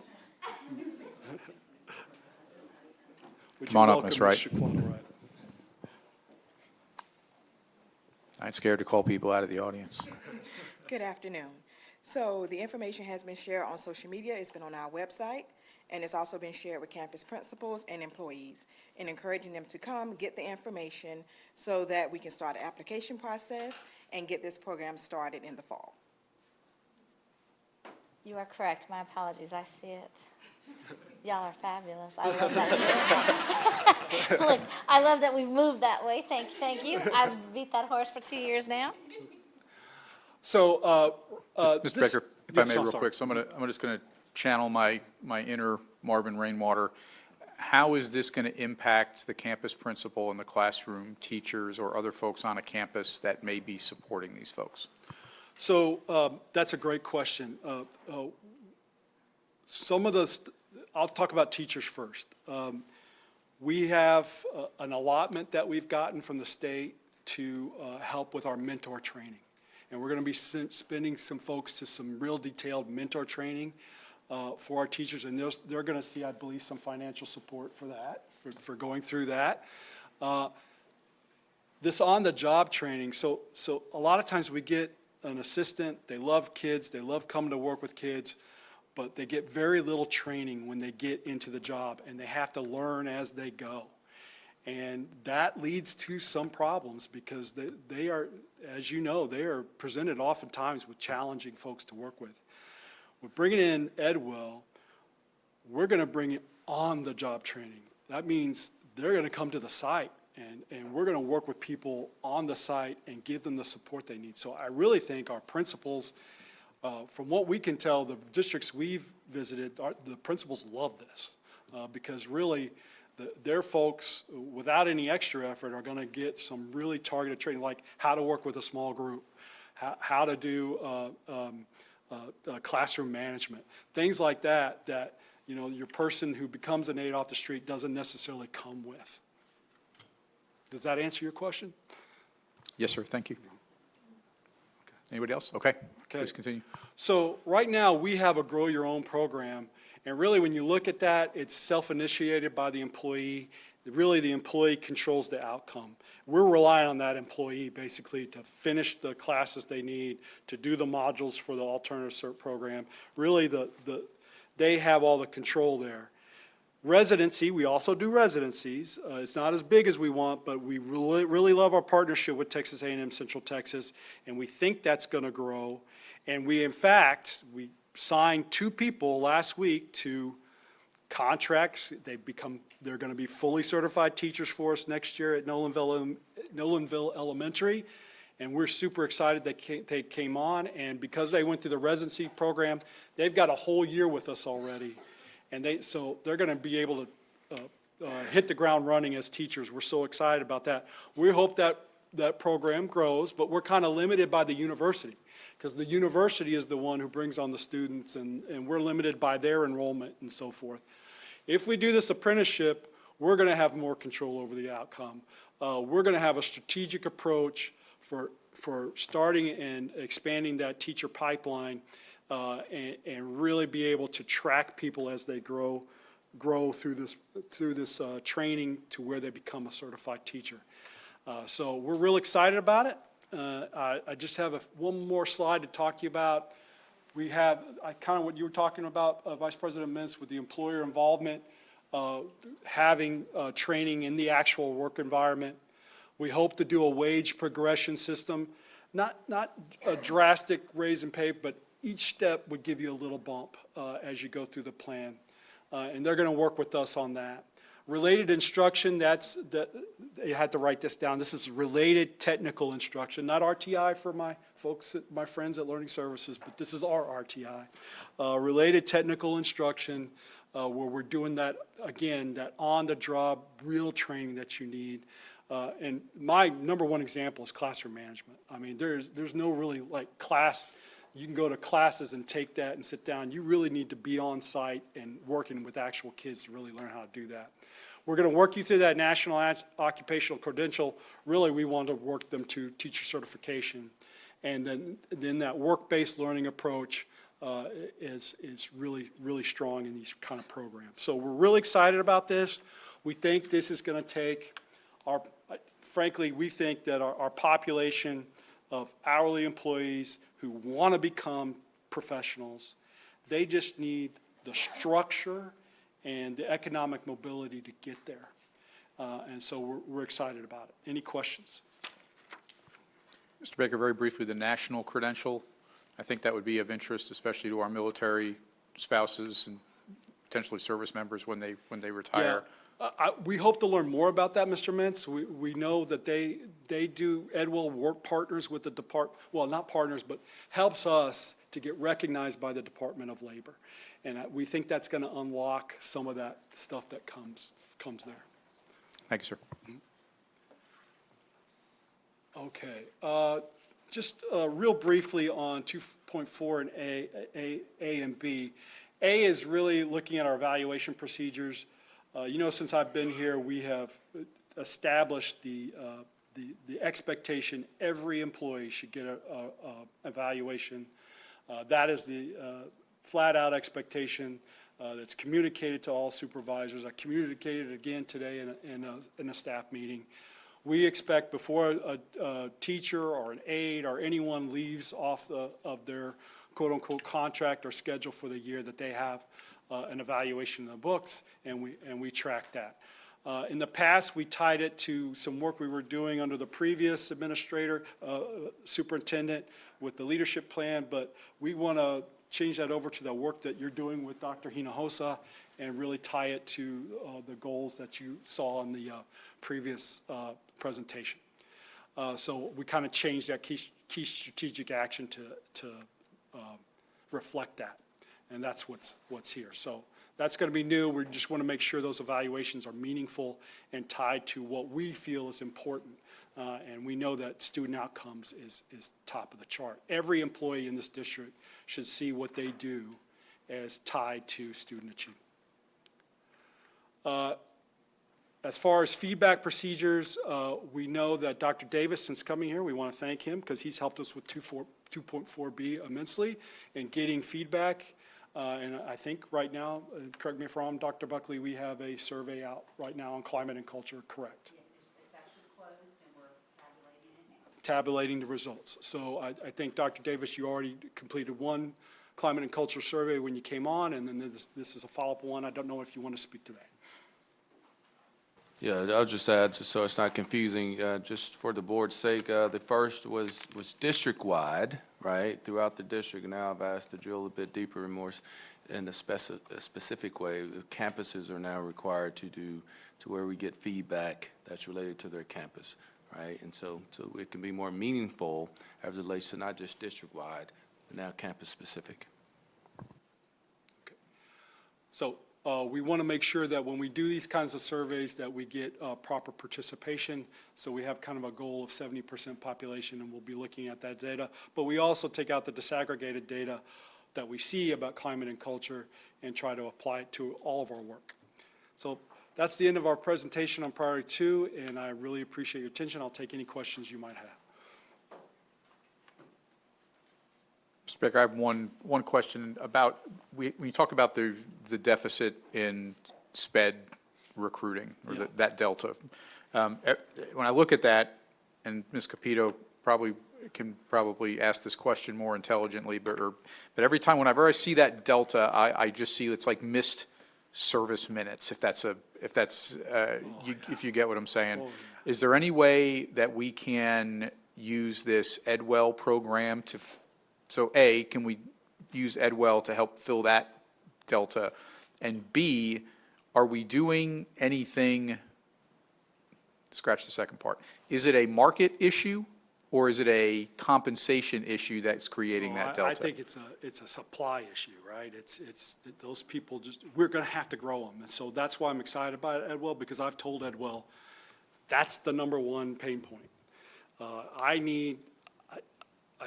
Speaker 1: Come on up, Ms. Wright.
Speaker 20: Shaquata Wright.
Speaker 1: I ain't scared to call people out of the audience.
Speaker 22: Good afternoon. So the information has been shared on social media. It's been on our website, and it's also been shared with campus principals and employees, and encouraging them to come get the information so that we can start the application process and get this program started in the fall.
Speaker 2: You are correct. My apologies. I see it. Y'all are fabulous. I love that. Look, I love that we've moved that way. Thank you. I've beat that horse for 2 years now.
Speaker 1: So, Mr. Baker, if I may, real quick, so I'm just going to channel my inner Marvin Rainwater. How is this going to impact the campus principal and the classroom teachers or other folks on a campus that may be supporting these folks?
Speaker 20: So that's a great question. I'll talk about teachers first. We have an allotment that we've gotten from the state to help with our mentor training. And we're going to be spending some folks to some real detailed mentor training for our teachers. And they're going to see, I believe, some financial support for that, for going through that. This on-the-job training, so a lot of times we get an assistant, they love kids, they love coming to work with kids, but they get very little training when they get into the job, and they have to learn as they go. And that leads to some problems because they are, as you know, they are presented oftentimes with challenging folks to work with. We're bringing in Edwell, we're going to bring it on-the-job training. That means they're going to come to the site, and we're going to work with people on the site and give them the support they need. So I really think our principals, from what we can tell, the districts we've visited, the principals love this because really their folks, without any extra effort, are going to get some really targeted training, like how to work with a small group, how to do classroom management, things like that, that, you know, your person who becomes an aide off the street doesn't necessarily come with. Does that answer your question?
Speaker 1: Yes, sir, thank you. Anybody else? Okay, please continue.
Speaker 20: So right now, we have a Grow Your Own program, and really, when you look at that, it's self-initiated by the employee. Really, the employee controls the outcome. We're relying on that employee, basically, to finish the classes they need, to do the modules for the alternative cert program. Really, they have all the control there. Residency, we also do residencies. It's not as big as we want, but we really love our partnership with Texas A&M Central Texas, and we think that's going to grow. And we signed 2 people last week to contracts. They're going to be fully certified teachers for us next year at Nolanville Elementary, and we're super excited that they came on. And because they went through the residency program, they've got a whole year with us already. And so they're going to be able to hit the ground running as teachers. We're so excited about that. We hope that program grows, but we're kind of limited by the university, because the university is the one who brings on the students, and we're limited by their enrollment and so forth. If we do this apprenticeship, we're going to have more control over the outcome. We're going to have a strategic approach for starting and expanding that teacher pipeline, and really be able to track people as they grow through this training to where they become a certified teacher. So we're real excited about it. I just have one more slide to talk to you about. We have kind of what you were talking about, Vice President Mintz, with the employer involvement, having training in the actual work environment. We hope to do a wage progression system, not a drastic raise in pay, but each step would give you a little bump as you go through the plan. And they're going to work with us on that. Related instruction, you had to write this down. This is related technical instruction, not RTI for my folks, my friends at Learning Services, but this is our RTI. Related technical instruction, where we're doing that, again, that on-the-job real training that you need. And my number one example is classroom management. I mean, there's no really like class. You can go to classes and take that and sit down. You really need to be on site and working with actual kids to really learn how to do that. We're going to work you through that National Occupational Credential. Really, we want to work them to teacher certification. And then that work-based learning approach is really, really strong in these kind of programs. So we're really excited about this. We think this is going to take frankly, we think that our population of hourly employees who want to become professionals, they just need the structure and the economic mobility to get there. And so we're excited about it. Any questions?
Speaker 1: Mr. Baker, very briefly, the national credential, I think that would be of interest, especially to our military spouses and potentially service members when they retire.
Speaker 20: Yeah. We hope to learn more about that, Mr. Mintz. We know that they do, Edwell work partners with the department, well, not partners, but helps us to get recognized by the Department of Labor. And we think that's going to unlock some of that stuff that comes there.
Speaker 1: Thank you, sir.
Speaker 20: Okay. Just real briefly on 2.4 and A and B. A is really looking at our evaluation procedures. Since I've been here, we have established the expectation every employee should get a evaluation. That is the flat-out expectation that's communicated to all supervisors. I communicated it again today in a staff meeting. We expect before a teacher or an aide or anyone leaves off of their quote-unquote contract or schedule for the year that they have an evaluation in the books, and we track that. In the past, we tied it to some work we were doing under the previous administrator, superintendent, with the leadership plan, but we want to change that over to the work that you're doing with Dr. Hinojosa and really tie it to the goals that you saw in the previous presentation. So we kind of changed that key strategic action to reflect that, and that's what's here. So that's going to be new. We just want to make sure those evaluations are meaningful and tied to what we feel is important, and we know that student outcomes is top of the chart. Every employee in this district should see what they do as tied to student achievement. As far as feedback procedures, we know that Dr. Davis, since coming here, we want to thank him because he's helped us with 2.4B immensely in getting feedback. And I think right now, correct me if I'm wrong, Dr. Buckley, we have a survey out right now on climate and culture, correct?
Speaker 17: Yes, it's actually closed and we're tabulating it now.
Speaker 20: Tabulating the results. So I think, Dr. Davis, you already completed one climate and culture survey when you came on, and then this is a follow-up one. I don't know if you want to speak to that.
Speaker 16: Yeah, I'll just add, just so it's not confusing, just for the board's sake, the first was district-wide, right, throughout the district. Now I've asked to drill a bit deeper and more in a specific way. Campuses are now required to do, to where we get feedback that's related to their campus, right? And so it can be more meaningful as it relates to not just district-wide, but now campus-specific.
Speaker 20: So we want to make sure that when we do these kinds of surveys that we get proper participation. So we have kind of a goal of 70% population, and we'll be looking at that data. But we also take out the disaggregated data that we see about climate and culture and try to apply it to all of our work. So that's the end of our presentation on Priority 2, and I really appreciate your attention. I'll take any questions you might have.
Speaker 1: Mr. Baker, I have one question about, when you talk about the deficit in SPED recruiting, or that delta. When I look at that, and Ms. Capito can probably ask this question more intelligently, but every time, whenever I see that delta, I just see it's like missed service minutes, if you get what I'm saying. Is there any way that we can use this EdWell program to, so A, can we use EdWell to help fill that delta? And B, are we doing anything, scratch the second part, is it a market issue or is it a compensation issue that's creating that delta?
Speaker 20: I think it's a supply issue, right? It's those people just, we're going to have to grow them. And so that's why I'm excited about EdWell, because I've told EdWell that's the number one pain point. I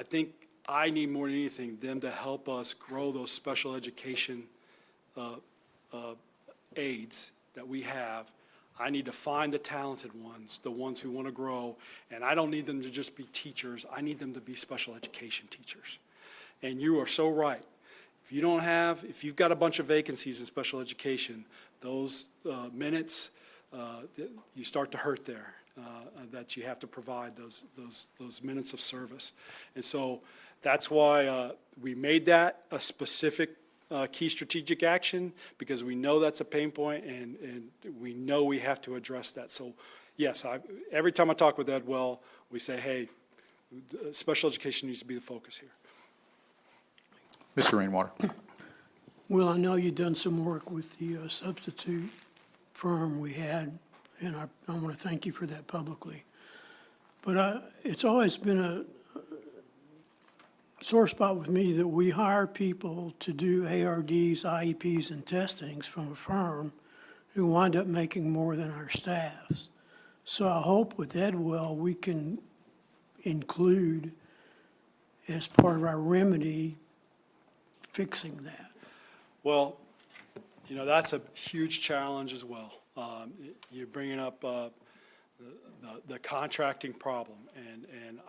Speaker 20: think I need more than anything them to help us grow those special education aides that we have. I need to find the talented ones, the ones who want to grow, and I don't need them to just be teachers. I need them to be special education teachers. And you are so right. If you've got a bunch of vacancies in special education, those minutes, you start to hurt there. That you have to provide those minutes of service. And so that's why we made that a specific key strategic action, because we know that's a pain point, and we know we have to address that. So yes, every time I talk with EdWell, we say, hey, special education needs to be the focus here.
Speaker 1: Mr. Rainwater.
Speaker 15: Well, I know you've done some work with the substitute firm we had, and I want to thank you for that publicly. But it's always been a sore spot with me that we hire people to do ARDs, IEPs, and testings from a firm who wind up making more than our staffs. So I hope with EdWell we can include, as part of our remedy, fixing that.
Speaker 20: Well, that's a huge challenge as well. You're bringing up the contracting problem, and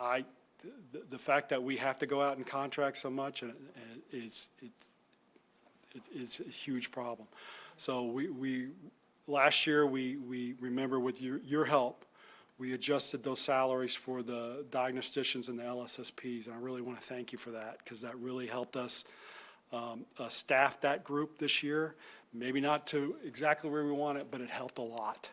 Speaker 20: the fact that we have to go out and contract so much it's a huge problem. So we last year we remember with your help, we adjusted those salaries for the diagnosticians and the LSSPs, and I really want to thank you for that, because that really helped us staff that group this year. Maybe not to exactly where we want it, but it helped a lot.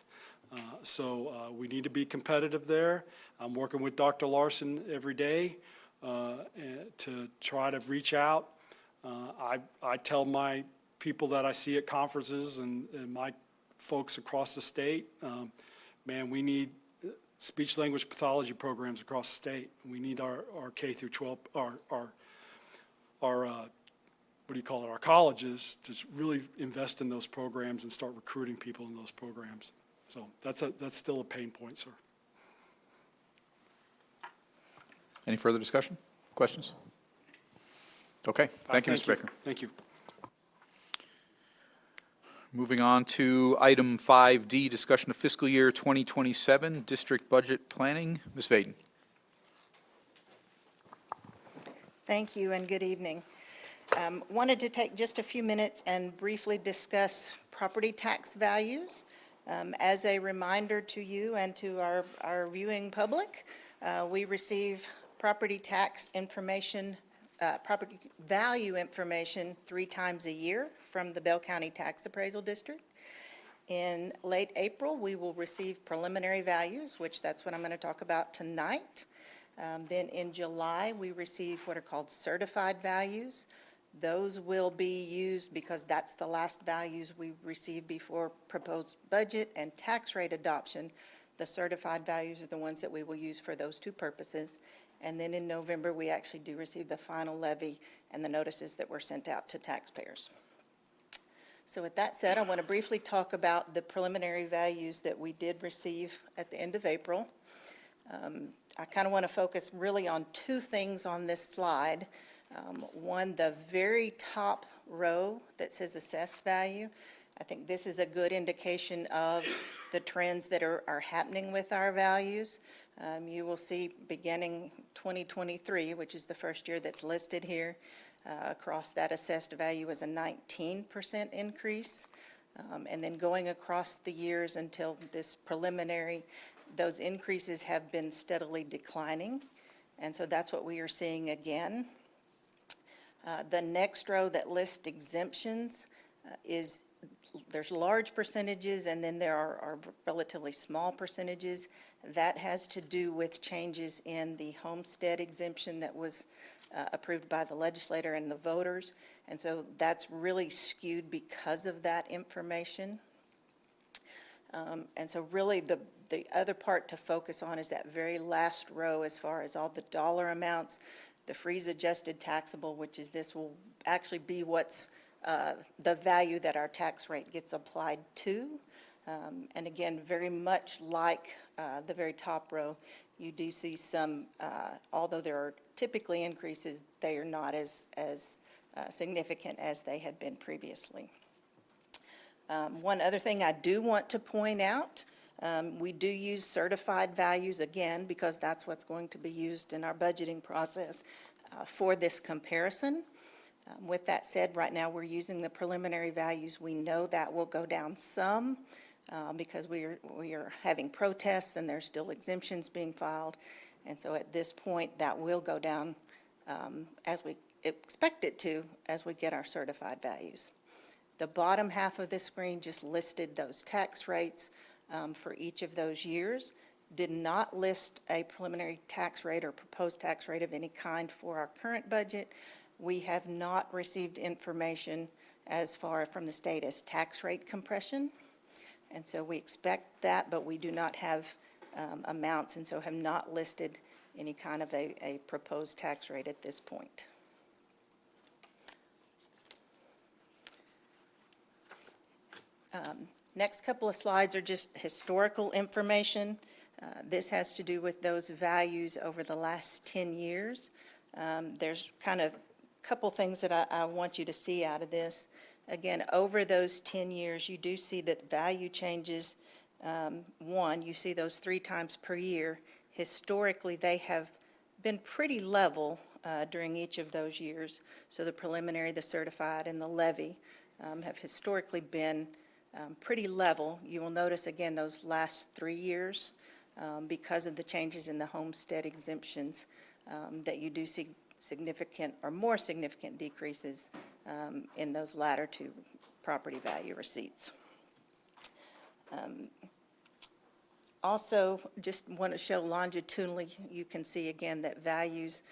Speaker 20: So we need to be competitive there. I'm working with Dr. Larson every day to try to reach out. I tell my people that I see at conferences and my folks across the state, man, we need speech-language pathology programs across the state. We need our K through 12, our colleges to really invest in those programs and start recruiting people in those programs. So that's still a pain point, sir.
Speaker 1: Any further discussion? Questions? Okay, thank you, Mr. Baker.
Speaker 20: Thank you.
Speaker 1: Moving on to item 5D, discussion of fiscal year 2027 district budget planning. Ms. Vaden.
Speaker 3: Thank you and good evening. Wanted to take just a few minutes and briefly discuss property tax values. As a reminder to you and to our viewing public, we receive property tax information, property value information 3 times a year from the Bell County Tax Appraisal District. In late April, we will receive preliminary values, which that's what I'm going to talk about tonight. Then in July, we receive what are called certified values. Those will be used because that's the last values we receive before proposed budget and tax rate adoption. The certified values are the ones that we will use for those 2 purposes. And then in November, we actually do receive the final levy and the notices that were sent out to taxpayers. So with that said, I want to briefly talk about the preliminary values that we did receive at the end of April. I kind of want to focus really on 2 things on this slide. One, the very top row that says assessed value. I think this is a good indication of the trends that are happening with our values. You will see beginning 2023, which is the first year that's listed here, across that assessed value is a 19% increase. And then going across the years until this preliminary, those increases have been steadily declining. And so that's what we are seeing again. The next row that lists exemptions there's large percentages and then there are relatively small percentages. That has to do with changes in the homestead exemption that was approved by the legislator and the voters. And so that's really skewed because of that information. And so really the other part to focus on is that very last row as far as all the dollar amounts. The freeze adjusted taxable, which is this will actually be what's the value that our tax rate gets applied to. And again, very much like the very top row, you do see some, although there are typically increases, they are not as significant as they had been previously. One other thing I do want to point out, we do use certified values again because that's what's going to be used in our budgeting process for this comparison. With that said, right now we're using the preliminary values. We know that will go down some because we are having protests and there's still exemptions being filed. And so at this point, that will go down as we expect it to as we get our certified values. The bottom half of this screen just listed those tax rates for each of those years. Did not list a preliminary tax rate or proposed tax rate of any kind for our current budget. We have not received information as far from the state as tax rate compression. And so we expect that, but we do not have amounts and so have not listed any kind of a proposed tax rate at this point. Next couple of slides are just historical information. This has to do with those values over the last 10 years. There's kind of a couple things that I want you to see out of this. Again, over those 10 years, you do see that value changes. One, you see those 3 times per year. Historically, they have been pretty level during each of those years. So the preliminary, the certified, and the levy have historically been pretty level. You will notice again those last 3 years because of the changes in the homestead exemptions that you do see significant or more significant decreases in those latter 2 property value receipts. Also, just want to show longitudinally, you can see again that values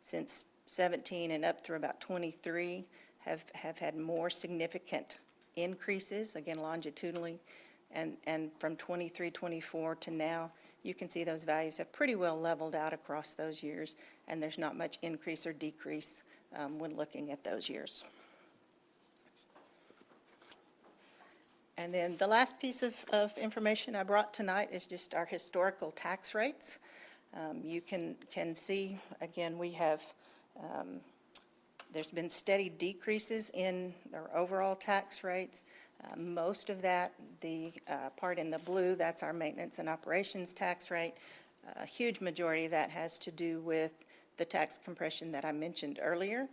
Speaker 3: since 17 and up through about 23 have had more significant increases, again longitudinally, and from 23, 24 to now, you can see those values have pretty well leveled out across those years, and there's not much increase or decrease when looking at those years. And then the last piece of information I brought tonight is just our historical tax rates. You can see, again, we have There's been steady decreases in our overall tax rates. Most of that, the part in the blue, that's our maintenance and operations tax rate. A huge majority of that has to do with the tax compression that I mentioned earlier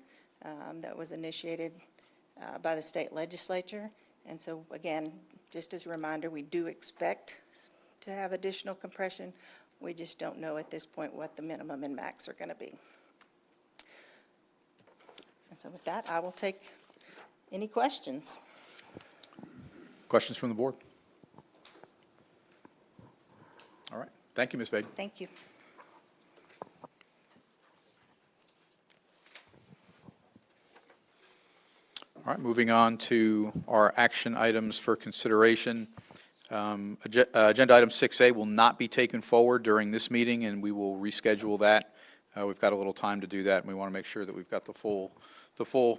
Speaker 3: that was initiated by the state legislature. And so, again, just as a reminder, we do expect to have additional compression. We just don't know at this point what the minimum and max are going to be. And so with that, I will take any questions.
Speaker 1: Questions from the board? All right. Thank you, Ms. Vega.
Speaker 3: Thank you.
Speaker 1: All right, moving on to our action items for consideration. Agenda item 6A will not be taken forward during this meeting, and we will reschedule that. We've got a little time to do that, and we want to make sure that we've got the full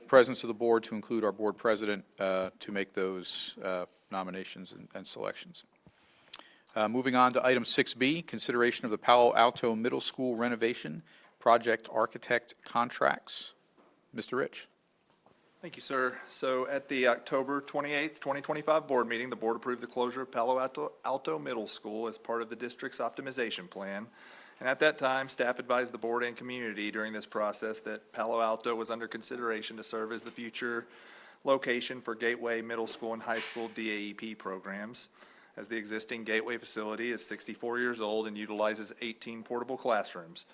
Speaker 1: presence of the board, to include our board president, to make those nominations and selections. Moving on to item 6B, consideration of the Palo Alto Middle School renovation project architect contracts. Mr. Rich.
Speaker 4: Thank you, sir. So at the October 28th, 2025 board meeting, the board approved the closure of Palo Alto Middle School as part of the district's optimization plan. And at that time, staff advised the board and community during this process that Palo Alto was under consideration to serve as the future location for Gateway Middle School and High School DAEP programs, as the existing Gateway facility is 64 years old and utilizes 18 portable classrooms.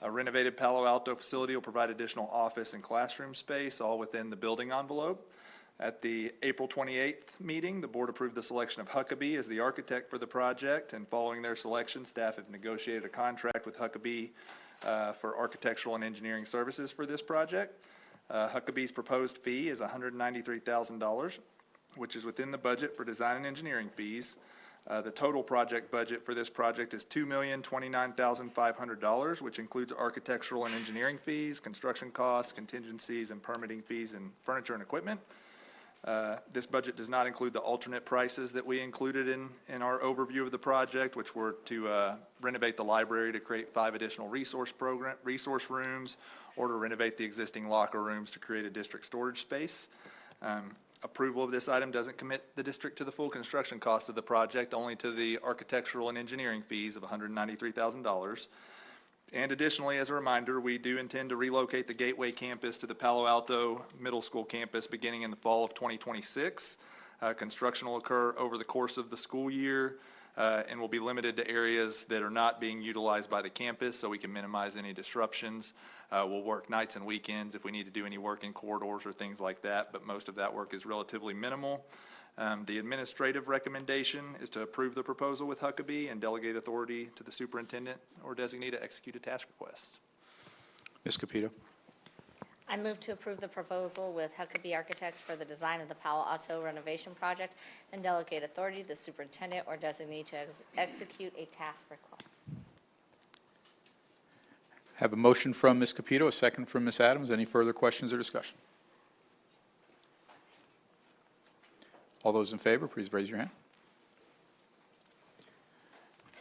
Speaker 4: A renovated Palo Alto facility will provide additional office and classroom space, all within the building envelope. At the April 28th meeting, the board approved the selection of Huckabee as the architect for the project, and following their selection, staff have negotiated a contract with Huckabee for architectural and engineering services for this project. Huckabee's proposed fee is $193,000, which is within the budget for design and engineering fees. The total project budget for this project is $2,029,500, which includes architectural and engineering fees, construction costs, contingencies, and permitting fees and furniture and equipment. This budget does not include the alternate prices that we included in our overview of the project, which were to renovate the library to create 5 additional resource rooms, or to renovate the existing locker rooms to create a district storage space. Approval of this item doesn't commit the district to the full construction cost of the project, only to the architectural and engineering fees of $193,000. And additionally, as a reminder, we do intend to relocate the Gateway campus to the Palo Alto Middle School campus beginning in the fall of 2026. Construction will occur over the course of the school year and will be limited to areas that are not being utilized by the campus, so we can minimize any disruptions. We'll work nights and weekends if we need to do any work in corridors or things like that, but most of that work is relatively minimal. The administrative recommendation is to approve the proposal with Huckabee and delegate authority to the superintendent or designee to execute a task request.
Speaker 1: Ms. Capito.
Speaker 2: I move to approve the proposal with Huckabee Architects for the design of the Palo Alto renovation project and delegate authority to the superintendent or designee to execute a task request.
Speaker 1: Have a motion from Ms. Capito, a second from Ms. Adams. Any further questions or discussion? All those in favor, please raise your hand.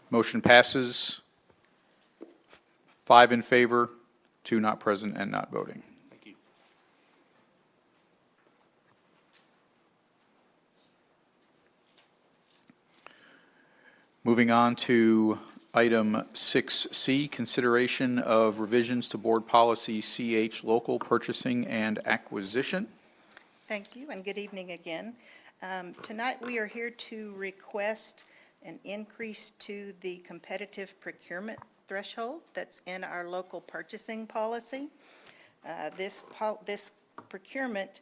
Speaker 1: Motion passes. 5 in favor, 2 not present and not voting.
Speaker 4: Thank you.
Speaker 1: Moving on to item 6C, consideration of revisions to board policy CH local purchasing and acquisition.
Speaker 3: Thank you, and good evening again. Tonight, we are here to request an increase to the competitive procurement threshold that's in our local purchasing policy. This procurement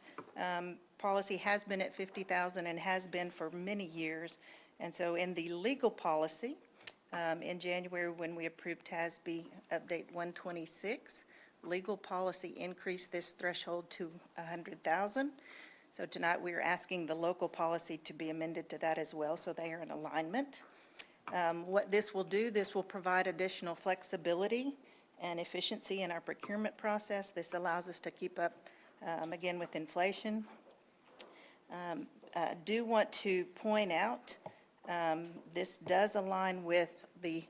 Speaker 3: policy has been at $50,000 and has been for many years. And so in the legal policy, in January, when we approved TASB Update 126, legal policy increased this threshold to $100,000. So tonight, we are asking the local policy to be amended to that as well, so they are in alignment. What this will do, this will provide additional flexibility and efficiency in our procurement process. This allows us to keep up, again, with inflation. Do want to point out, this does align with the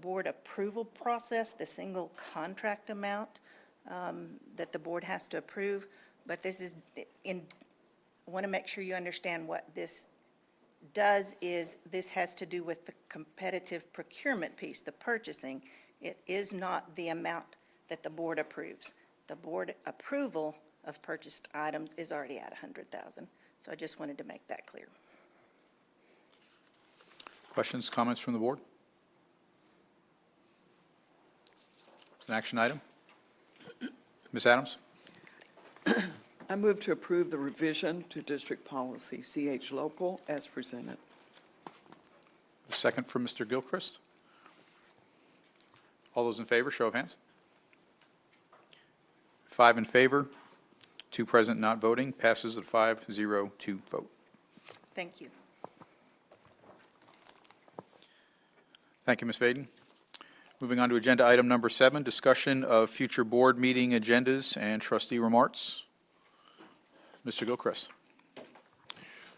Speaker 3: board approval process. The single contract amount that the board has to approve, but this is I want to make sure you understand what this does is this has to do with the competitive procurement piece, the purchasing. It is not the amount that the board approves. The board approval of purchased items is already at $100,000. So I just wanted to make that clear.
Speaker 1: Questions, comments from the board? It's an action item. Ms. Adams?
Speaker 19: I move to approve the revision to district policy, CH Local, as presented.
Speaker 1: A second from Mr. Gilchrist. All those in favor, show of hands. 5 in favor, 2 present not voting, passes at 5-0 to vote.
Speaker 3: Thank you.
Speaker 1: Thank you, Ms. Vaden. Moving on to agenda item number 7, discussion of future board meeting agendas and trustee remarks. Mr. Gilchrist.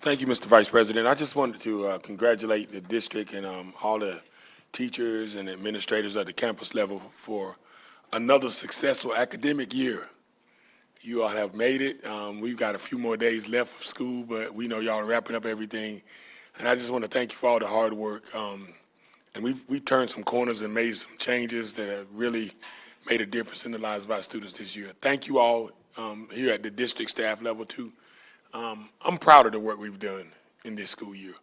Speaker 8: Thank you, Mr. Vice President. I just wanted to congratulate the district and all the teachers and administrators at the campus level for another successful academic year. You all have made it. We've got a few more days left of school, but we know y'all are wrapping up everything. And I just want to thank you for all the hard work. And we've turned some corners and made some changes that have really made a difference in the lives of our students this year. Thank you all here at the district staff level too. I'm proud of the work we've done in this school year.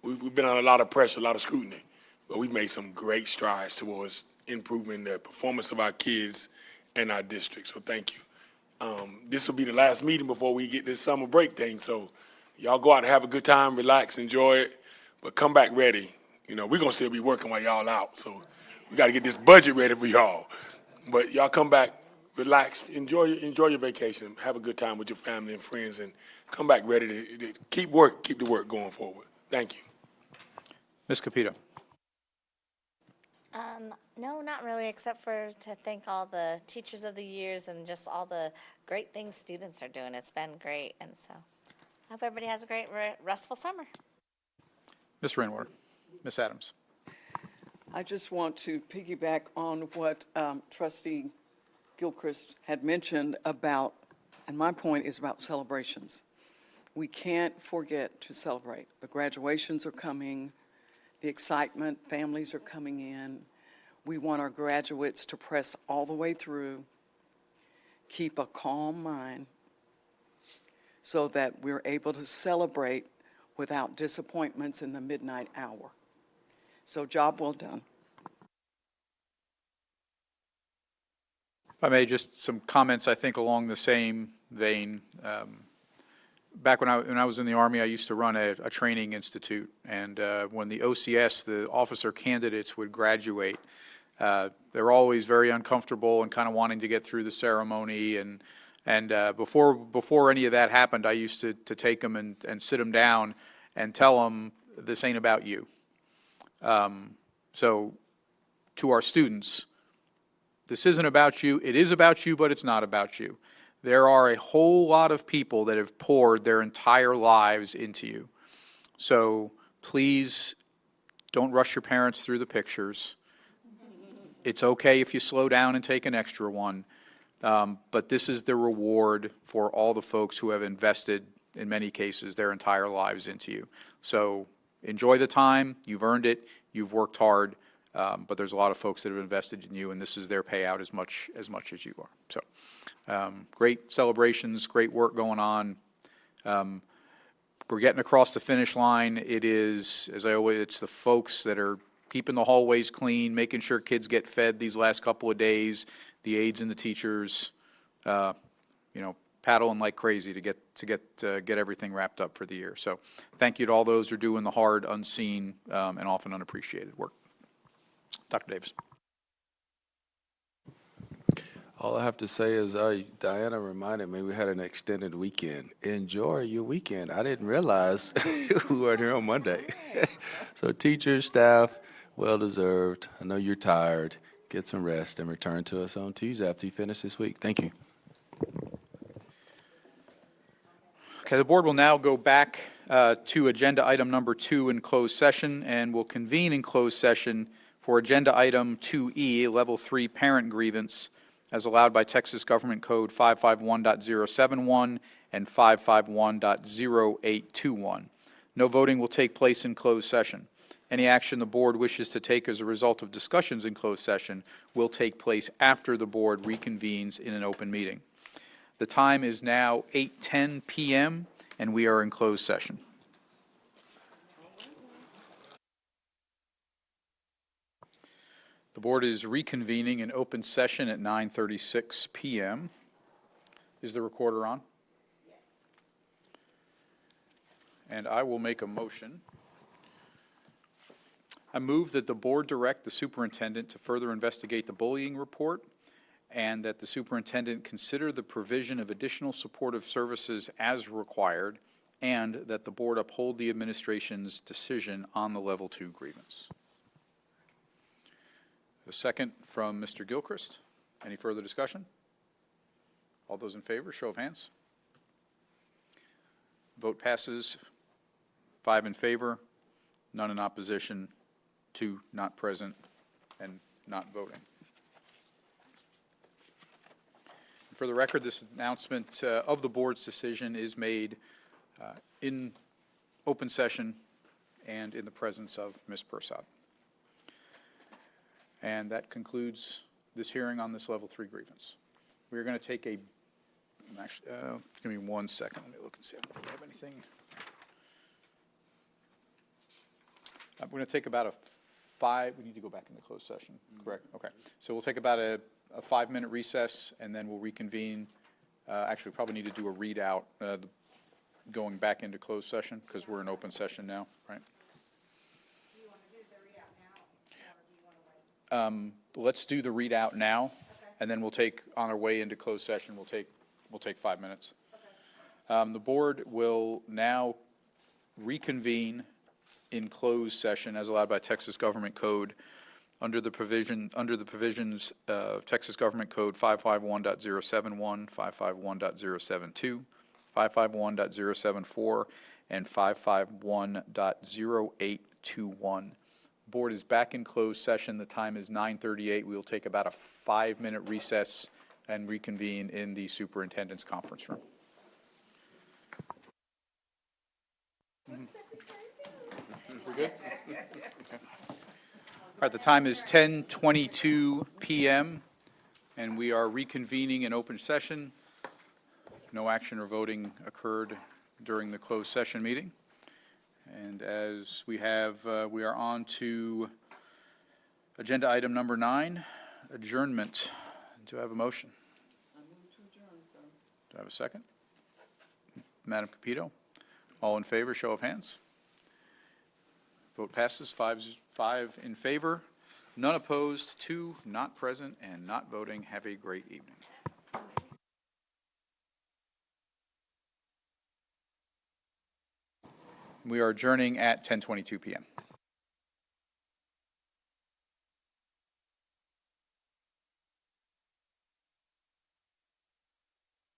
Speaker 8: We've been under a lot of pressure, a lot of scrutiny, but we've made some great strides towards improving the performance of our kids and our district. So thank you. This will be the last meeting before we get this summer break thing. So y'all go out and have a good time, relax, enjoy it, but come back ready. You know, we're going to still be working while y'all out. So we got to get this budget ready for y'all. But y'all come back, relax, enjoy your vacation, have a good time with your family and friends, and come back ready to keep the work going forward. Thank you.
Speaker 1: Ms. Capito.
Speaker 2: No, not really, except for to thank all the teachers of the years and just all the great things students are doing. It's been great, and so I hope everybody has a great, restful summer.
Speaker 1: Ms. Rainwater. Ms. Adams.
Speaker 19: I just want to piggyback on what Trustee Gilchrist had mentioned about, and my point is about celebrations. We can't forget to celebrate. The graduations are coming, the excitement, families are coming in. We want our graduates to press all the way through, keep a calm mind, so that we're able to celebrate without disappointments in the midnight hour. So job well done.
Speaker 1: If I may, just some comments, I think, along the same vein. Back when I was in the Army, I used to run a training institute, and when the OCS, the officer candidates, would graduate, they're always very uncomfortable and kind of wanting to get through the ceremony. And before any of that happened, I used to take them and sit them down and tell them, this ain't about you. So to our students, this isn't about you. It is about you, but it's not about you. There are a whole lot of people that have poured their entire lives into you. So please don't rush your parents through the pictures. It's okay if you slow down and take an extra one. But this is the reward for all the folks who have invested, in many cases, their entire lives into you. So enjoy the time. You've earned it. You've worked hard. But there's a lot of folks that have invested in you, and this is their payout as much as you are. So great celebrations, great work going on. We're getting across the finish line. It is, as I always, it's the folks that are keeping the hallways clean, making sure kids get fed these last couple of days, the aides and the teachers, paddling like crazy to get everything wrapped up for the year. So thank you to all those who are doing the hard, unseen, and often unappreciated work. Dr. Davis.
Speaker 16: All I have to say is, Diana reminded me we had an extended weekend. Enjoy your weekend. I didn't realize we weren't here on Monday. So teachers, staff, well-deserved. I know you're tired. Get some rest and return to us on Tuesday after you finish this week. Thank you.
Speaker 1: Okay, the board will now go back to agenda item number 2 in closed session, and will convene in closed session for agenda item 2E, level 3 parent grievance, as allowed by Texas Government Code 551.071 and 551.0821. No voting will take place in closed session. Any action the board wishes to take as a result of discussions in closed session will take place after the board reconvenes in an open meeting. The time is now 8:10 p.m., and we are in closed session. The board is reconvening in open session at 9:36 p.m. Is the recorder on? Yes. And I will make a motion. I move that the board direct the superintendent to further investigate the bullying report, and that the superintendent consider the provision of additional supportive services as required, and that the board uphold the administration's decision on the Level 2 grievance. A second from Mr. Gilchrist. Any further discussion? All those in favor, show of hands. Vote passes. 5 in favor, none in opposition, 2 not present, and not voting. For the record, this announcement of the board's decision is made in open session and in the presence of Ms. Persad. And that concludes this hearing on this Level 3 grievance. We're going to take a, actually, give me 1 second. Let me look and see if I have anything. We're going to take about a 5, we need to go back into closed session, correct? Okay. So we'll take about a 5-minute recess, and then we'll reconvene. Actually, we probably need to do a readout going back into closed session, because we're in open session now, right? Let's do the readout now, and then we'll take, on our way into closed session, we'll take 5 minutes. The board will now reconvene in closed session as allowed by Texas Government Code under the provisions of Texas Government Code 551.071, 551.072, 551.074, and 551.0821. Board is back in closed session. The time is 9:38. We will take about a 5-minute recess and reconvene in the superintendent's conference room. We're good? Okay. All right, the time is 10:22 p.m., and we are reconvening in open session. No action or voting occurred during the closed session meeting. And as we have, we are on to agenda item number 9, adjournment. Do I have a motion? I move to adjourn, sir. Do I have a second? Madam Capito? All in favor, show of hands. Vote passes 5 in favor, none opposed, 2 not present, and not voting. Have a great evening. We are adjourning at 10:22 p.m.